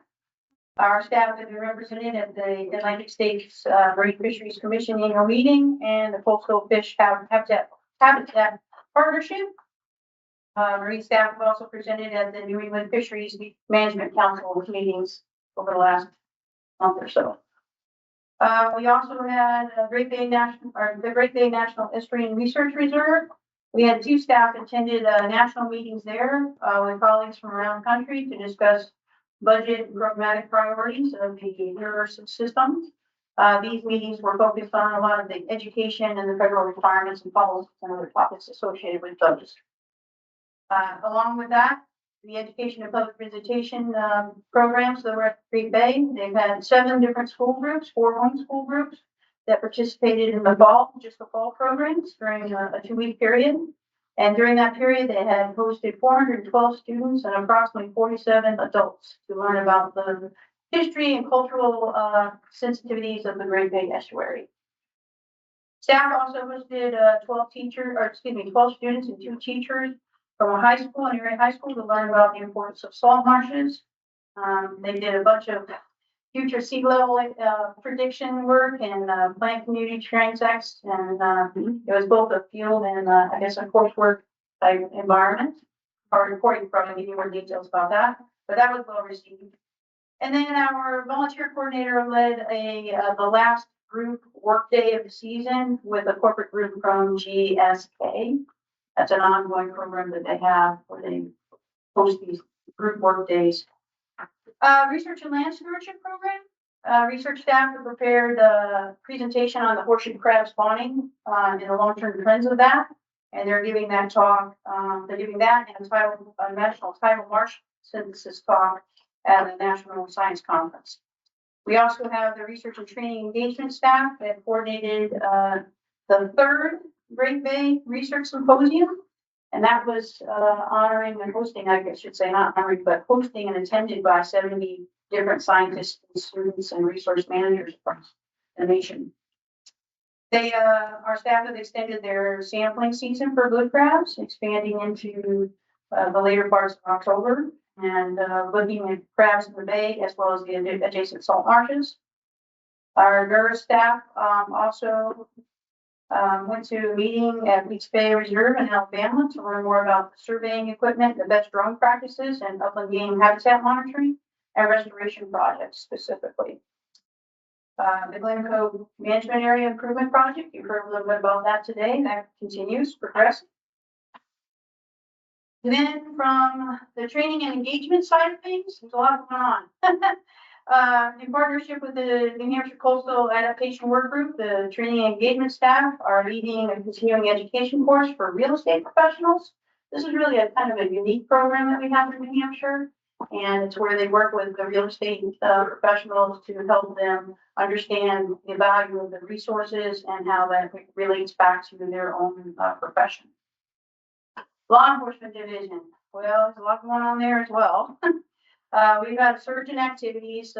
Our staff has been represented at the Atlantic States Marine Fisheries Commission annual meeting and the Coastal Fish Habitat Partnership. Marine staff have also presented at the New England Fisheries Management Council meetings over the last month or so. We also had the Great Bay National Estuarine and Research Reserve. We had 2 staff attended national meetings there with colleagues from around the country to discuss budget and programmatic priorities of the university system. These meetings were focused on a lot of the education and the federal requirements and policies and other topics associated with those. Along with that, the education and public visitation programs that were at Great Bay, they've had 7 different school groups, 4 homeschool groups that participated in the fall programs during a 2-week period. And during that period, they had hosted 412 students and approximately 47 adults to learn about the history and cultural sensitivities of the Great Bay Estuary. Staff also hosted 12 students and 2 teachers from a high school and area high school to learn about the importance of salt marshes. They did a bunch of future sea level prediction work and plant community transects, and it was both a field and I guess a coursework type environment. Our reporting probably give you more details about that, but that was well received. And then our volunteer coordinator led the last group work day of the season with a corporate group from GSK. That's an ongoing program that they have where they host these group work days. Research and land stewardship program. Research staff have prepared a presentation on the horseshoe crab spawning and the long-term trends of that. And they're giving that talk, and a national tidal marsh synthesis talk at the National Science Conference. We also have the research and training engagement staff that coordinated the 3rd Great Bay Research Symposium. And that was honoring and hosting, I guess I should say, not honoring, but hosting and attended by 70 different scientists and students and resource managers across the nation. Our staff have extended their sampling season for blue crabs, expanding into the later parts of October, and looking at crabs in the bay as well as the adjacent salt marshes. Our NERS staff also went to a meeting at Weeks Bay Reserve in Alabama to learn more about the surveying equipment, the best drone practices, and upland game habitat monitoring and restoration projects specifically. The Glen Cove Management Area Improvement Project, you've heard a little bit about that today. That continues, progressing. Then from the training and engagement side of things, there's a lot going on. In partnership with the New Hampshire Coastal Adaptation Work Group, the training and engagement staff are leading a continuing education course for real estate professionals. This is really a kind of a unique program that we have in New Hampshire, and it's where they work with the real estate professionals to help them understand the value of the resources and how that relates back to their own profession. Law Enforcement Division. Well, there's a lot going on there as well. We've had a surge in activities,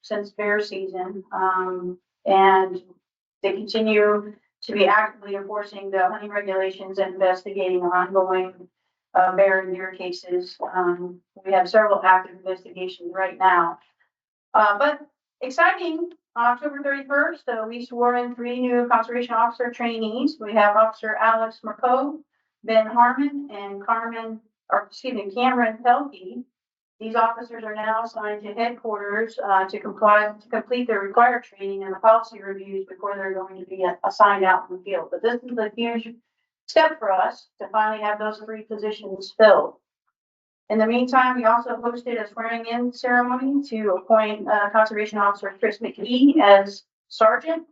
since bear season, and they continue to be actively enforcing the hunting regulations and investigating ongoing, bear and deer cases. We have several active investigations right now. But exciting, October 31st, we swore in 3 new conservation officer trainees. We have Officer Alex Mercot, Ben Harmon, and Cameron Pelkey. These officers are now assigned to headquarters to complete their required training and the policy reviews before they're going to be assigned out in the field. But this is a huge step for us to finally have those 3 positions filled. In the meantime, we also hosted a swearing-in ceremony to appoint Conservation Officer Chris McKee as sergeant.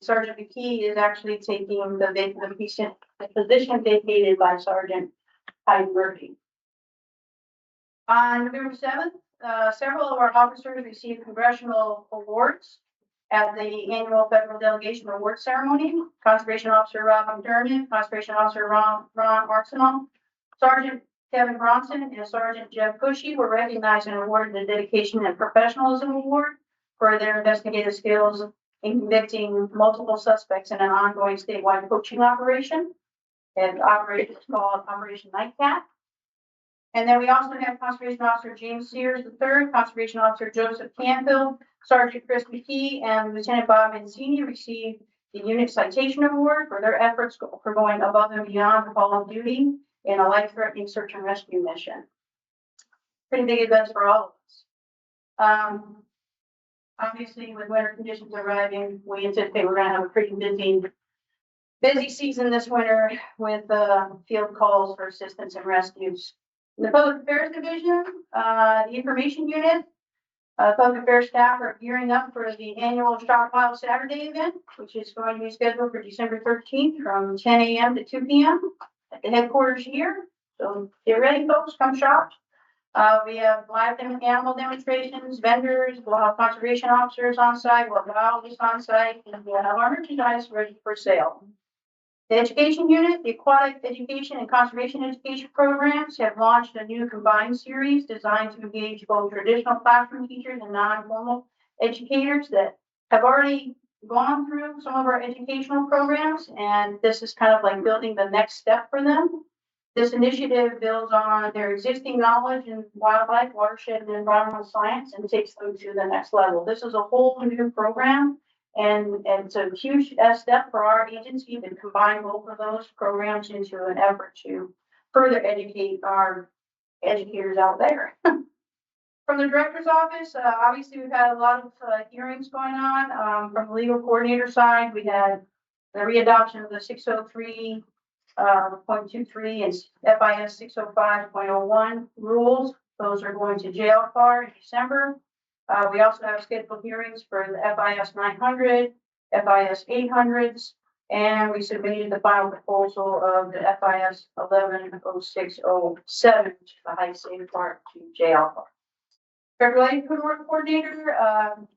Sergeant McKee is actually taking the position vacated by Sergeant Heidi Murphy. On November 7th, several of our officers received congressional awards at the annual Federal Delegation Award Ceremony. Conservation Officer Rob McDermott, Conservation Officer Ron Arsenal, Sergeant Kevin Bronson, and Sergeant Jeff Bushy were recognized and awarded the Dedication and Professionalism Award for their investigative skills in convicting multiple suspects in an ongoing statewide poaching operation. And the operation is called Operation Nightcat. And then we also have Conservation Officer James Sears III, Conservation Officer Joseph Canfield, Sergeant Chris McKee, and Lieutenant Bob Mancini received the Unit Citation Award for their efforts for going above and beyond the call of duty in a life-threatening search and rescue mission. Pretty big events for all of us. Obviously, with winter conditions arriving, we anticipate we're going to have a pretty busy season this winter with field calls for assistance and rescues. In the Public Affairs Division, the Information Unit, Public Affairs staff are gearing up for the annual Stockpile Saturday event, which is going to be scheduled for December 13th from 10 a.m. to 2 p.m. at the headquarters here. So get ready, folks, come shop. We have live animal demonstrations, vendors, we'll have conservation officers on site, we'll have biologists on site, and we'll have our merchandise ready for sale. The Education Unit, the Aquatic Education and Conservation Education programs have launched a new combined series designed to engage both traditional classroom teachers and non-formal educators that have already gone through some of our educational programs, and this is kind of like building the next step for them. This initiative builds on their existing knowledge in wildlife, watershed, and environmental science and takes them to the next level. This is a whole new program, and it's a huge step for our agency to combine both of those programs into an effort to further educate our educators out there. From the director's office, obviously we've had a lot of hearings going on. From the legal coordinator side, we had the readoption of the 603.23 and FIS 605.01 rules. Those are going to JLCAR in December. We also have scheduled hearings for the FIS 900, FIS 800s, and we submitted the final proposal of the FIS 110607, which is the high safeguard to JLCAR. Federal Aid Coordinator,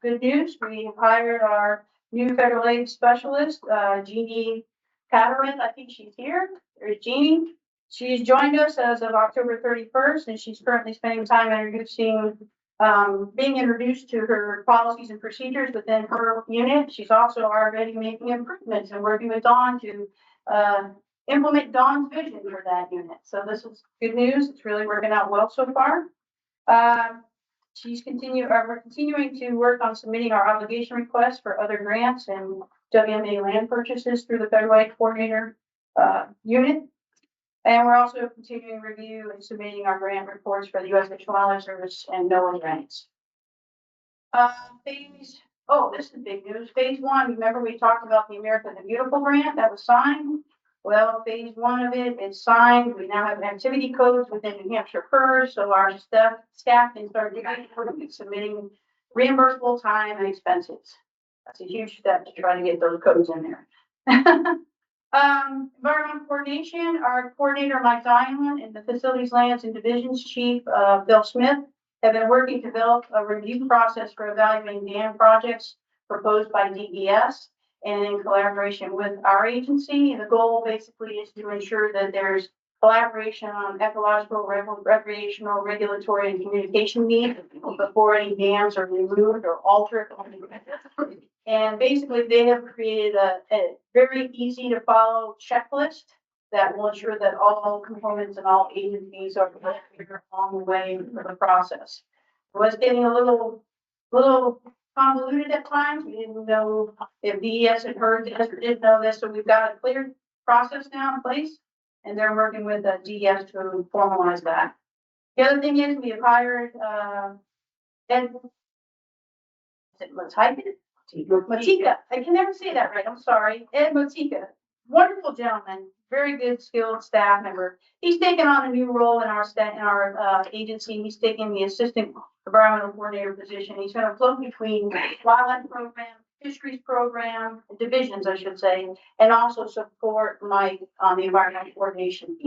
good news. We hired our new Federal Aid Specialist, Jeannie Catherine. I think she's here. There's Jeannie. She's joined us as of October 31st, and she's currently spending time being introduced to her policies and procedures within her unit. She's also already making improvements and working with Dawn to implement Dawn's vision for that unit. So this is good news. It's really working out well so far. We're continuing to work on submitting our obligation requests for other grants and WMA land purchases through the Federal Aid Coordinator unit. And we're also continuing review and submitting our grant reports for the U.S. Fish and Wildlife Service and NOAA grants. This is big news. Phase 1, remember we talked about the America the Beautiful grant that was signed? Well, phase 1 of it is signed. We now have activity codes within New Hampshire PERS, so our staff can start submitting reimbursable time and expenses. That's a huge step to try to get those codes in there. Environmental coordination, our coordinator Mike Diamond and the Facilities, Lands, and Divisions Chief Bill Smith have been working to develop a review process for evaluating dam projects proposed by DES and in collaboration with our agency. And the goal basically is to ensure that there's collaboration on ecological, recreational, regulatory, and communication needs before any dams are removed or altered. And basically, they have created a very easy to follow checklist that will ensure that all components and all agencies are clear along the way for the process. It was getting a little convoluted at times. We didn't know if DES had heard this or didn't know this, so we've got a clear process now in place, and they're working with DES to formalize that. The other thing is we have hired, Ed, is it Matika. I can never say that right. I'm sorry. Ed Matika. Wonderful gentleman, very good skilled staff member. He's taken on a new role in our agency. He's taking the assistant environmental coordinator position. He's going to float between wildlife program, fisheries program, divisions, I should say, and also support Mike on the environmental coordination.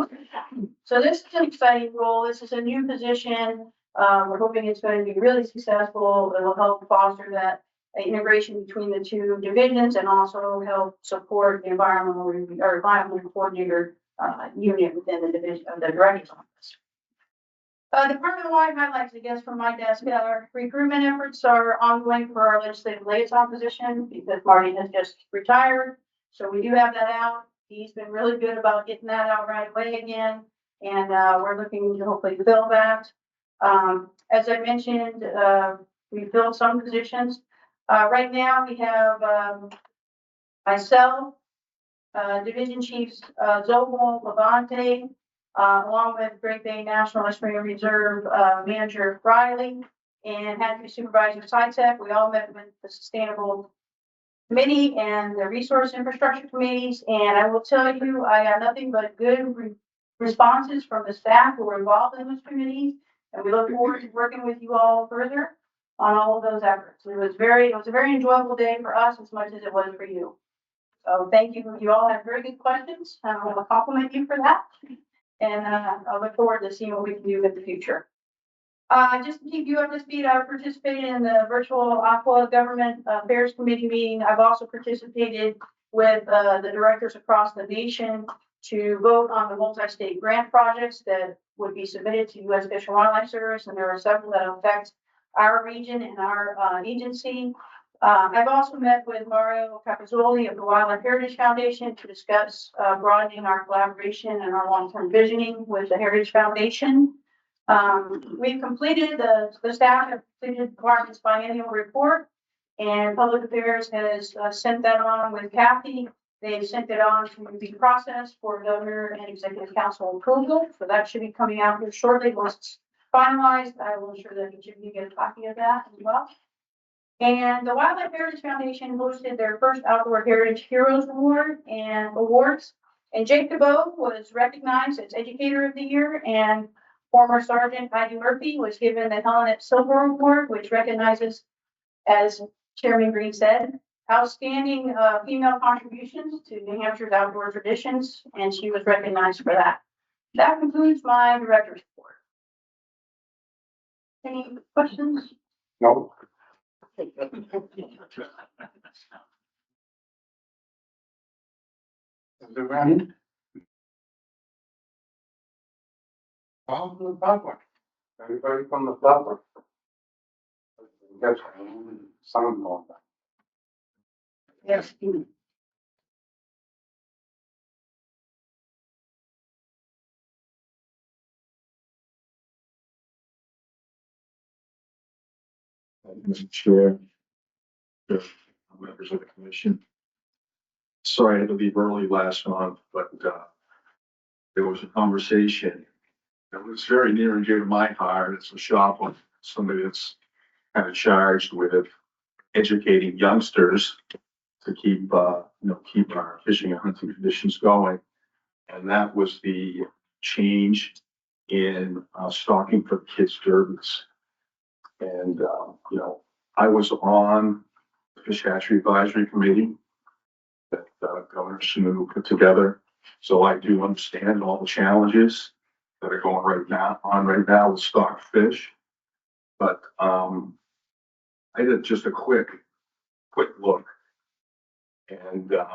So this is an exciting role. This is a new position. We're hoping it's going to be really successful. It will help foster that integration between the two divisions and also help support the environmental coordinator unit within the division of the director's office. Department-wide highlights, I guess, from my desk. Our recruitment efforts are ongoing for our legislative liaison position because Marty has just retired. So we do have that out. He's been really good about getting that out right away again. And we're looking to hopefully fill that. As I mentioned, we filled some positions. Right now we have myself, Division Chiefs Zobel Levante, along with Great Bay National Estuarine Reserve Manager Riley, and Hatchery Supervisor Sidesec. We all met with the Sustainable Committee and the Resource Infrastructure Committees, and I will tell you, I got nothing but good responses from the staff who were involved in those committees, and we look forward to working with you all further on all of those efforts. It was a very enjoyable day for us as much as it was for you. So thank you. You all have very good questions. I want to compliment you for that. And I look forward to seeing what we can do in the future. Just to keep you up to speed, I participated in the virtual Aqua Government Affairs Committee meeting. I've also participated with the directors across the nation to vote on the multi-state grant projects that would be submitted to U.S. Fish and Wildlife Service, and there are several that affect our region and our agency. I've also met with Mario Capizzoli of the Wildlife Heritage Foundation to discuss broadening our collaboration and our long-term visioning with the Heritage Foundation. We've completed, the staff have completed the department's biennial report, and Public Affairs has sent that on with Kathy. They've sent it on to be processed for Governor and Executive Council approval, so that should be coming out here shortly. Once it's finalized, I will ensure that each of you get a copy of that as well. And the Wildlife Heritage Foundation hosted their first Outdoor Heritage Heroes Award and Awards. And Jake DeBow was recognized as Educator of the Year, and former Sergeant Heidi Murphy was given the Helen Silver Award, which recognizes, as Chairman Green said, outstanding female contributions to New Hampshire's outdoor traditions, and she was recognized for that. That concludes my director's report. Any questions? No. Is there any? All from the public. Everybody from the public. Yes, some more. Yes. Mr. Chair, members of the commission. Sorry I had to leave early last month, but there was a conversation that was very near and dear to my heart. It's a shop with somebody that's kind of charged with educating youngsters to keep keep our fishing and hunting traditions going. And that was the change in stocking for the kids' derbies. And, I was on the Fish Hatchery Advisory Committee that Governor Sununu put together. So I do understand all the challenges that are going right now with stocked fish. But I did just a quick look. And there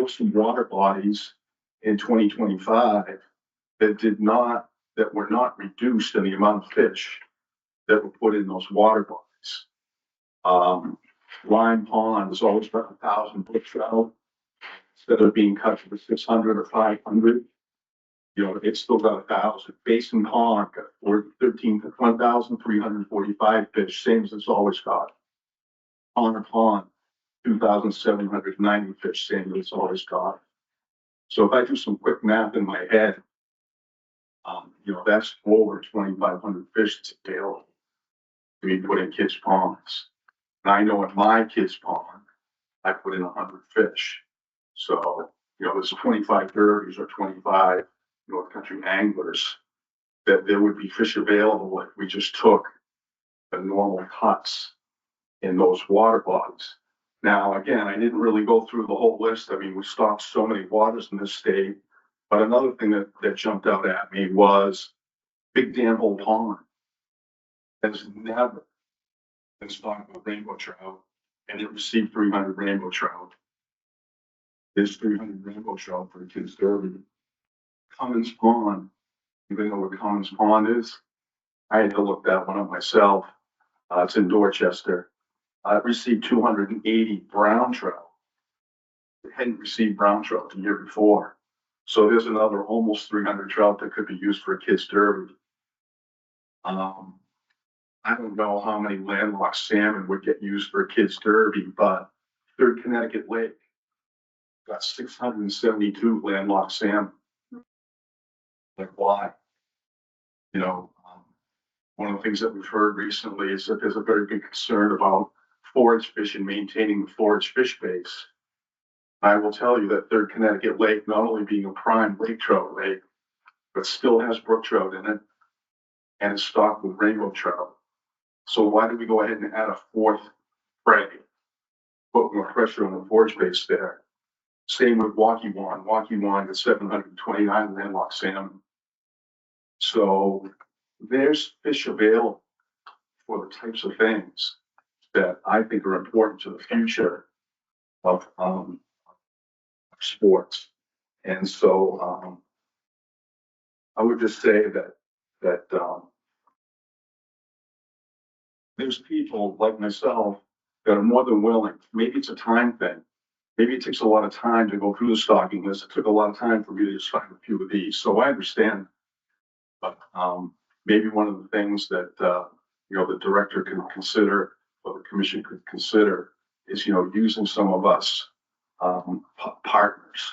were some water bodies in 2025 that were not reduced in the amount of fish that were put in those water bodies. Lime Pond is always got 1,000 brook trout instead of being cut for 600 or 500. You know, it's still got 1,000. Basin Pond got 1,345 fish, same as it's always got. Honor Pond, 2,790 fish, same as it's always got. So if I do some quick math in my head, you know, that's over 2,500 fish that's available to be put in kids' ponds. And I know in my kids' pond, I put in 100 fish. So, you know, there's 25 derbies or 25 North Country anglers that there would be fish available if we just took the normal cuts in those water bodies. Now, again, I didn't really go through the whole list. I mean, we stocked so many waters in this state. But another thing that jumped out at me was Big Dam Hole Pond has never been stocked with rainbow trout, and it received 300 rainbow trout. There's 300 rainbow trout for a kids' derby. Cummins Pond, even though what Cummins Pond is, I had to look that one up myself. It's in Dorchester. It received 280 brown trout. It hadn't received brown trout the year before. So there's another almost 300 trout that could be used for a kids' derby. I don't know how many landlocked salmon would get used for a kids' derby, but Third Connecticut Lake got 672 landlocked salmon. Like, why? You know, one of the things that we've heard recently is that there's a very big concern about forage fish and maintaining the forage fish base. I will tell you that Third Connecticut Lake, not only being a prime lake trout lake, but still has brook trout in it and is stocked with rainbow trout. So why did we go ahead and add a fourth prey? Put more pressure on the forage base there. Same with Waukee-Wong. Waukee-Wong is 729 landlocked salmon. So there's fish available for the types of things that I think are important to the future of sports. And so I would just say that there's people like myself that are more than willing. Maybe it's a time thing. Maybe it takes a lot of time to go through the stocking list. It took a lot of time for me to just find a few of these. So I understand. But maybe one of the things that you know, the director can consider or the commission could consider is, you know, using some of us partners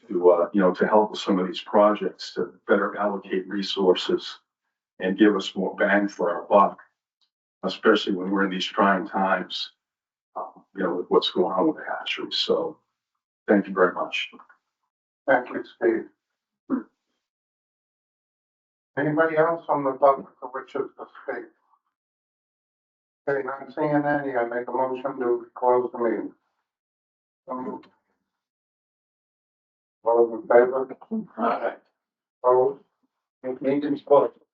to you know, to help with some of these projects to better allocate resources and give us more bang for our buck, especially when we're in these trying times, you know, with what's going on with the hatcheries. So thank you very much. Thank you, Steve. Anybody else on the public who wishes to speak? Okay, not seeing any, I make a motion to close the meeting. All those in favor? Aye. Opposed? Meeting's closed.